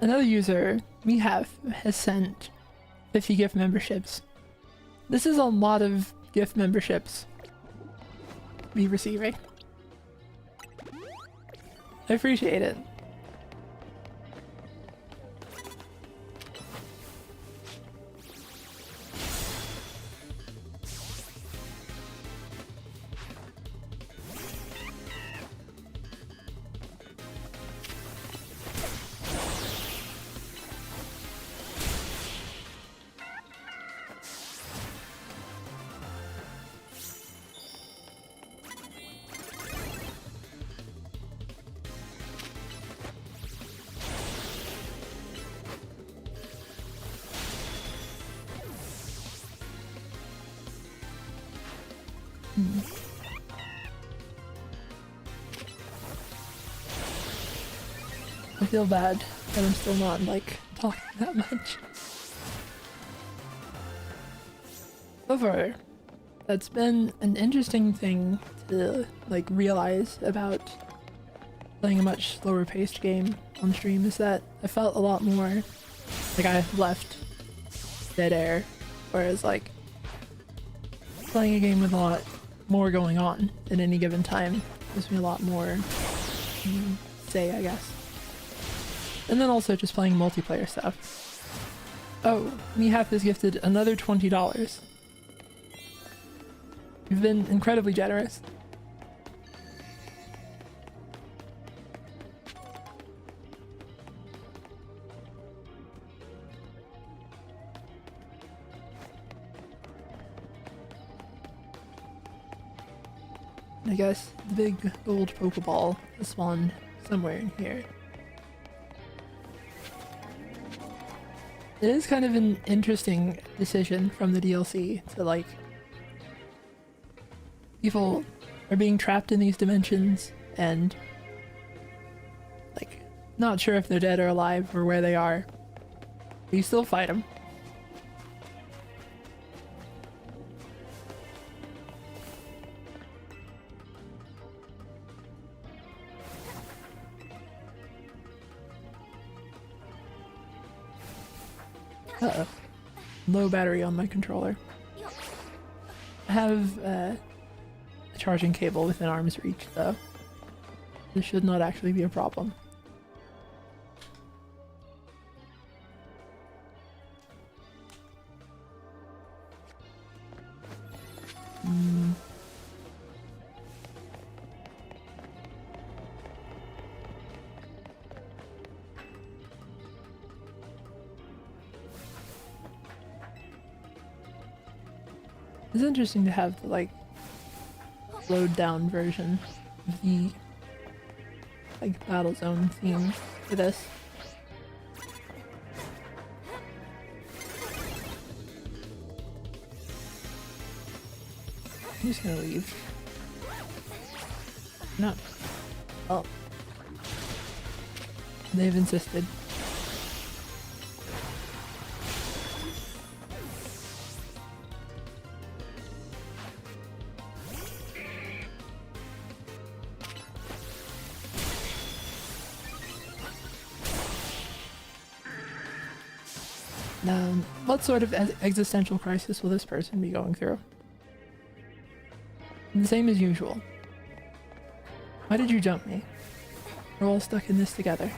Another user we have has sent 50 gift memberships. This is a lot of gift memberships we receiving. I appreciate it. I feel bad that I'm still not, like, talking that much. However, that's been an interesting thing to, like, realize about playing a much slower paced game on stream is that I felt a lot more like I left dead air, whereas like playing a game with a lot more going on at any given time gives me a lot more say, I guess. And then also just playing multiplayer stuff. Oh, Mihap has gifted another $20. You've been incredibly generous. I guess the big gold Pokeball has spawned somewhere in here. It is kind of an interesting decision from the DLC to like... people are being trapped in these dimensions and like not sure if they're dead or alive or where they are. But you still fight them. Uh-oh. Low battery on my controller. I have a charging cable within arm's reach though. This should not actually be a problem. It's interesting to have the like slowed down version of the like battle zone theme for this. I'm just gonna leave. No. Oh. They've insisted. Now, what sort of existential crisis will this person be going through? The same as usual. Why did you jump me? We're all stuck in this together.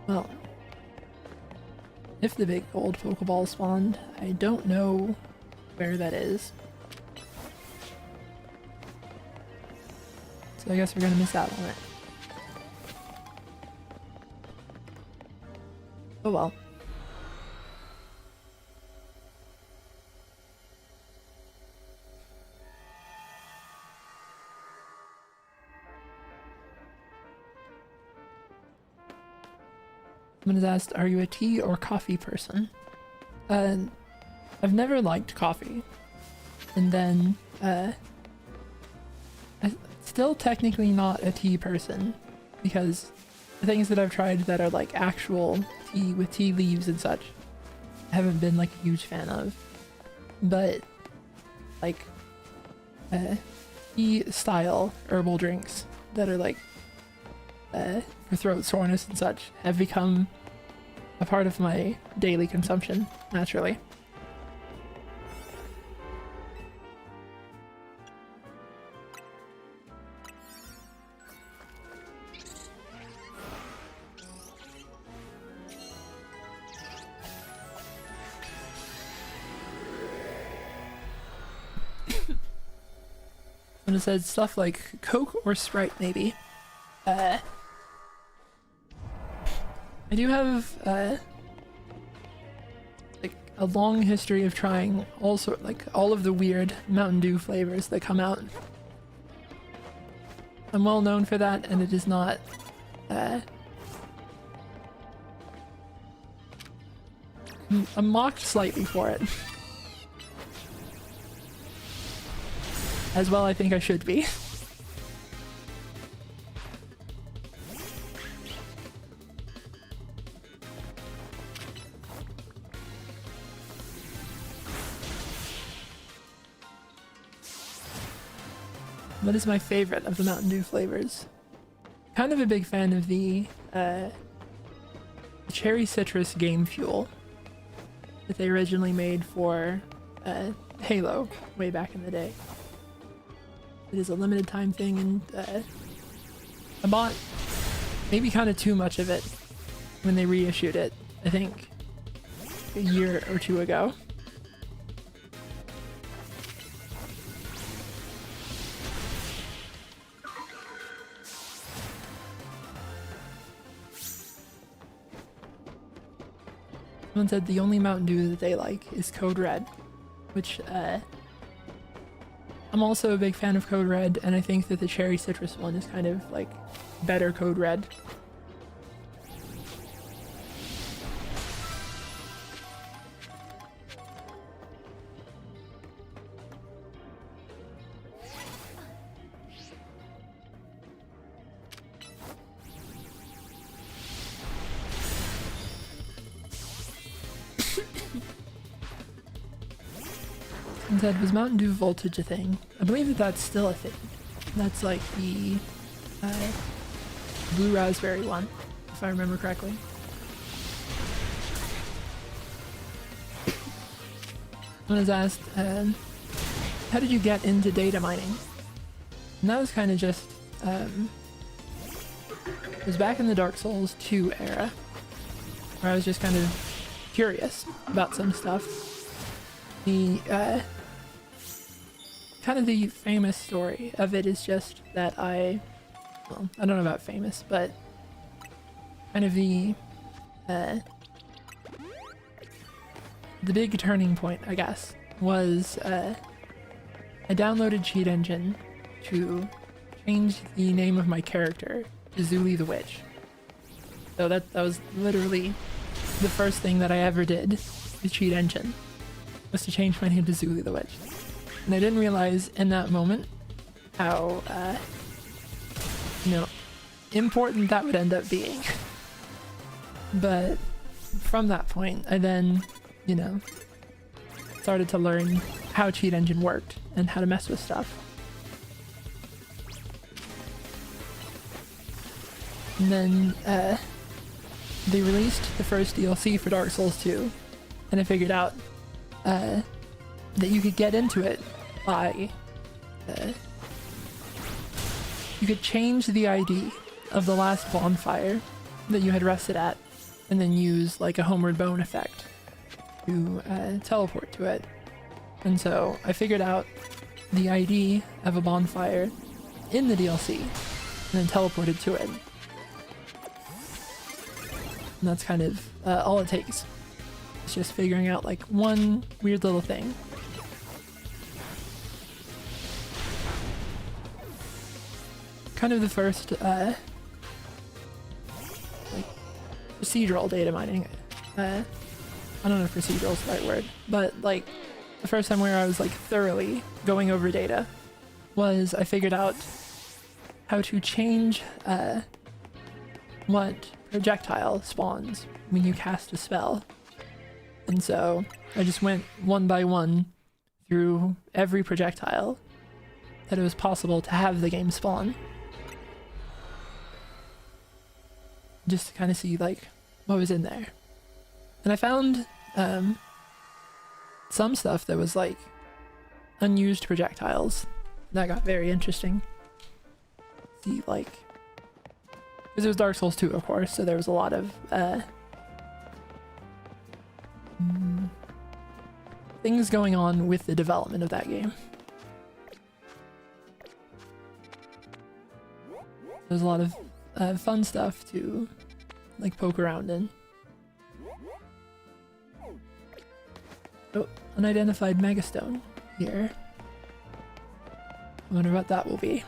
Well, if the big gold Pokeball spawned, I don't know where that is. So I guess we're gonna miss out on it. Oh well. Someone has asked, are you a tea or coffee person? I've never liked coffee. And then, I'm still technically not a tea person, because the things that I've tried that are like actual tea with tea leaves and such, I haven't been like a huge fan of. But, like, tea style herbal drinks that are like, for throat soreness and such have become a part of my daily consumption, naturally. And it said stuff like Coke or Sprite, maybe. I do have like a long history of trying all of the weird Mountain Dew flavors that come out. I'm well known for that, and it is not I'm mocked slightly for it. As well, I think I should be. What is my favorite of the Mountain Dew flavors? Kind of a big fan of the cherry citrus game fuel that they originally made for Halo way back in the day. It is a limited time thing, and I bought maybe kind of too much of it when they reissued it, I think a year or two ago. Someone said the only Mountain Dew that they like is Code Red, which I'm also a big fan of Code Red, and I think that the cherry citrus one is kind of like better Code Red. And said, was Mountain Dew voltage a thing? I believe that that's still a thing. That's like the blue raspberry one, if I remember correctly. I was asked, how did you get into data mining? And that was kind of just, it was back in the Dark Souls 2 era, where I was just kind of curious about some stuff. The kind of the famous story of it is just that well, I don't know about famous, but kind of the big turning point, I guess, was I downloaded Cheat Engine to change the name of my character to Zuli the Witch. So that was literally the first thing that I ever did with Cheat Engine, was to change my name to Zuli the Witch. And I didn't realize in that moment how, important that would end up being. But from that point, I then, started to learn how Cheat Engine worked and how to mess with stuff. And then, they released the first DLC for Dark Souls 2, and I figured out that you could get into it by you could change the ID of the last bonfire that you had rested at, and then use like a homeward bone effect to teleport to it. And so I figured out the ID of a bonfire in the DLC and then teleported to it. And that's kind of all it takes. It's just figuring out like one weird little thing. Kind of the first like procedural data mining. I don't know if procedural is the right word, but like the first time where I was like thoroughly going over data was I figured out how to change what projectile spawns when you cast a spell. And so I just went one by one through every projectile that it was possible to have the game spawn, just to kind of see like what was in there. And I found some stuff that was like unused projectiles. That got very interesting. See, like, because it was Dark Souls 2, of course, so there was a lot of things going on with the development of that game. There's a lot of fun stuff to like poke around in. Oh, unidentified megastone here. I wonder what that will be.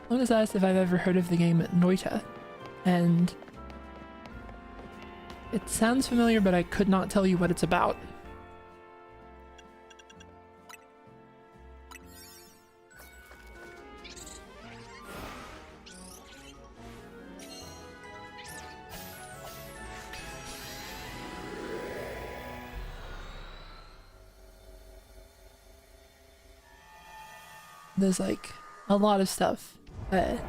I was asked if I've ever heard of the game Noita, and it sounds familiar, but I could not tell you what it's about. there's like a lot of stuff that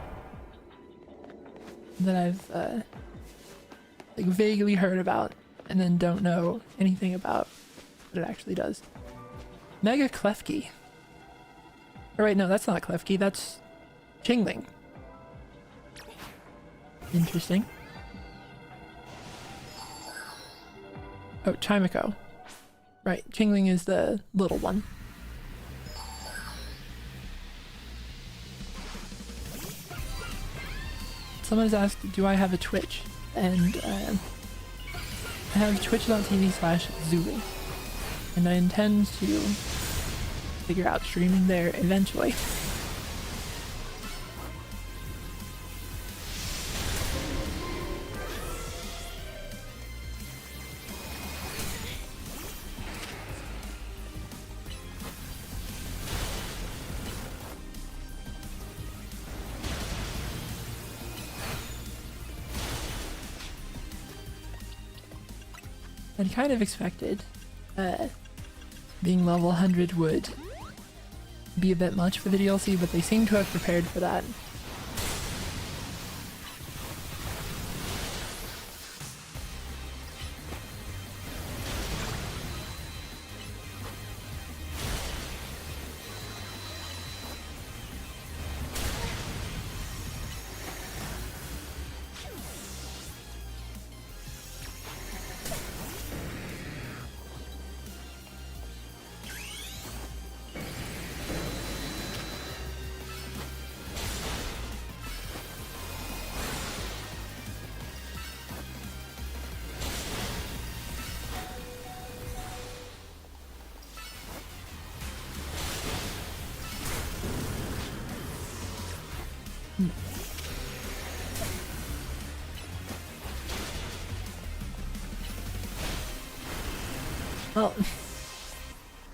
I've like vaguely heard about and then don't know anything about what it actually does. Mega Klefki. Or wait, no, that's not Klefki, that's Chingling. Interesting. Oh, Chimico. Right, Chingling is the little one. Someone has asked, do I have a Twitch? And I have twitch.tv/Zuli. And I intend to figure out streaming there eventually. I'd kind of expected being level 100 would be a bit much for the DLC, but they seem to have prepared for that. Well,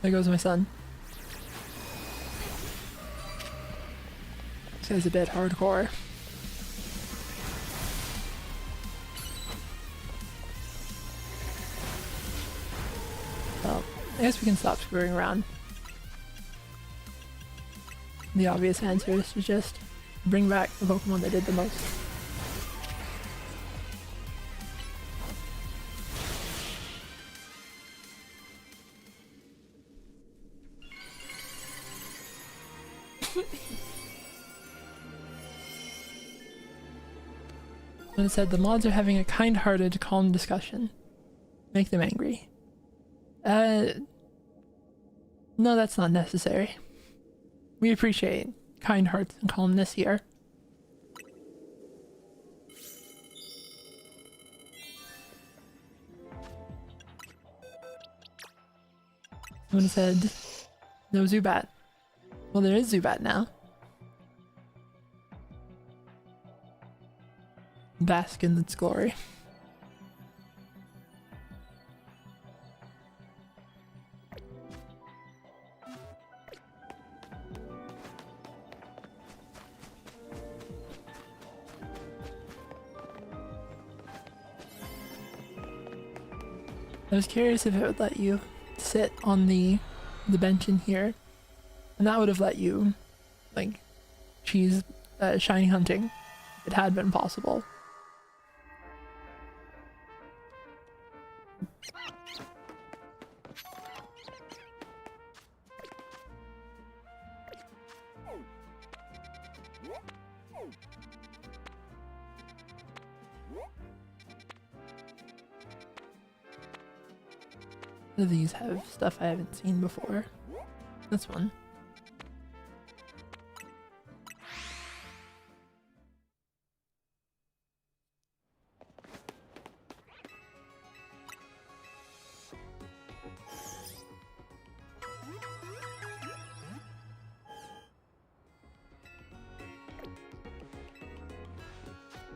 there goes my son. This guy's a bit hardcore. Well, I guess we can stop screwing around. The obvious answer is to just bring back the Pokemon that did the most. When it said the mods are having a kind-hearted, calm discussion. Make them angry. No, that's not necessary. We appreciate kind hearts and calmness here. Someone said, no Zubat. Well, there is Zubat now. Bask in its glory. I was curious if it would let you sit on the bench in here, and that would have let you, like, cheese shiny hunting if it had been possible. These have stuff I haven't seen before. This one.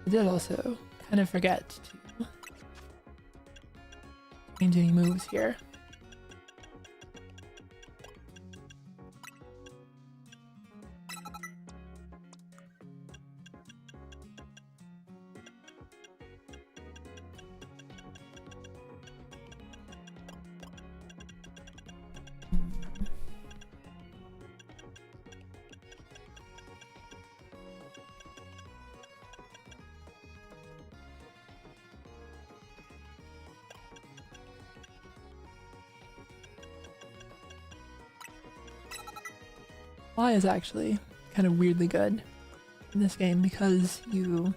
I did also kind of forget to change any moves here. Fly is actually kind of weirdly good in this game because you,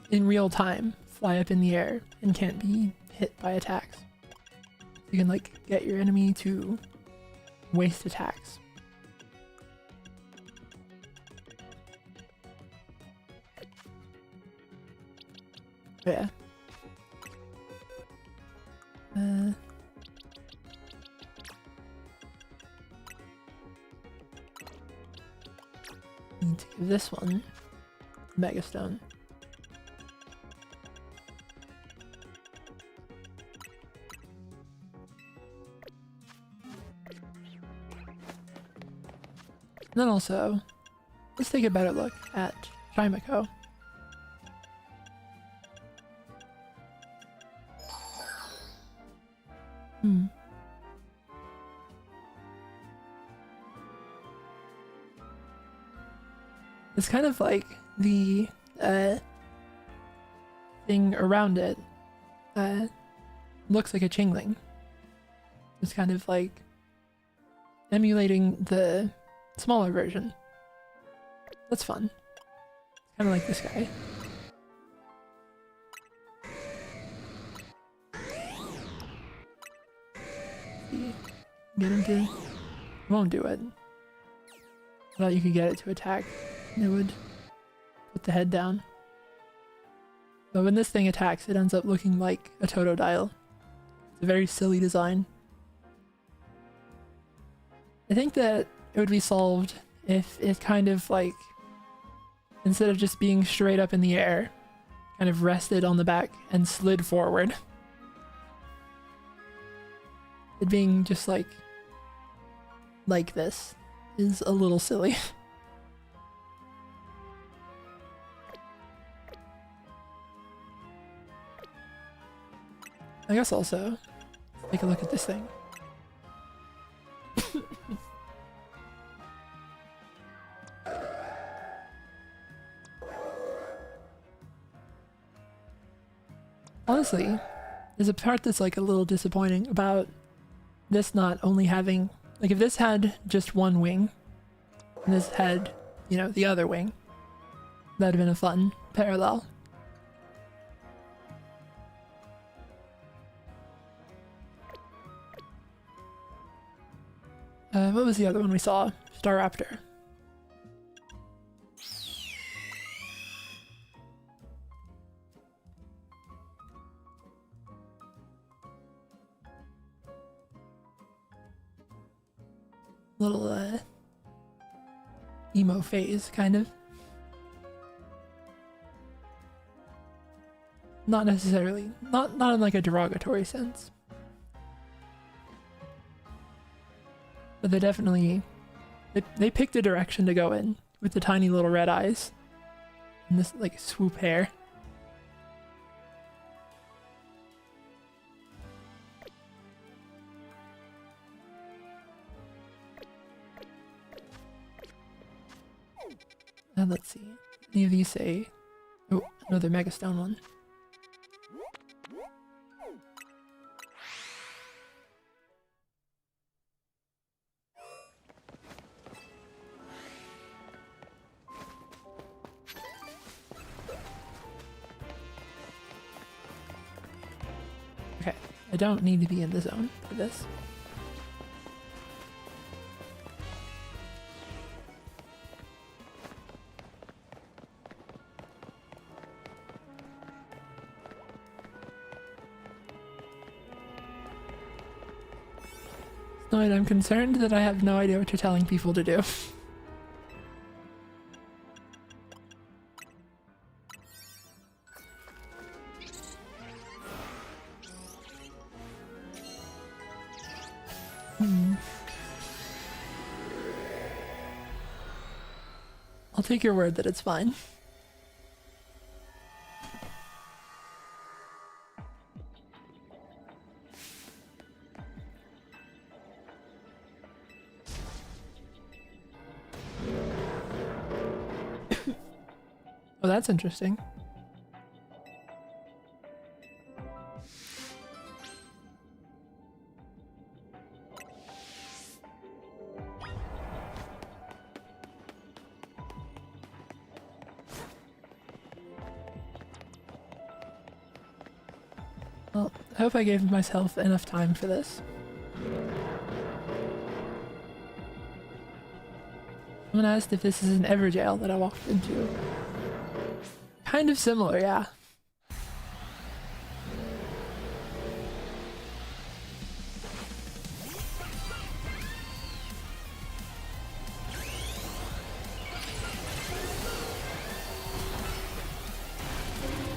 in real time, fly up in the air and can't be hit by attacks. You can like get your enemy to waste attacks. But yeah. Need to give this one Mega Stone. And then also, let's take a better look at Shimako. It's kind of like the thing around it looks like a Chingling. It's kind of like emulating the smaller version. That's fun. Kind of like this guy. Get him to... Won't do it. I thought you could get it to attack. It would put the head down. But when this thing attacks, it ends up looking like a Totodile. It's a very silly design. I think that it would be solved if it kind of like, instead of just being straight up in the air, kind of rested on the back and slid forward. It being just like this is a little silly. I guess also, take a look at this thing. Honestly, there's a part that's like a little disappointing about this not only having, like if this had just one wing, and this had, you know, the other wing, that'd have been a fun parallel. What was the other one we saw? Staraptor. Little emo phase, kind of. Not necessarily, not in like a derogatory sense. But they definitely, they picked a direction to go in with the tiny little red eyes and this like swoop hair. Let's see. Any of these say... Oh, another Mega Stone one. Okay, I don't need to be in the zone for this. I'm concerned that I have no idea what you're telling people to do. I'll take your word that it's fine. Oh, that's interesting. I hope I gave myself enough time for this. Someone asked if this is an Everjail that I walked into. Kind of similar, yeah.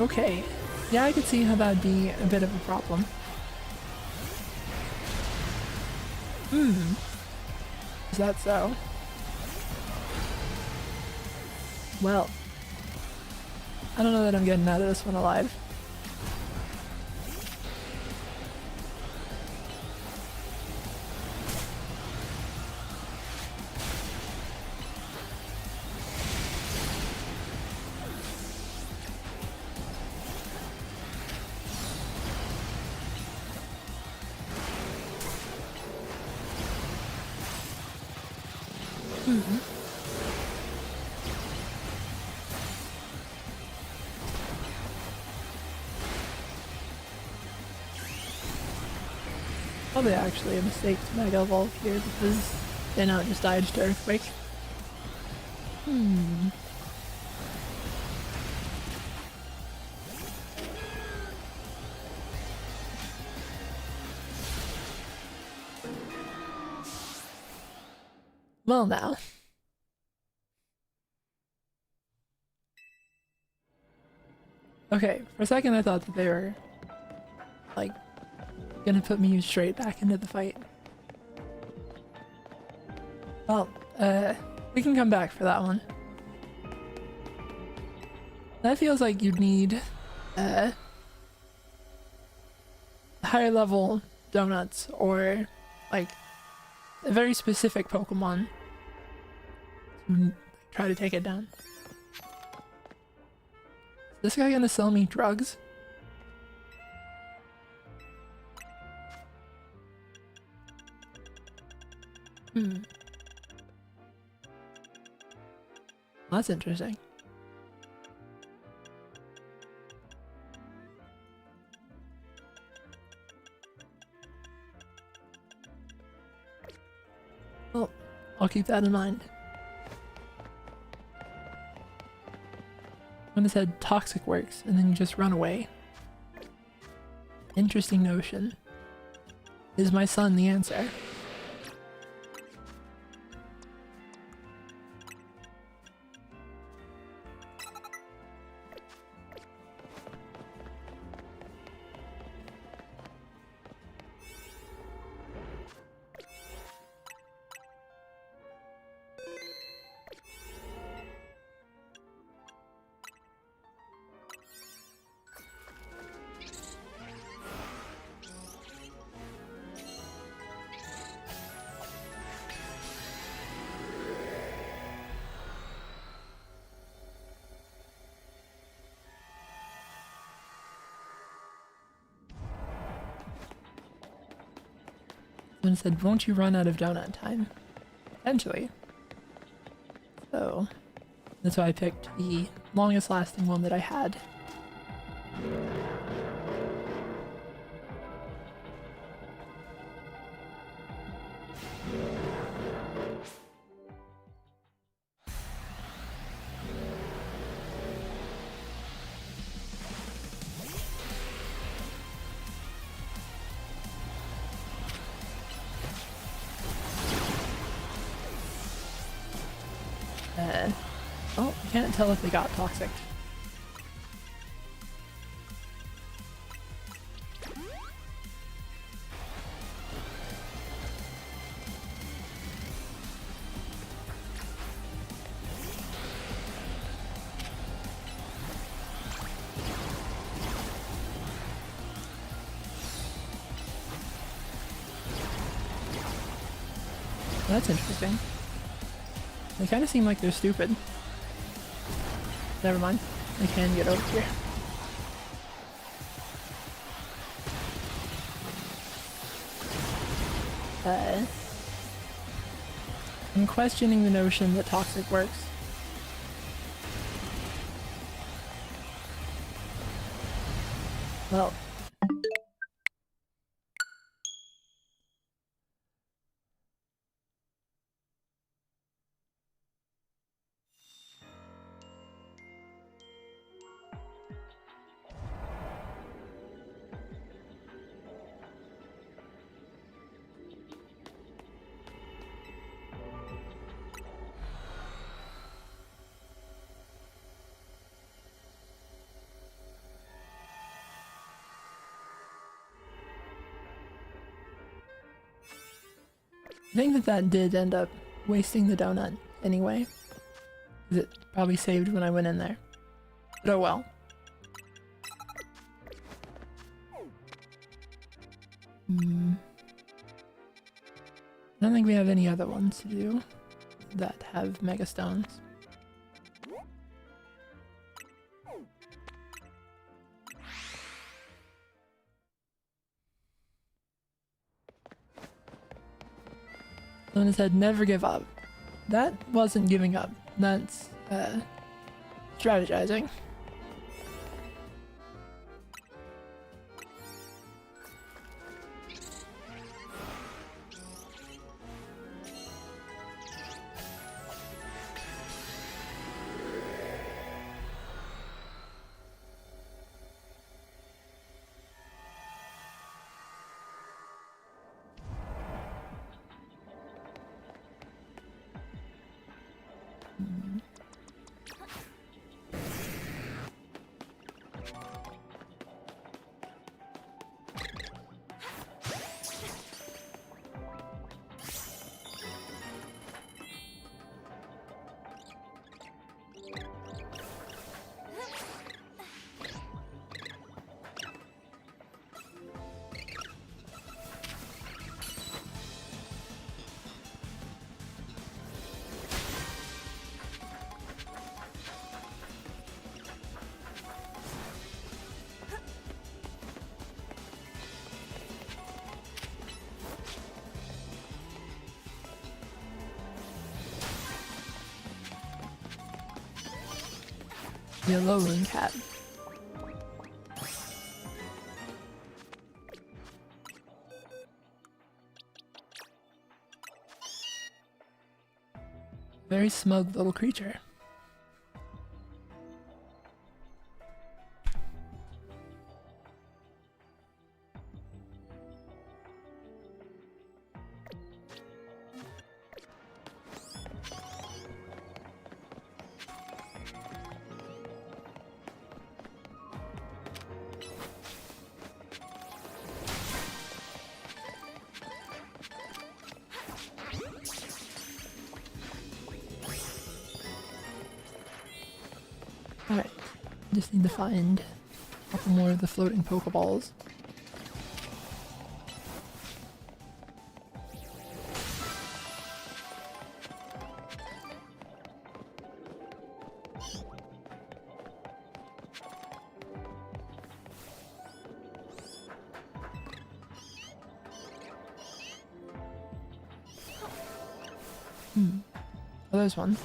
Okay. Yeah, I could see how that'd be a bit of a problem. Is that so? Well, I don't know that I'm getting out of this one alive. Probably actually a mistake to Mega Evolve here because they now just died to Earthquake. Well now. Okay, for a second I thought that they were like gonna put me straight back into the fight. Well, we can come back for that one. That feels like you'd need higher level donuts or like a very specific Pokemon to try to take it down. Is this guy gonna sell me drugs? That's interesting. Well, I'll keep that in mind. When it said toxic works and then you just run away. Interesting notion. Is my son the answer? Someone said, won't you run out of donut time? Potentially. So, that's why I picked the longest lasting one that I had. Oh, I can't tell if they got toxic. That's interesting. They kind of seem like they're stupid. Never mind. I can get over here. I'm questioning the notion that toxic works. Well, I think that that did end up wasting the donut anyway. Because it probably saved when I went in there. But oh well. I don't think we have any other ones to do that have mega stones. Someone said never give up. That wasn't giving up. That's strategizing. Yellow Rune Cat. Very smug little creature. Alright, just need to find a couple more of the floating Pokeballs. Oh, there's one.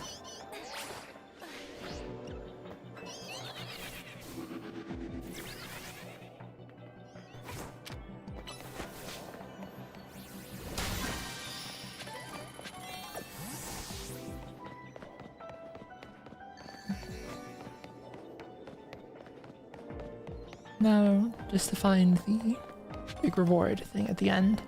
Now, just to find the big reward thing at the end.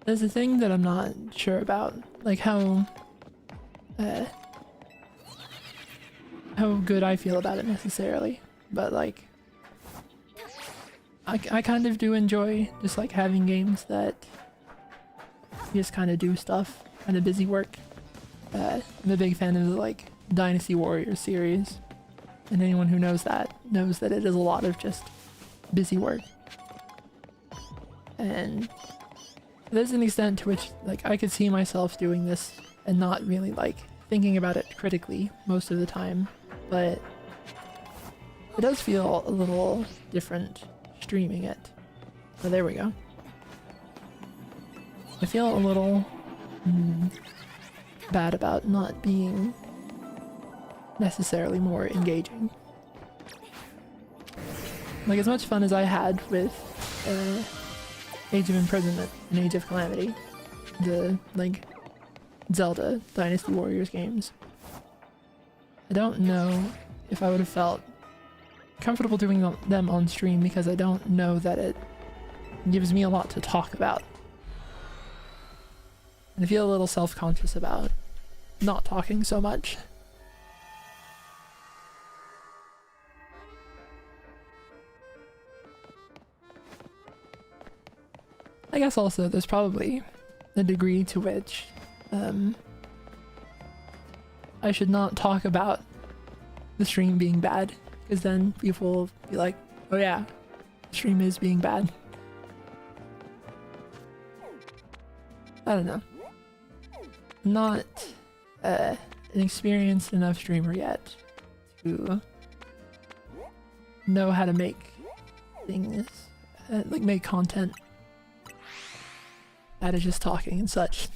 There's a thing that I'm not sure about, like how good I feel about it necessarily, but like I kind of do enjoy just like having games that you just kind of do stuff, kind of busy work. I'm a big fan of the like Dynasty Warriors series, and anyone who knows that it is a lot of just busy work. And there's an extent to which like I could see myself doing this and not really like thinking about it critically most of the time, but it does feel a little different streaming it. Oh, there we go. I feel a little bad about not being necessarily more engaging. Like as much fun as I had with Age of Imprisonment and Age of Calamity, the like Zelda Dynasty Warriors games. I don't know if I would have felt comfortable doing them on stream because I don't know that it gives me a lot to talk about. And I feel a little self-conscious about not talking so much. I guess also there's probably a degree to which I should not talk about the stream being bad, because then people will be like, oh yeah, the stream is being bad. I don't know. I'm not an experienced enough streamer yet to know how to make things, like make content out of just talking and such.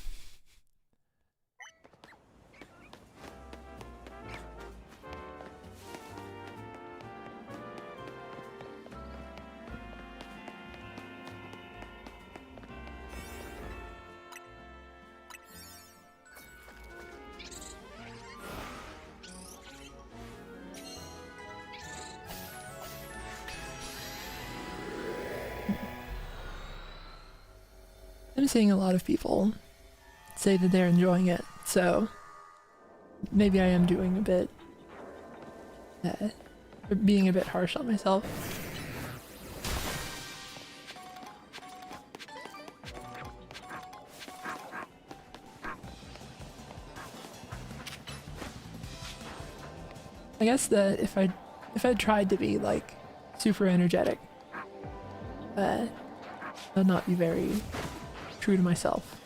I'm seeing a lot of people say that they're enjoying it, so maybe I am doing a bit, being a bit harsh on myself. I guess that if I'd tried to be like super energetic, I'd not be very true to myself.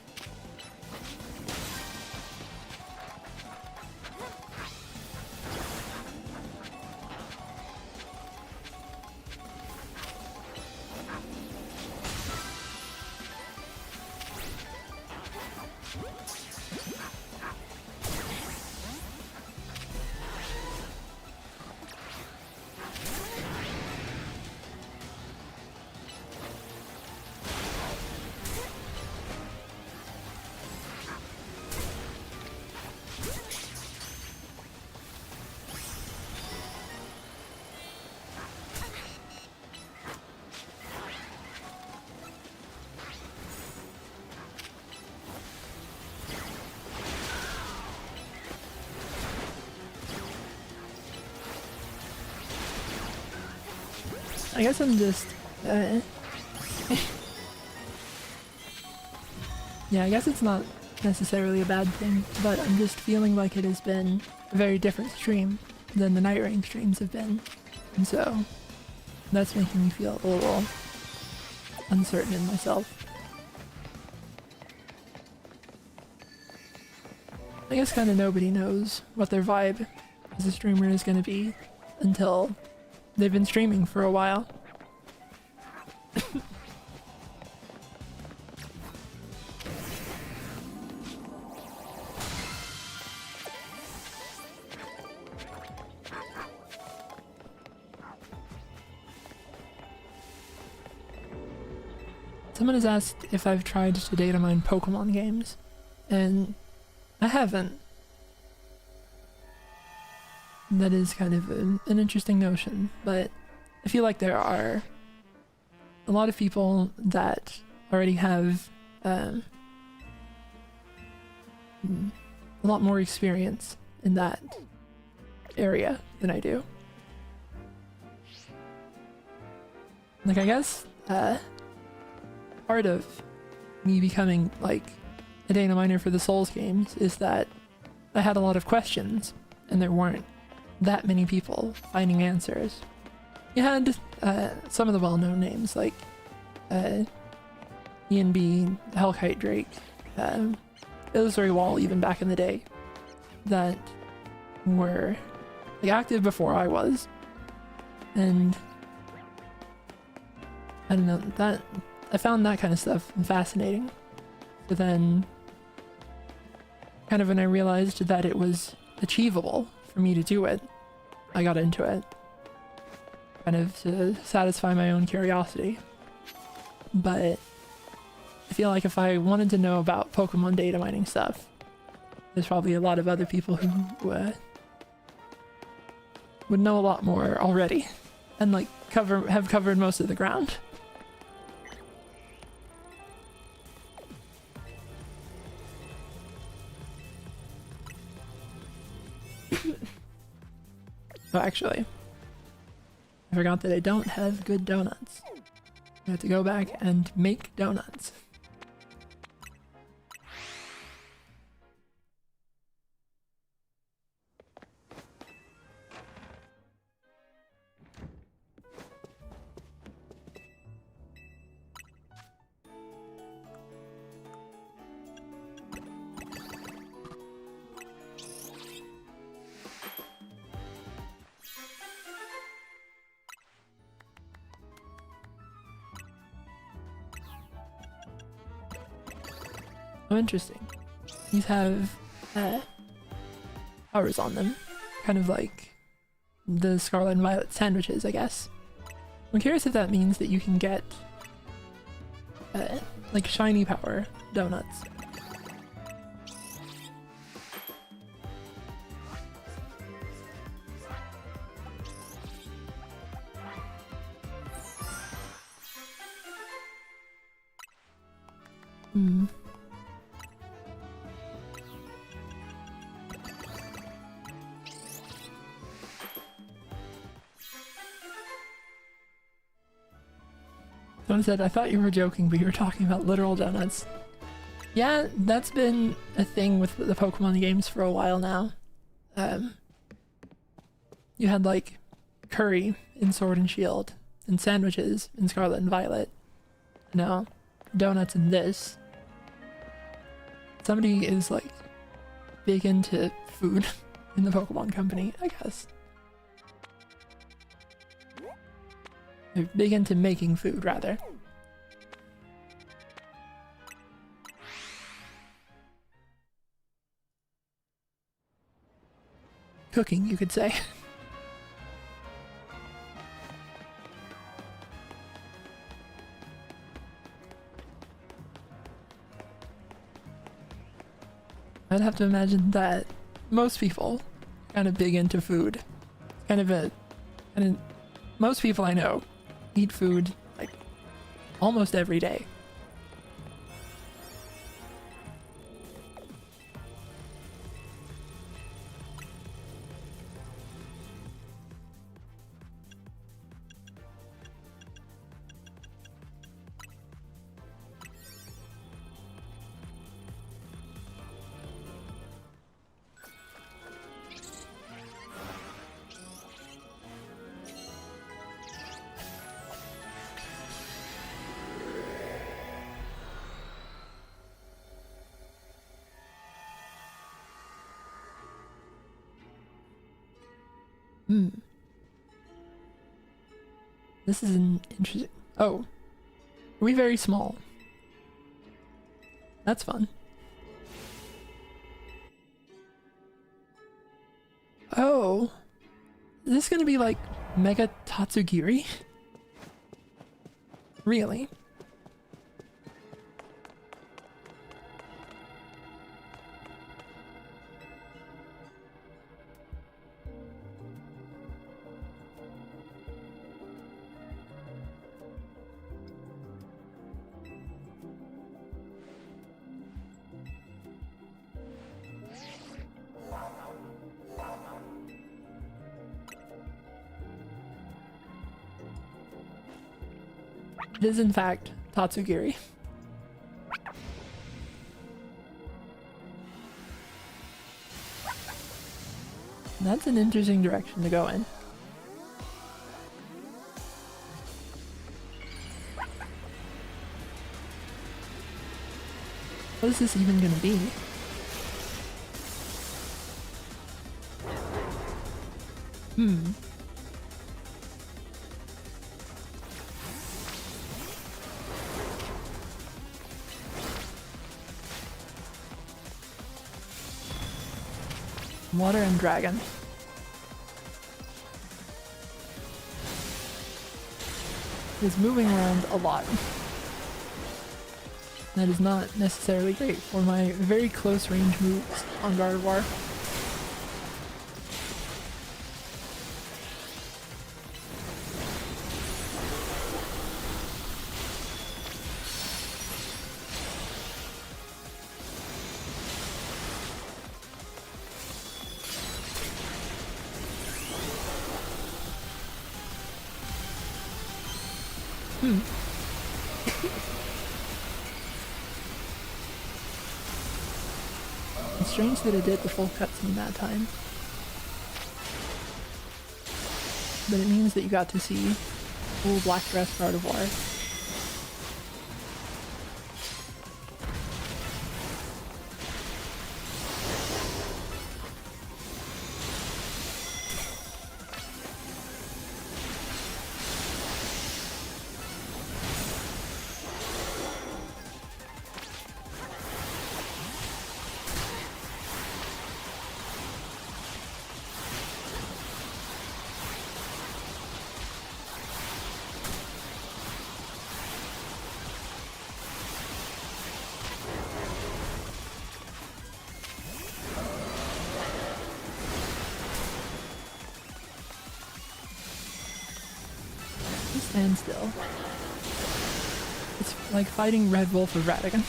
I guess I'm just, yeah, I guess it's not necessarily a bad thing, but I'm just feeling like it has been a very different stream than the Night Rain streams have been, and so that's making me feel a little uncertain in myself. I guess kind of nobody knows what their vibe as a streamer is going to be until they've been streaming for a while. Someone has asked if I've tried to data mine Pokemon games, and I haven't. That is kind of an interesting notion, but I feel like there are a lot of people that already have a lot more experience in that area than I do. Like, I guess part of me becoming like a data miner for the Souls games is that I had a lot of questions and there weren't that many people finding answers. You had some of the well-known names like Ian B, Hellkite Drake, Illusory Wall even back in the day that were like active before I was, and I don't know, that I found that kind of stuff fascinating. But then kind of when I realized that it was achievable for me to do it, I got into it, kind of to satisfy my own curiosity. But I feel like if I wanted to know about Pokemon data mining stuff, there's probably a lot of other people who would know a lot more already and like have covered most of the ground. Oh, actually, I forgot that I don't have good donuts. I have to go back and make donuts. Oh, interesting. These have powers on them. Kind of like the Scarlet and Violet sandwiches, I guess. I'm curious if that means that you can get like shiny power donuts. Hmm. Someone said, I thought you were joking, but you were talking about literal donuts. Yeah, that's been a thing with the Pokemon games for a while now. You had like curry in Sword and Shield, and sandwiches in Scarlet and Violet. No, donuts in this. Somebody is like big into food in the Pokemon company, I guess. They're big into making food, rather. Cooking, you could say. I'd have to imagine that most people are kind of big into food. Most people I know eat food like almost every day. This is an interesting... Oh. Are we very small? That's fun. Oh. Is this gonna be like Mega Tatsugiri? Really? It is in fact Tatsugiri. That's an interesting direction to go in. What is this even gonna be? Water and dragon. He's moving around a lot. That is not necessarily great for my very close range moves on Gardevoir. It's strange that it did the full cutscene that time. But it means that you got to see full black dress Gardevoir. Stand still. It's like fighting Red Wolf with Radigan.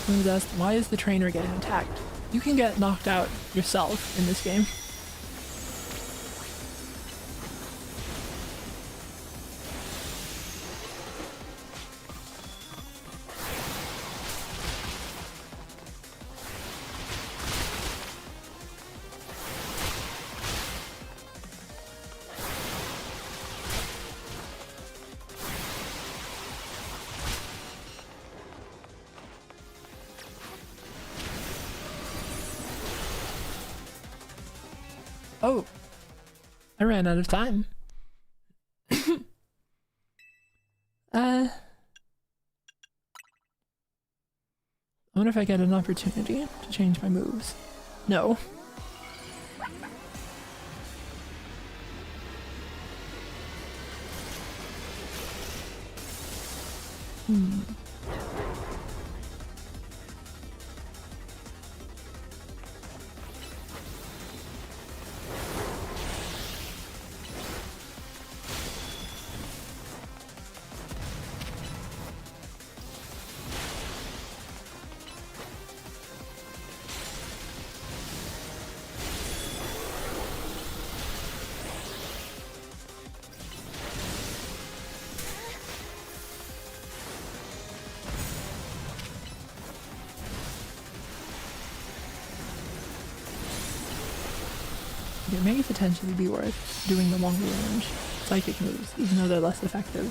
Someone's asked, why is the trainer getting attacked? You can get knocked out yourself in this game. Oh, I ran out of time. I wonder if I get an opportunity to change my moves. No. It may potentially be worth doing the longer range psychic moves, even though they're less effective.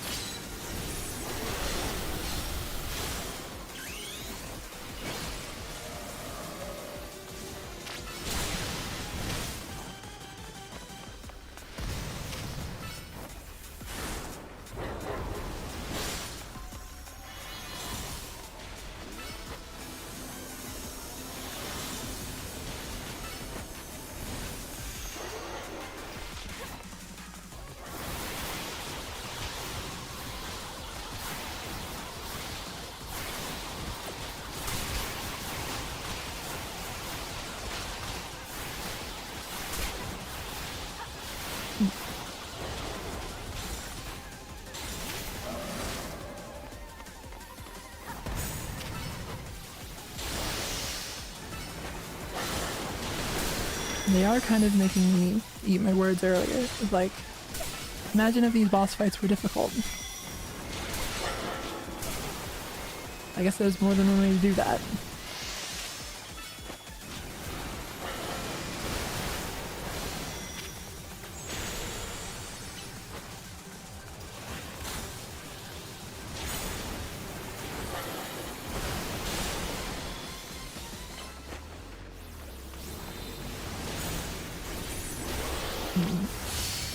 They are kind of making me eat my words earlier. It's like, imagine if these boss fights were difficult. I guess there's more than one way to do that.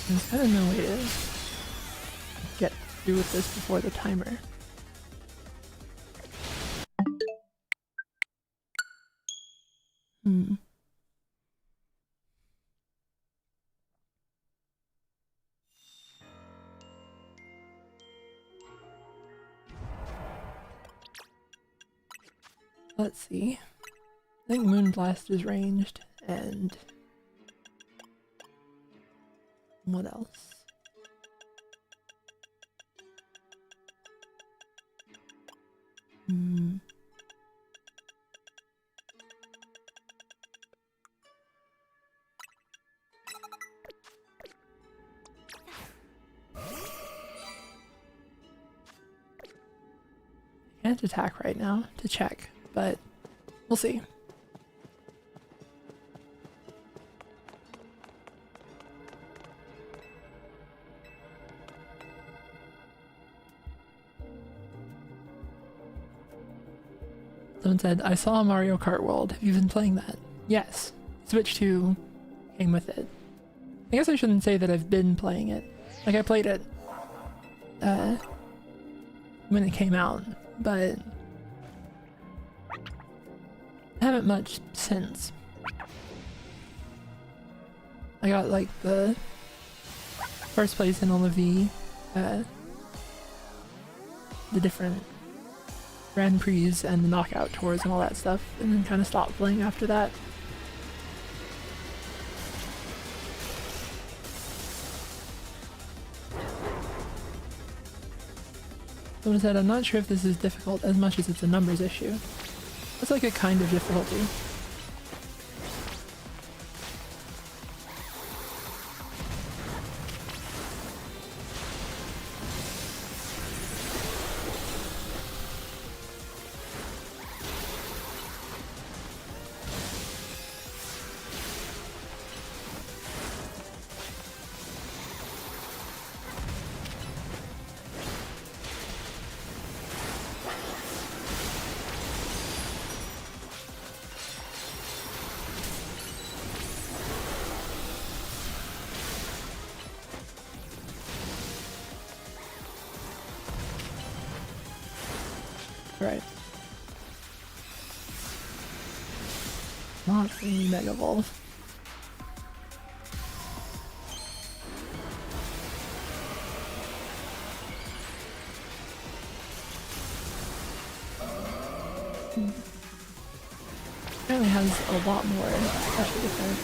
There's kind of no way to get through with this before the timer. Let's see. I think Moonblast is ranged, and what else? I can't attack right now to check, but we'll see. Someone said, I saw Mario Kart World. Have you been playing that? Yes. Switch 2 came with it. I guess I shouldn't say that I've been playing it. Like, I played it when it came out, but I haven't much since. I got, like, the first place in all of the different Grand Prix and the knockout tours and all that stuff, and then kind of stopped playing after that. Someone said, I'm not sure if this is difficult as much as it's a numbers issue. That's like a kind of difficulty. Right. Not really Mega Evolve. Apparently has a lot more special defense.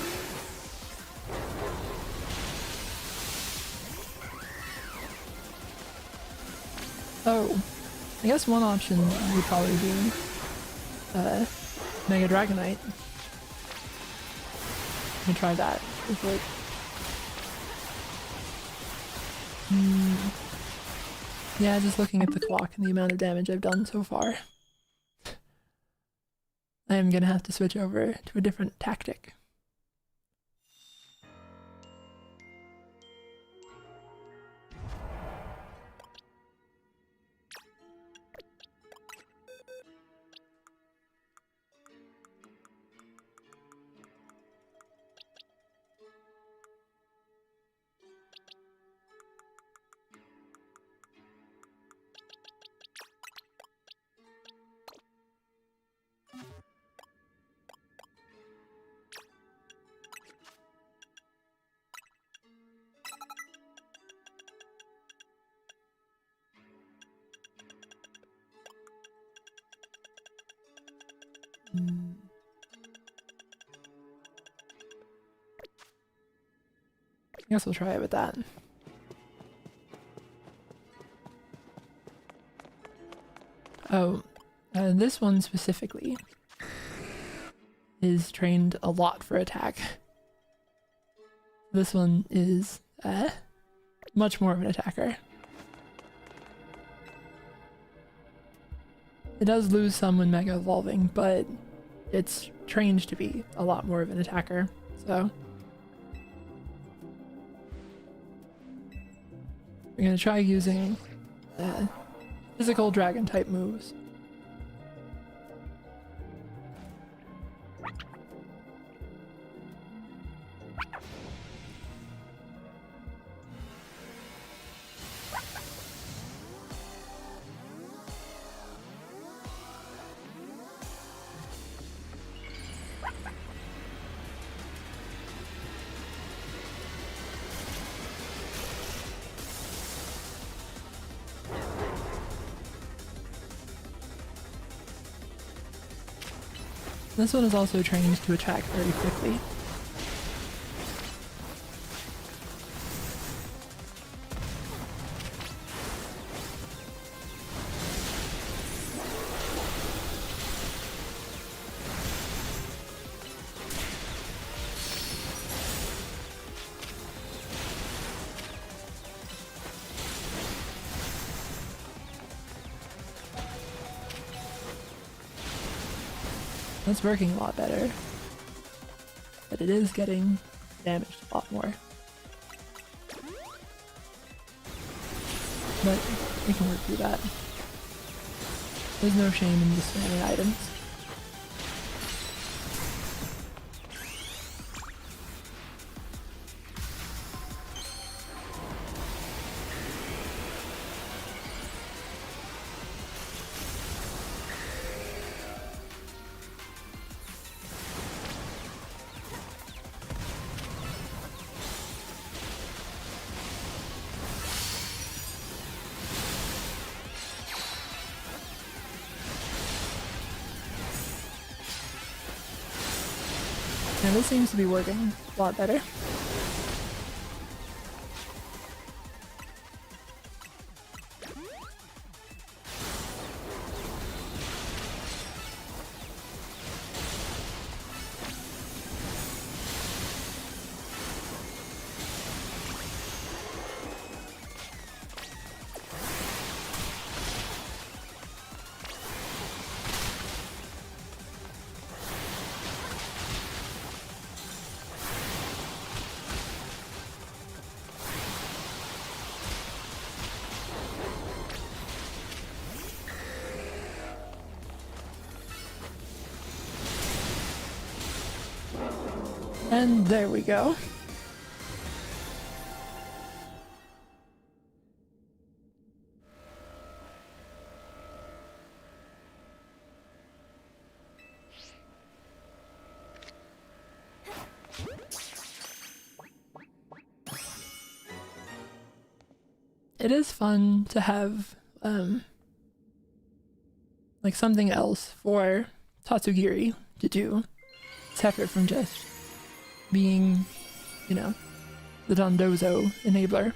Oh. I guess one option would probably be Mega Dragonite. You can try that. It's like, yeah, just looking at the clock and the amount of damage I've done so far, I am gonna have to switch over to a different tactic. I guess we'll try it with that. Oh, this one specifically is trained a lot for attack. This one is much more of an attacker. It does lose some when Mega Evolving, but it's trained to be a lot more of an attacker, so we're gonna try using physical dragon type moves. This one is also trained to attack very quickly. That's working a lot better, but it is getting damaged a lot more. But we can work through that. There's no shame in destroying items. Now this seems to be working a lot better. And there we go. It is fun to have like something else for Tatsugiri to do, separate from just being, you know, the Dondozo enabler.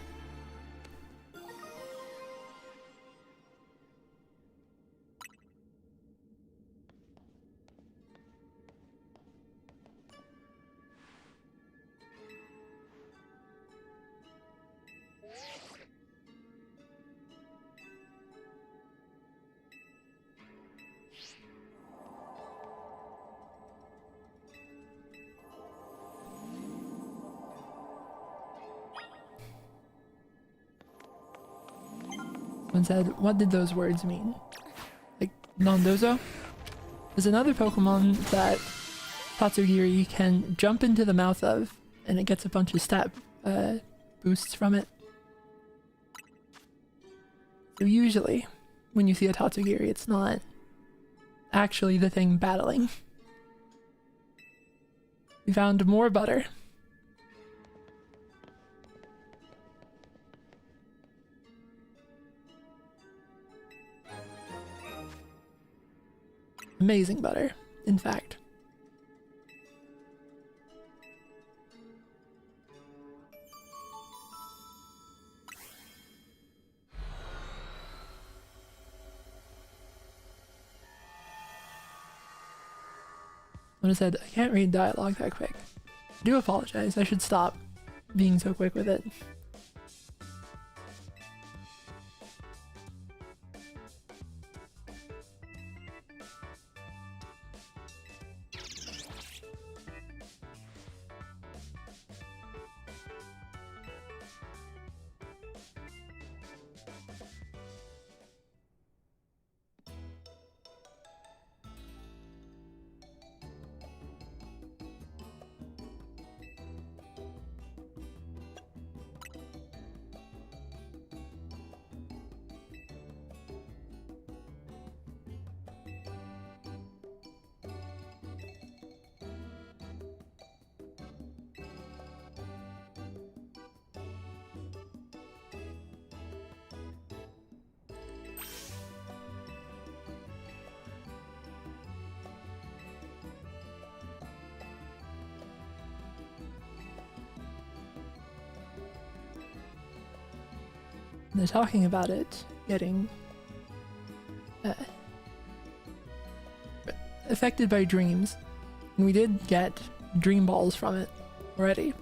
Someone said, what did those words mean? Like, Dondozo? There's another Pokemon that Tatsugiri can jump into the mouth of, and it gets a bunch of stat boosts from it. So usually, when you see a Tatsugiri, it's not actually the thing battling. We found more butter. Amazing butter, in fact. When I said, I can't read dialogue that quick. I do apologize, I should stop being so quick with it. they're talking about it getting affected by dreams. And we did get dream balls from it already.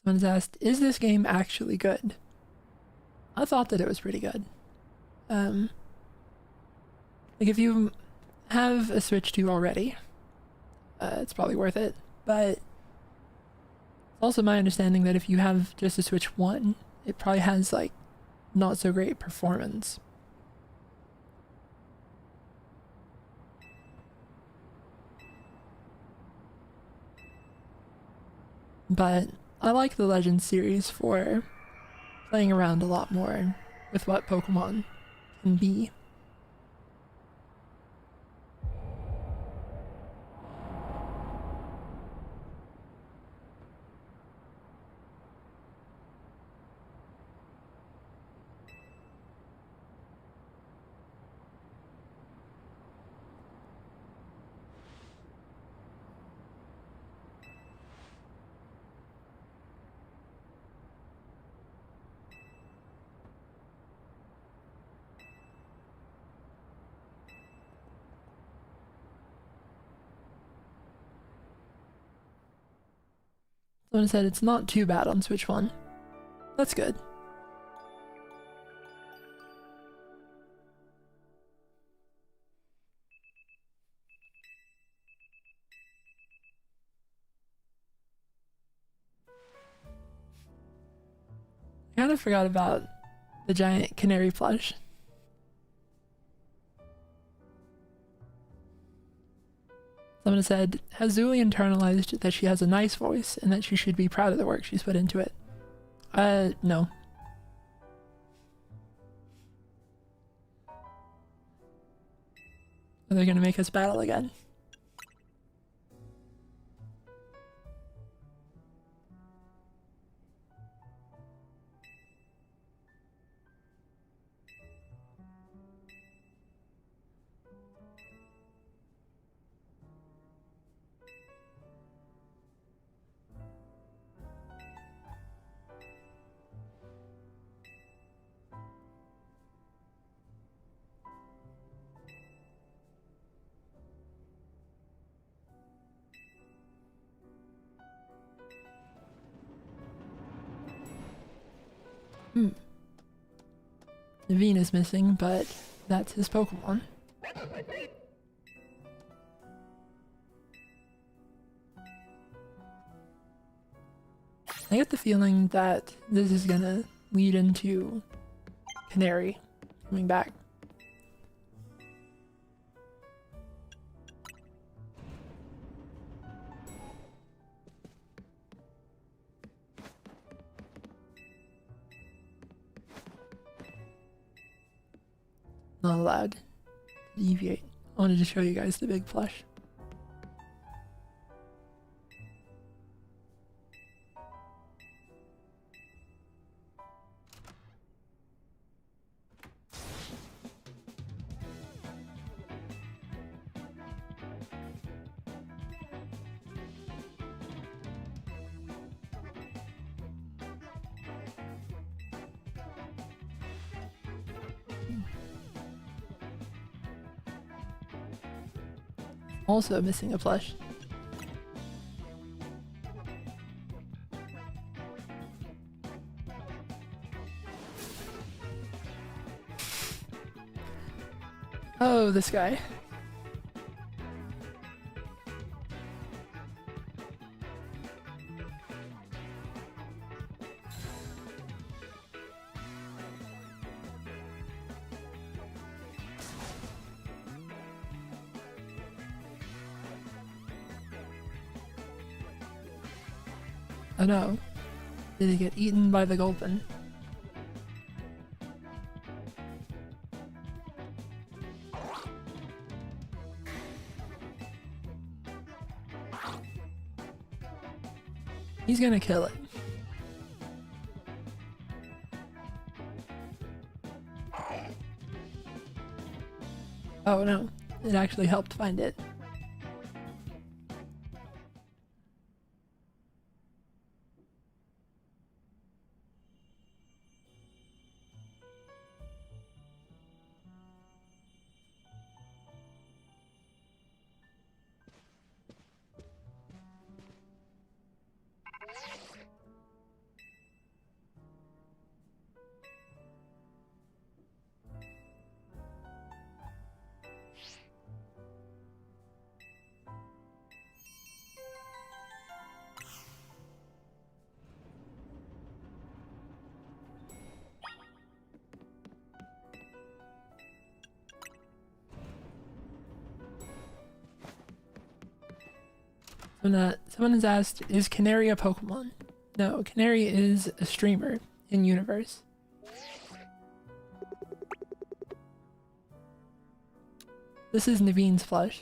Someone's asked, is this game actually good? I thought that it was pretty good. Like if you have a Switch 2 already, it's probably worth it. But it's also my understanding that if you have just a Switch 1, it probably has like not so great performance. But I like the Legends series for playing around a lot more with what Pokemon can be. Someone said it's not too bad on Switch 1. That's good. I kind of forgot about the giant canary plush. Someone said, has Zuli internalized that she has a nice voice and that she should be proud of the work she's put into it? No. Are they gonna make us battle again? Naveen is missing, but that's his Pokemon. I get the feeling that this is gonna lead into Canary coming back. Not allowed to deviate. I wanted to show you guys the big plush. Also missing a plush. Oh, this guy. Oh no. Did he get eaten by the Gulpin? He's gonna kill it. Oh no, it actually helped find it. Someone has asked, is Canary a Pokemon? No, Canary is a streamer in universe. This is Naveen's flush.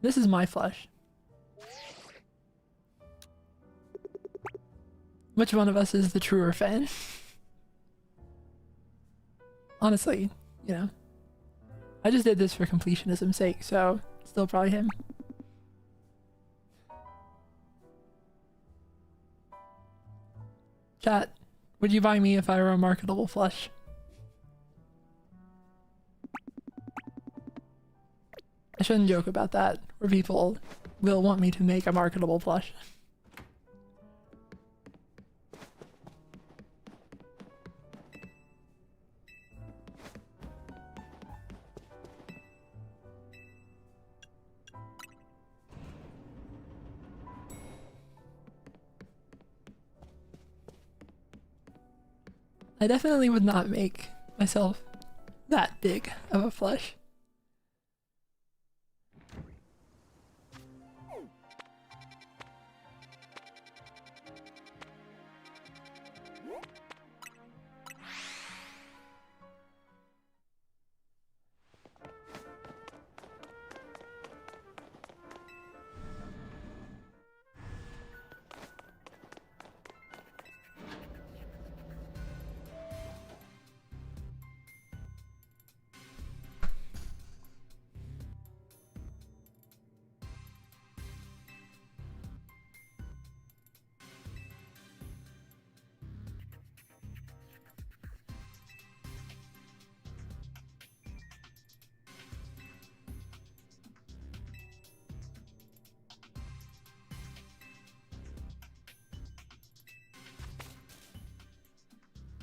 This is my flush. Which one of us is the truer fan? Honestly, you know, I just did this for completionism's sake, so still probably him. Chat, would you buy me if I were a marketable flush? I shouldn't joke about that, where people will want me to make a marketable plush. I definitely would not make myself that big of a flush.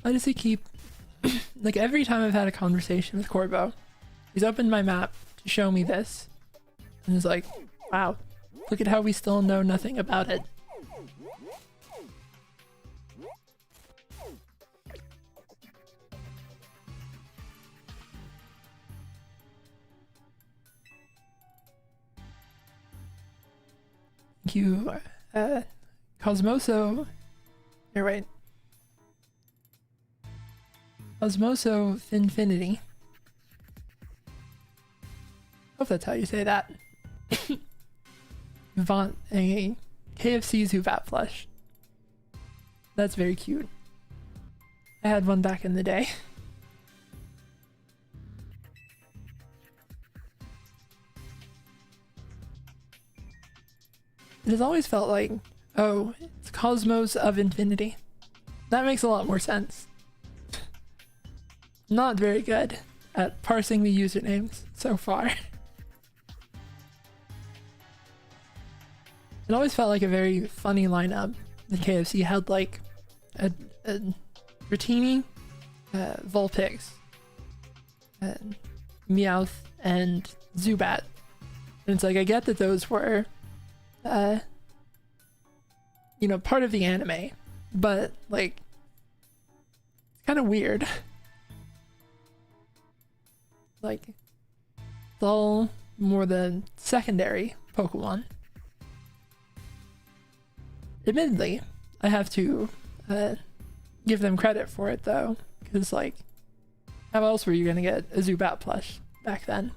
Why does he keep... like, every time I've had a conversation with Corbo, he's opened my map to show me this. And he's like, wow, look at how we still know nothing about it. Thank you, Cosmoso... You're right. Osmoso Finfinity. Hope that's how you say that. Vaunt a KFC Zubat plush. That's very cute. I had one back in the day. It has always felt like, oh, it's Cosmos of Infinity. That makes a lot more sense. Not very good at parsing the usernames so far. It always felt like a very funny lineup. The KFC had like a Dratini, Vulpix, Meowth, and Zubat. And it's like, I get that those were, you know, part of the anime, but like, it's kind of weird. Like, it's all more than secondary Pokemon. Admittedly, I have to give them credit for it though, because like, how else were you gonna get a Zubat plush back then?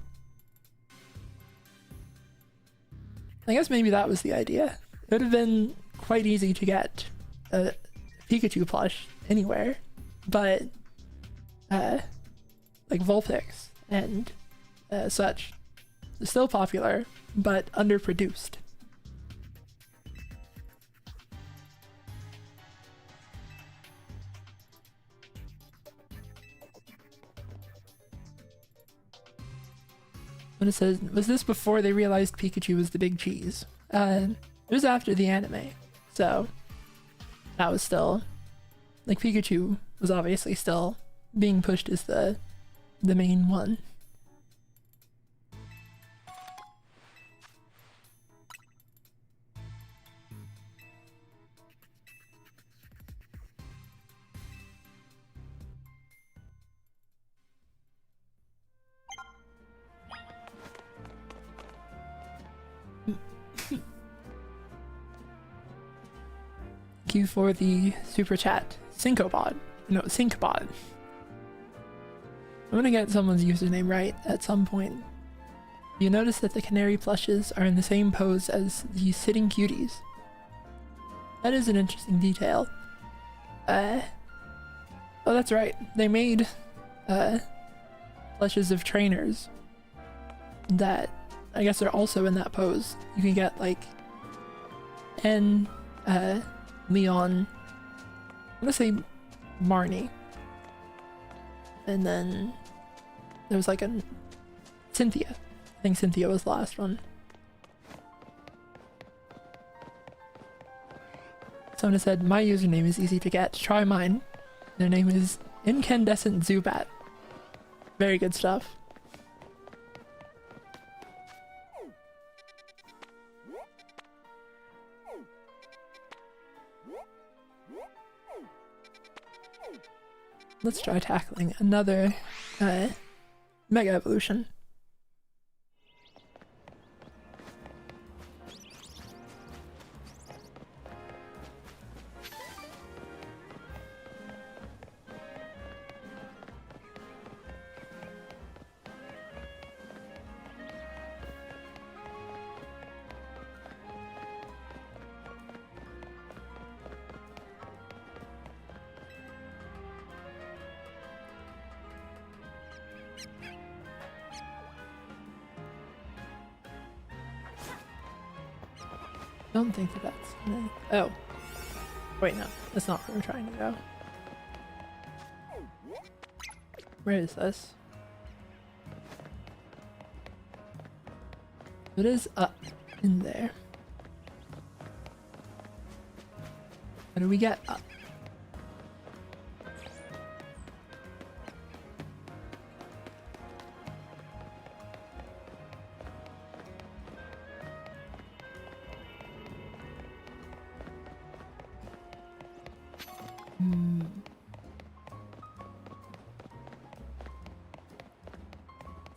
I guess maybe that was the idea. It would have been quite easy to get a Pikachu plush anywhere, but like Vulpix and such is still popular, but underproduced. When it says, was this before they realized Pikachu was the big cheese? It was after the anime, so that was still, like, Pikachu was obviously still being pushed as the main one. Thank you for the super chat, Syncobot. No, Syncbot. I'm gonna get someone's username right at some point. You notice that the canary plushes are in the same pose as the sitting cuties. That is an interesting detail. Oh, that's right. They made plushes of trainers that I guess are also in that pose. You can get like Leon, I'm gonna say Marnie, and then there was like a Cynthia. I think Cynthia was the last one. Someone said, my username is easy to get, try mine. Their name is Incandescent Zubat. Very good stuff. Let's try tackling another Mega Evolution. I don't think that that's gonna... Oh. Wait, no. That's not where we're trying to go. Where is this? It is up in there. How do we get up?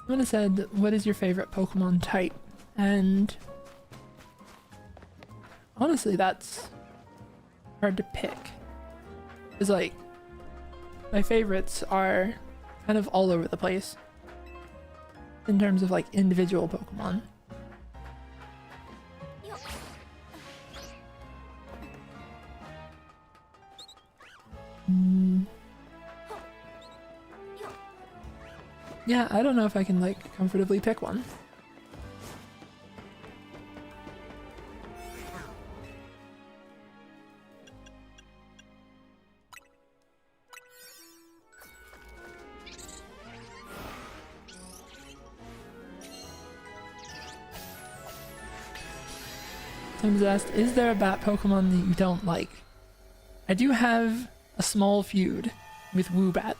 Someone said, what is your favorite Pokemon type? And honestly, that's hard to pick. Because, like, my favorites are kind of all over the place in terms of, like, individual Pokemon. Yeah, I don't know if I can, like, comfortably pick one. Someone's asked, is there a bat Pokemon that you don't like? I do have a small feud with Woobat.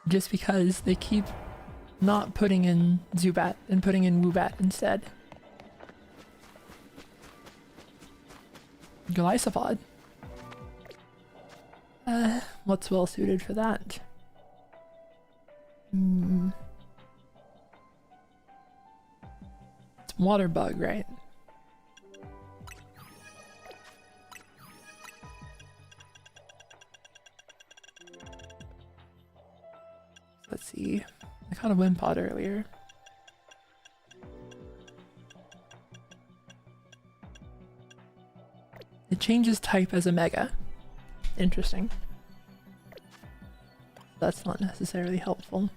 Just because they keep not putting in Zubat and putting in Woobat instead. Glisopod. What's well suited for that? It's water bug, right? Let's see. I caught a Wimpod earlier. changes type as a mega. Interesting. That's not necessarily helpful.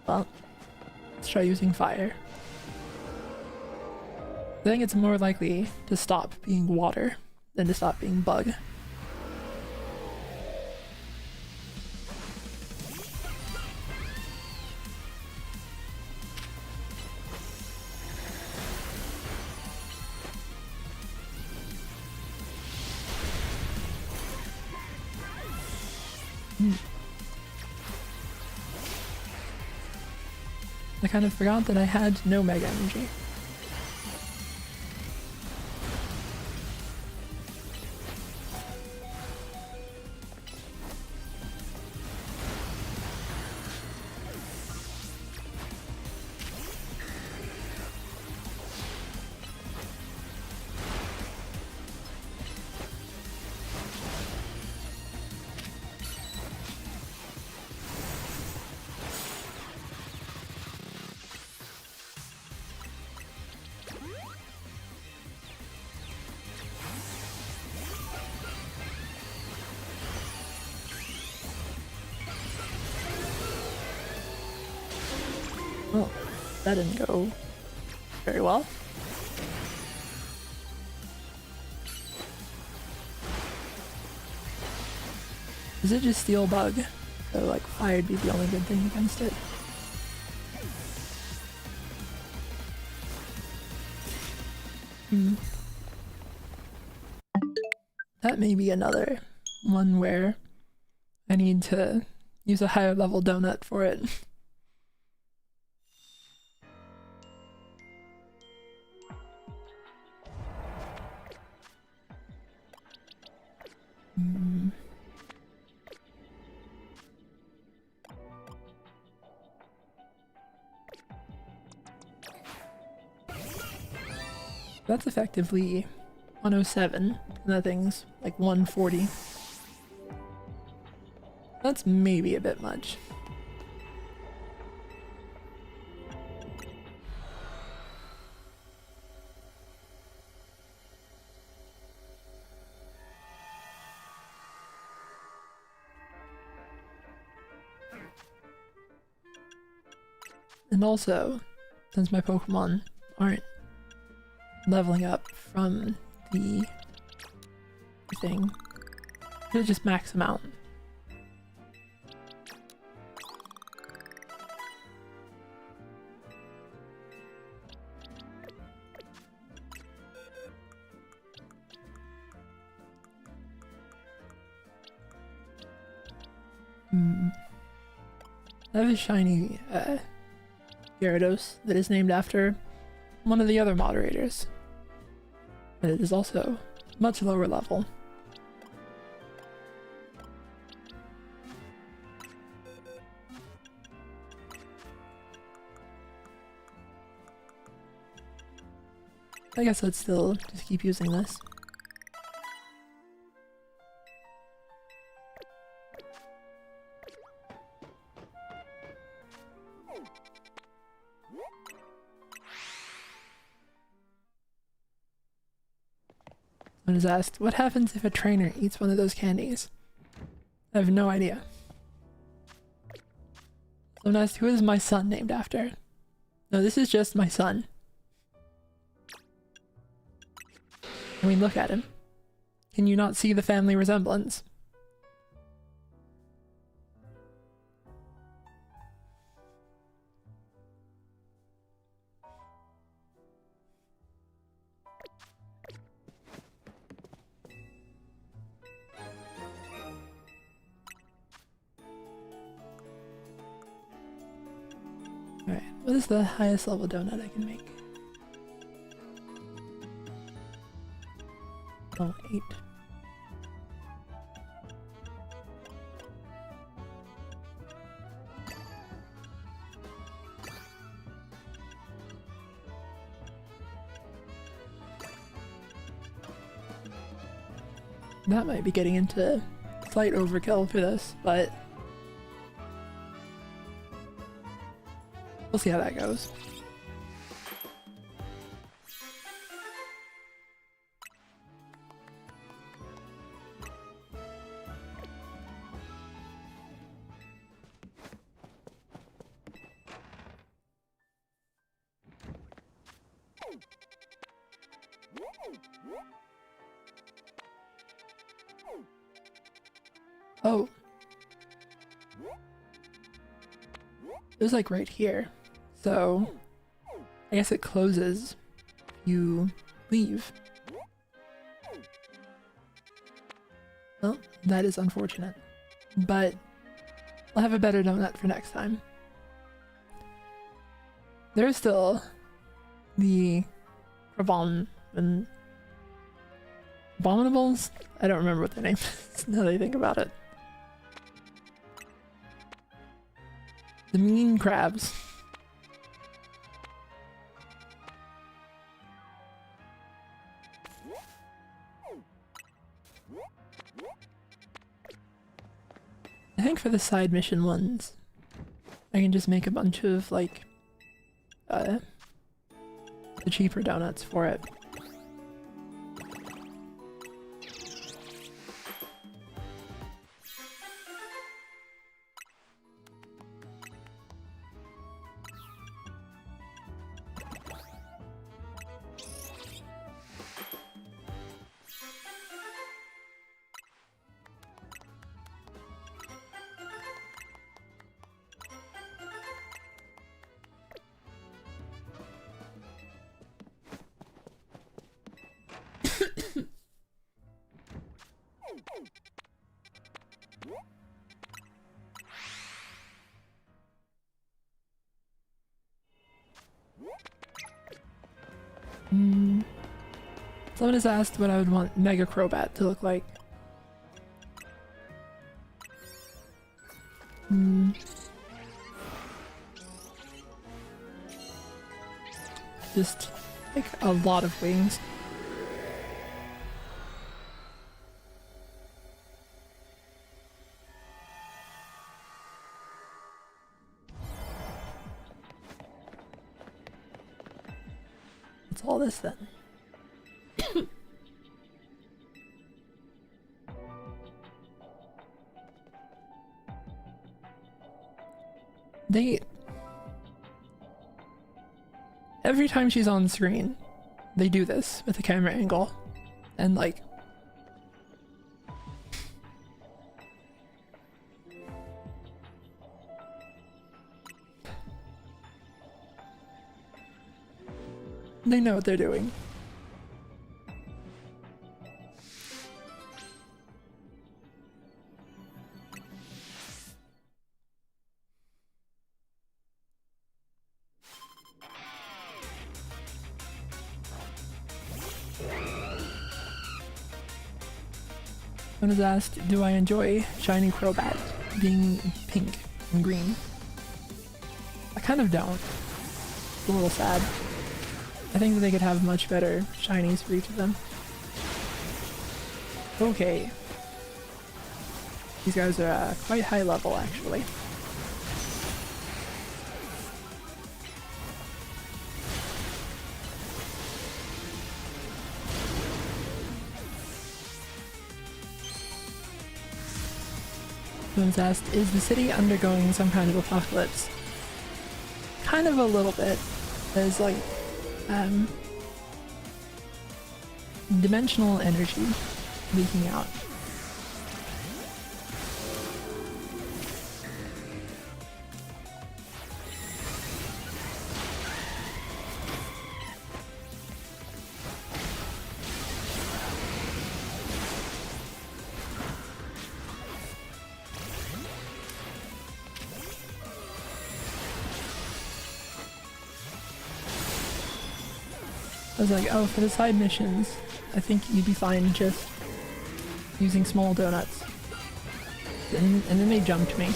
Well, let's try using fire. I think it's more likely to stop being water than to stop being bug. I kind of forgot that I had no mega energy. Well, that didn't go very well. Is it just steel bug? So like fire'd be the only good thing against it. That may be another one where I need to use a higher level donut for it. That's effectively 107, and that thing's like 140. That's maybe a bit much. And also, since my Pokemon aren't leveling up from the thing, it'll just max them out. I have a shiny Gyarados that is named after one of the other moderators, but it is also much lower level. I guess I'd still just keep using this. One is asked, what happens if a trainer eats one of those candies? I have no idea. Someone asked, who is my son named after? No, this is just my son. I mean, look at him. Can you not see the family resemblance? Alright, what is the highest level donut I can make? Oh, 8. That might be getting into slight overkill for this, but we'll see how that goes. Oh. It was like right here. So I guess it closes if you leave. Well, that is unfortunate. But I'll have a better donut for next time. There's still the abominables? I don't remember what their name is now that I think about it. The mean crabs. I think for the side mission ones, I can just make a bunch of like the cheaper donuts for it. Someone has asked what I would want Mega Crobat to look like. Just like a lot of wings. What's all this then? Every time she's on screen, they do this with the camera angle, and like, they know what they're doing. Someone has asked, do I enjoy shiny Crobat being pink and green? I kind of don't. It's a little sad. I think that they could have much better shinies for each of them. Okay. These guys are quite high level, actually. Someone's asked, is the city undergoing some kind of apocalypse? Kind of a little bit. There's like, dimensional energy leaking out. I was like, oh, for the side missions, I think you'd be fine just using small donuts. And then they jumped me.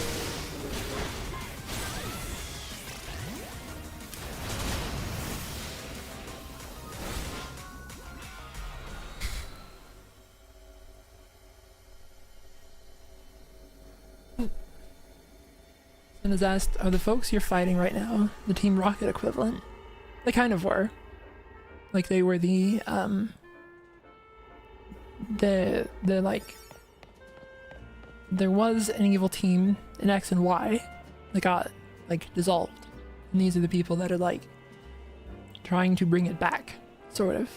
Someone has asked, are the folks you're fighting right now the Team Rocket equivalent? They kind of were. Like they were the like, there was an evil team in X and Y that got like dissolved, and these are the people that are like trying to bring it back, sort of.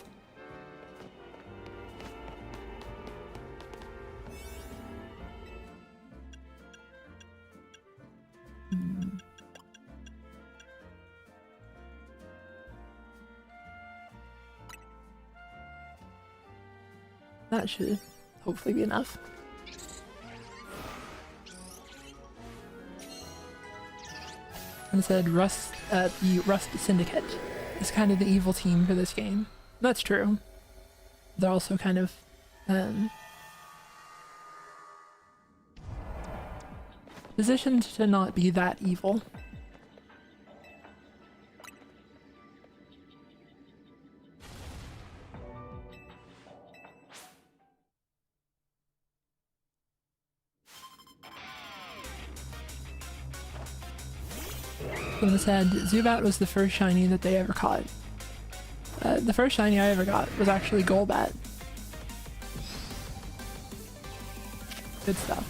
That should hopefully be enough. And it said the Rust Syndicate is kind of the evil team for this game. That's true. They're also kind of positioned to not be that evil. So it said Zubat was the first shiny that they ever caught. The first shiny I ever got was actually Golbat. Good stuff.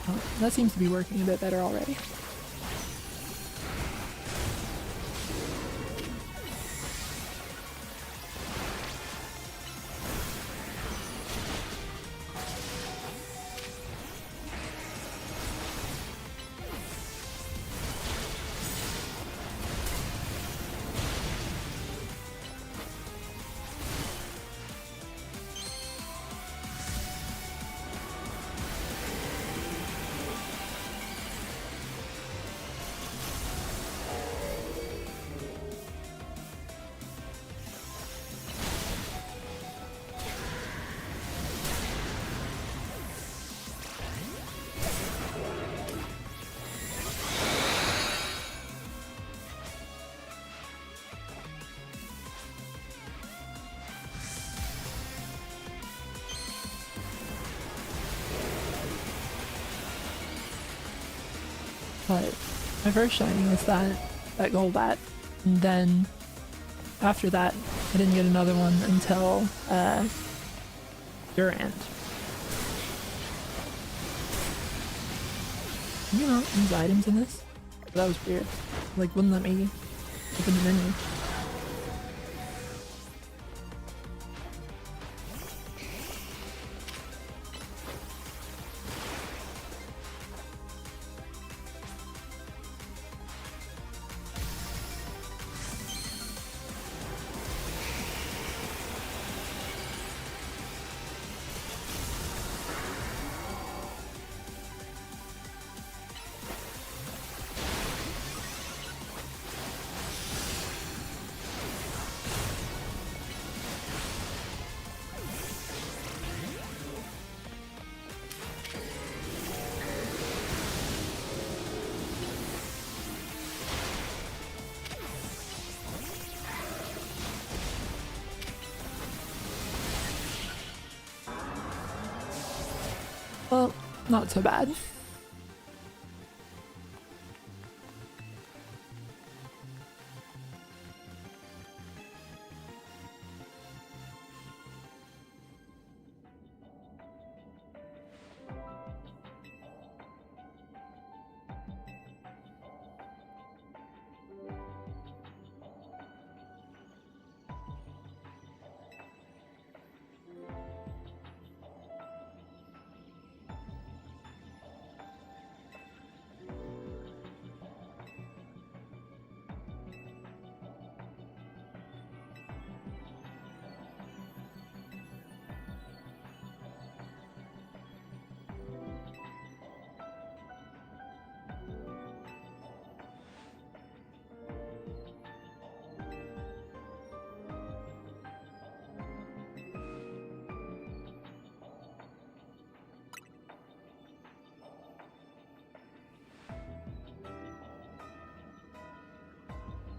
Oh, that seems to be working a bit better already. But my first shiny was that Golbat, and then after that I didn't get another one until Durant. Can you not use items in this? That was weird. Like, wouldn't let me open the menu. Well, not so bad.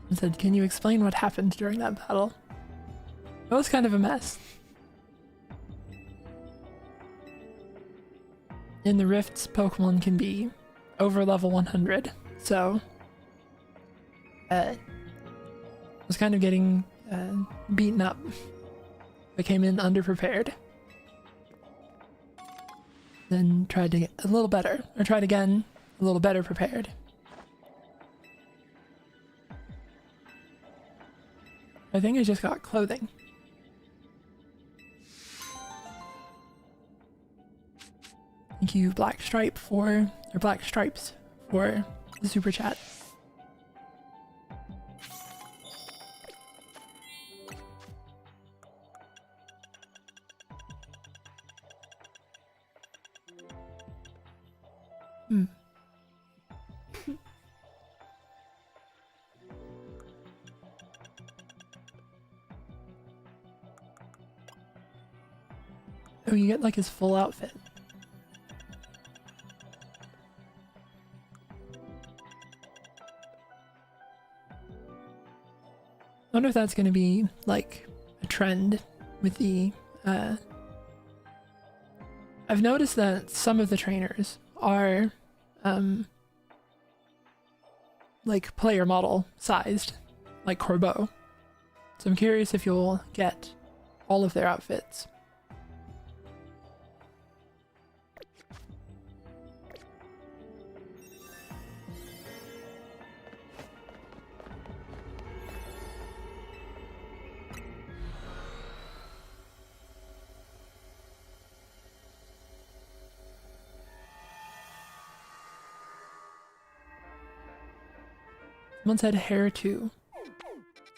And said, "Can you explain what happened during that battle?" It was kind of a mess. In the rifts, Pokemon can be over level 100, so was kind of getting beaten up. I came in underprepared. Then tried to get a little better, or tried again, a little better prepared. I think I just got clothing. Thank you, Black Stripes, for the super chat. Oh, you get like his full outfit. I wonder if that's going to be like a trend with the I've noticed that some of the trainers are like player model sized, like Corbeau. So I'm curious if you'll get all of their outfits. Someone said hair too.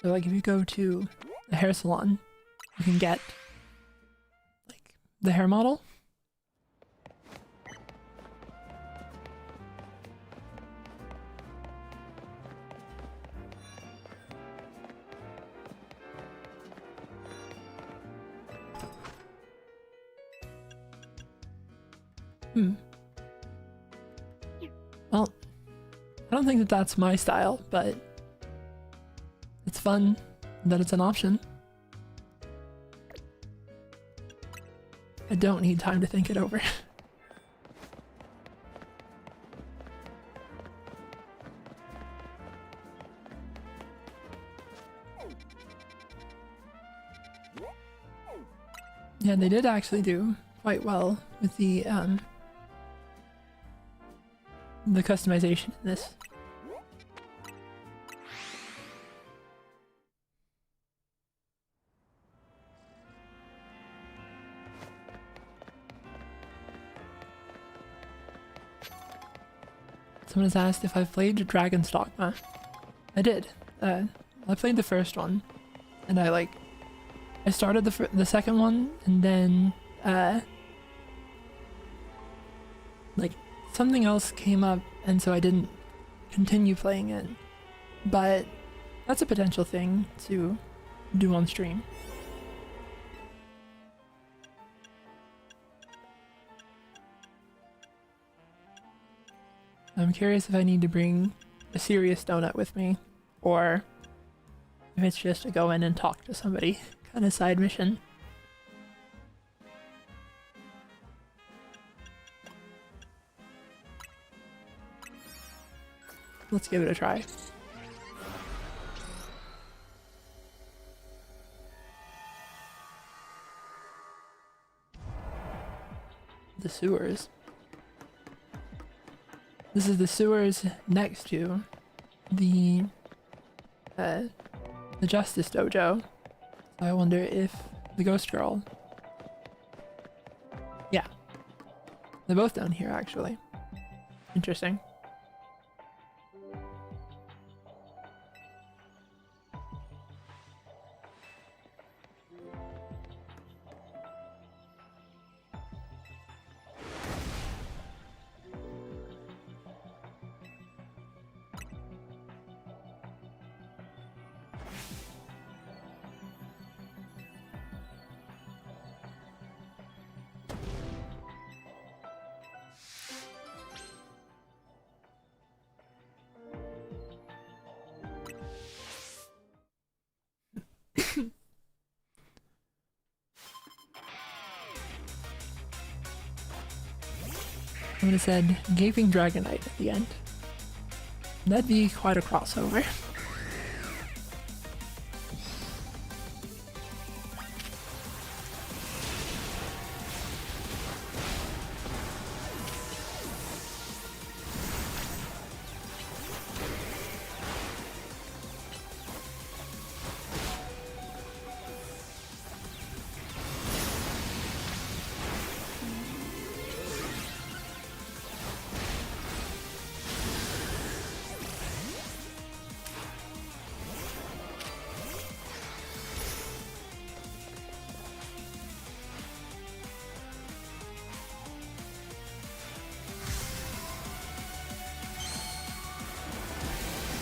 So like if you go to a hair salon, you can get like the hair model. Well, I don't think that that's my style, but it's fun that it's an option. I don't need time to think it over. Yeah, they did actually do quite well with the customization in this. Someone has asked if I've played Dragon's Dogma. I did. I played the first one, and I started the second one, and then like something else came up, and so I didn't continue playing it. But that's a potential thing to do on stream. I'm curious if I need to bring a serious donut with me, or if it's just to go in and talk to somebody kind of side mission. Let's give it a try. The sewers. This is the sewers next to the Justice Dojo. So I wonder if the Ghost Girl... Yeah. They're both down here, actually. Interesting. I would have said Gaping Dragonite at the end. That'd be quite a crossover.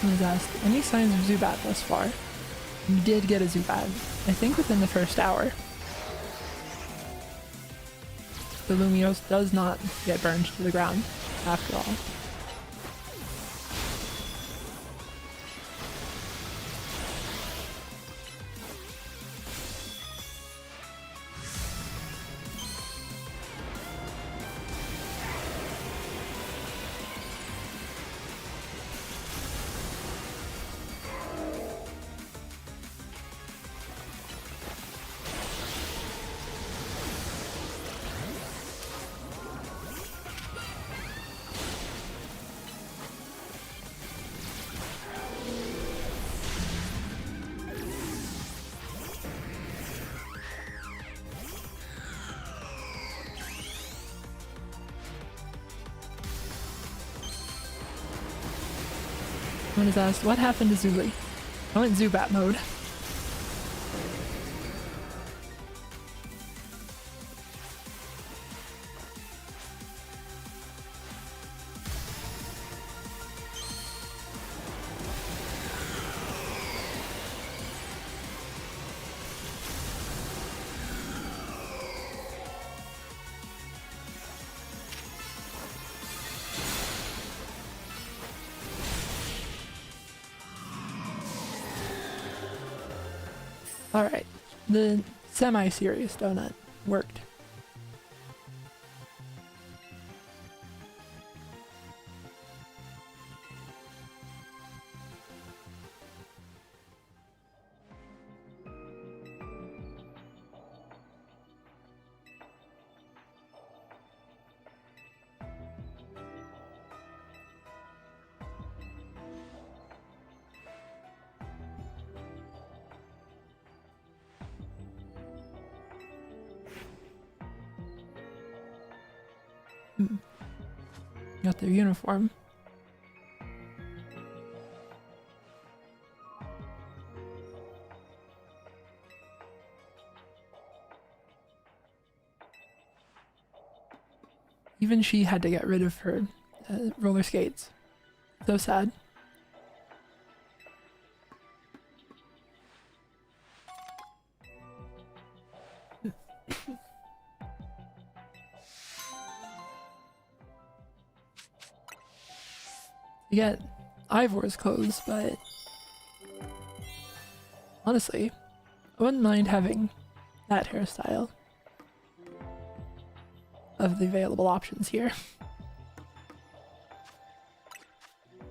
Someone has asked, any signs of Zubat thus far? You did get a Zubat, I think within the first hour. The Lumiose does not get burned to the ground, after all. Someone has asked, what happened to Zuli? I went Zubat mode. Alright, the semi-serious donut worked. Got their uniform. Even she had to get rid of her roller skates. So sad. You get Ivor's clothes, but honestly, I wouldn't mind having that hairstyle of the available options here.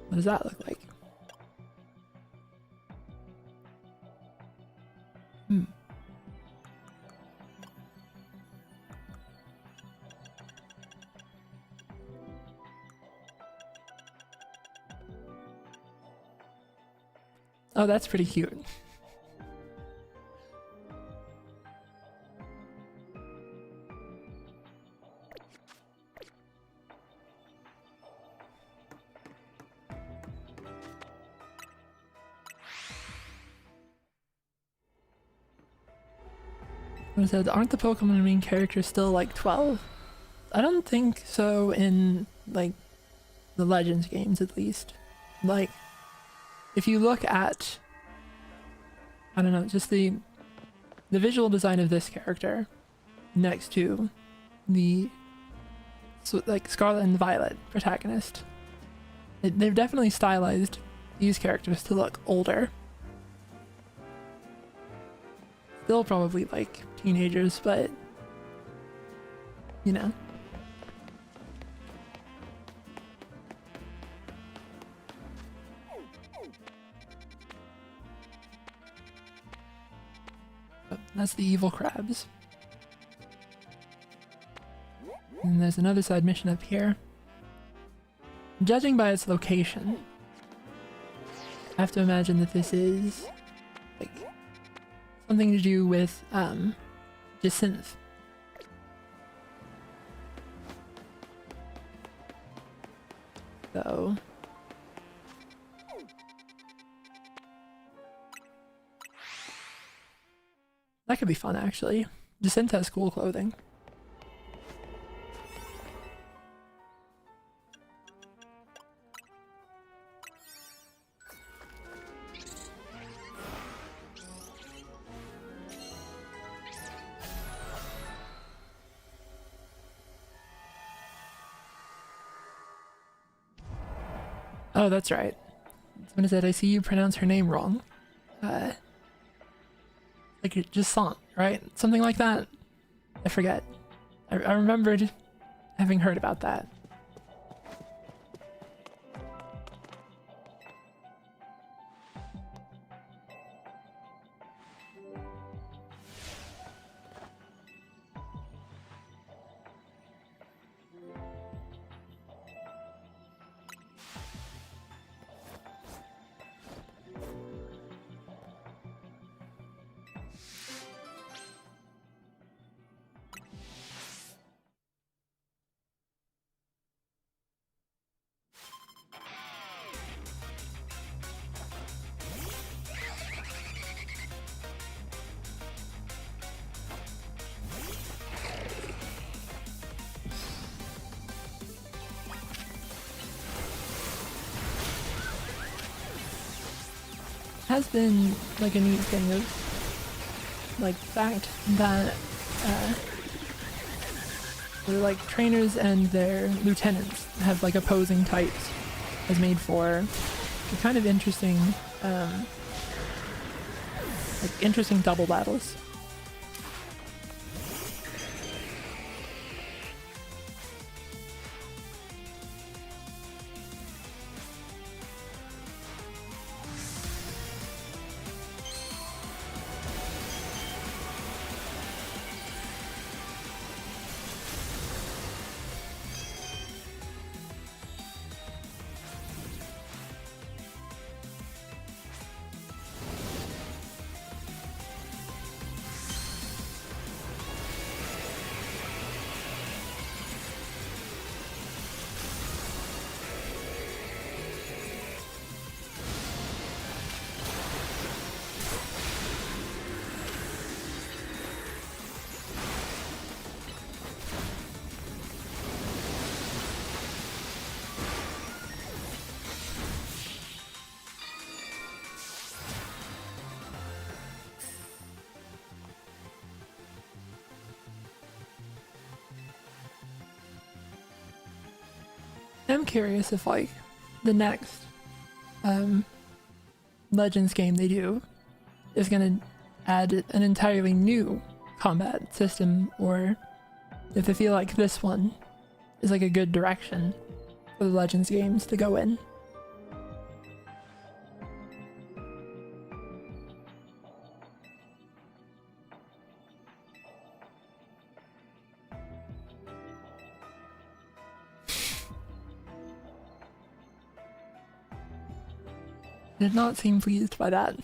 What does that look like? Oh, that's pretty cute. I said, aren't the Pokemon main characters still like 12? I don't think so in like the Legends games at least. Like, if you look at, I don't know, just the visual design of this character next to the like Scarlet and Violet protagonist, they've definitely stylized these characters to look older. Still probably like teenagers, but you know. That's the evil crabs. And there's another side mission up here. Judging by its location, I have to imagine that this is like something to do with Jacinth. So that could be fun, actually. Jacinth has cool clothing. Oh, that's right. Someone said, I see you pronounce her name wrong. Like it just Sant, right? Something like that. I forget. I remembered having heard about that. Has been like a neat thing of like the fact that the like trainers and their lieutenants have like opposing types has made for a kind of interesting like interesting double battles. I'm curious if like the next Legends game they do is gonna add an entirely new combat system, or if they feel like this one is like a good direction for the Legends games to go in. Did not seem pleased by that.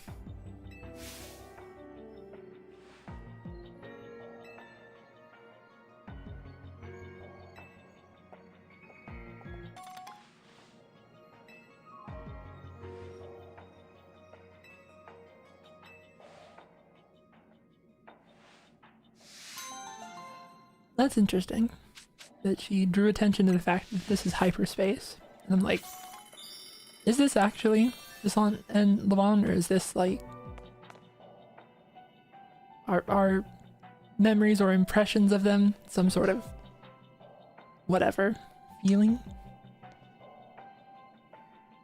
That's interesting that she drew attention to the fact that this is hyperspace. And I'm like, is this actually Descent and Levon, or is this like our memories or impressions of them some sort of whatever feeling?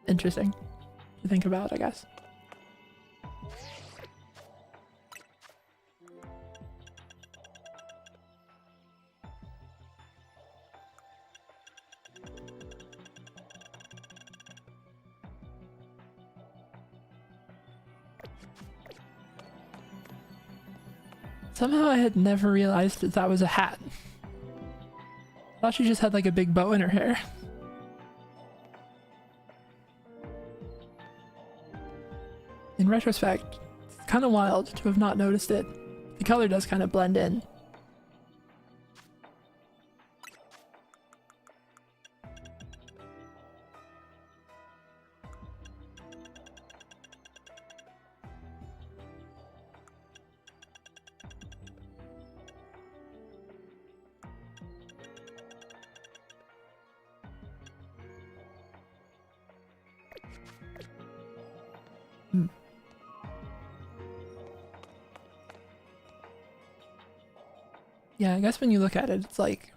Interesting to think about, I guess. Somehow I had never realized that that was a hat. I thought she just had like a big bow in her hair. In retrospect, it's kind of wild to have not noticed it. The color does kind of blend in. Yeah, I guess when you look at it, it's like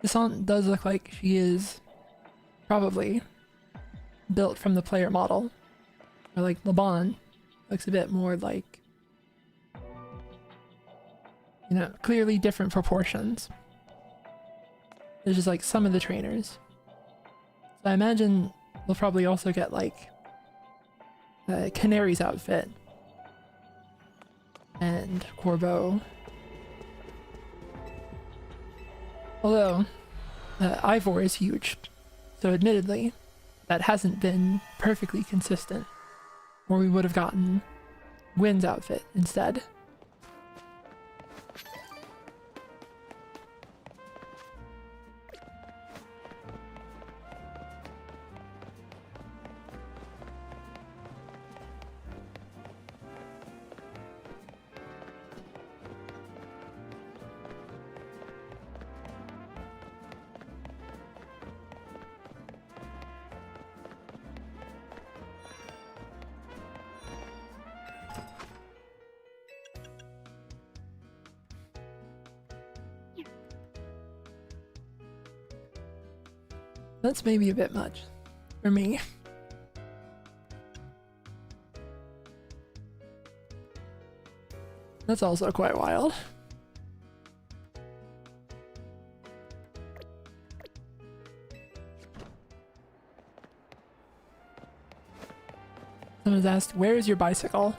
this aunt does look like she is probably built from the player model. Or like Laban looks a bit more like, you know, clearly different proportions. There's just like some of the trainers. So I imagine we'll probably also get like Canary's outfit and Corbeau. Although Ivor is huge, so admittedly that hasn't been perfectly consistent, or we would have gotten Wynn's outfit instead. That's maybe a bit much for me. That's also quite wild. Someone's asked, where is your bicycle?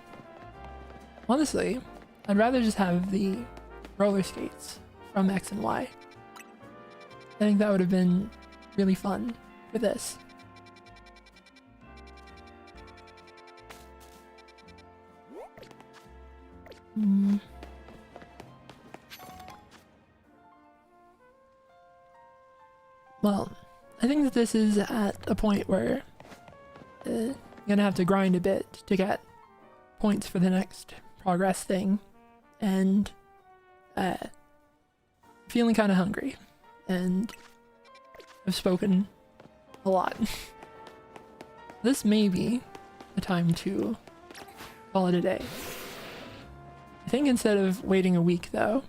Honestly, I'd rather just have the roller skates from X and Y. I think that would have been really fun for this. Well, I think that this is at a point where you're gonna have to grind a bit to get points for the next progress thing, and feeling kind of hungry, and I've spoken a lot. This may be the time to call it a day. I think instead of waiting a week though,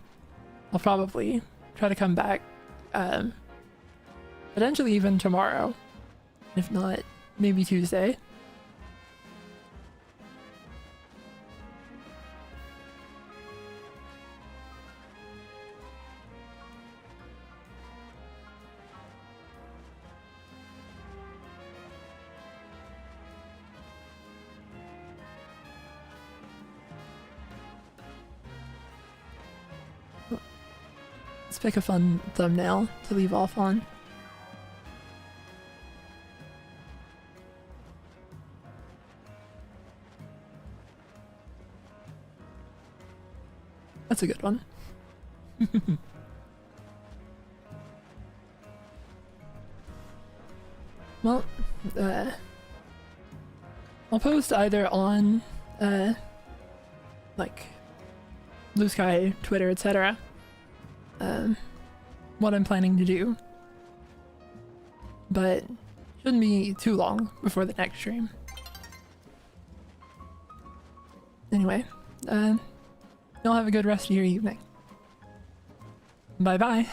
I'll probably try to come back potentially even tomorrow, if not maybe Tuesday. Let's pick a fun thumbnail to leave off on. That's a good one. Well, I'll post either on like Blue Sky, Twitter, etc. What I'm planning to do, but shouldn't be too long before the next stream. Anyway, y'all have a good rest of your evening. Bye bye.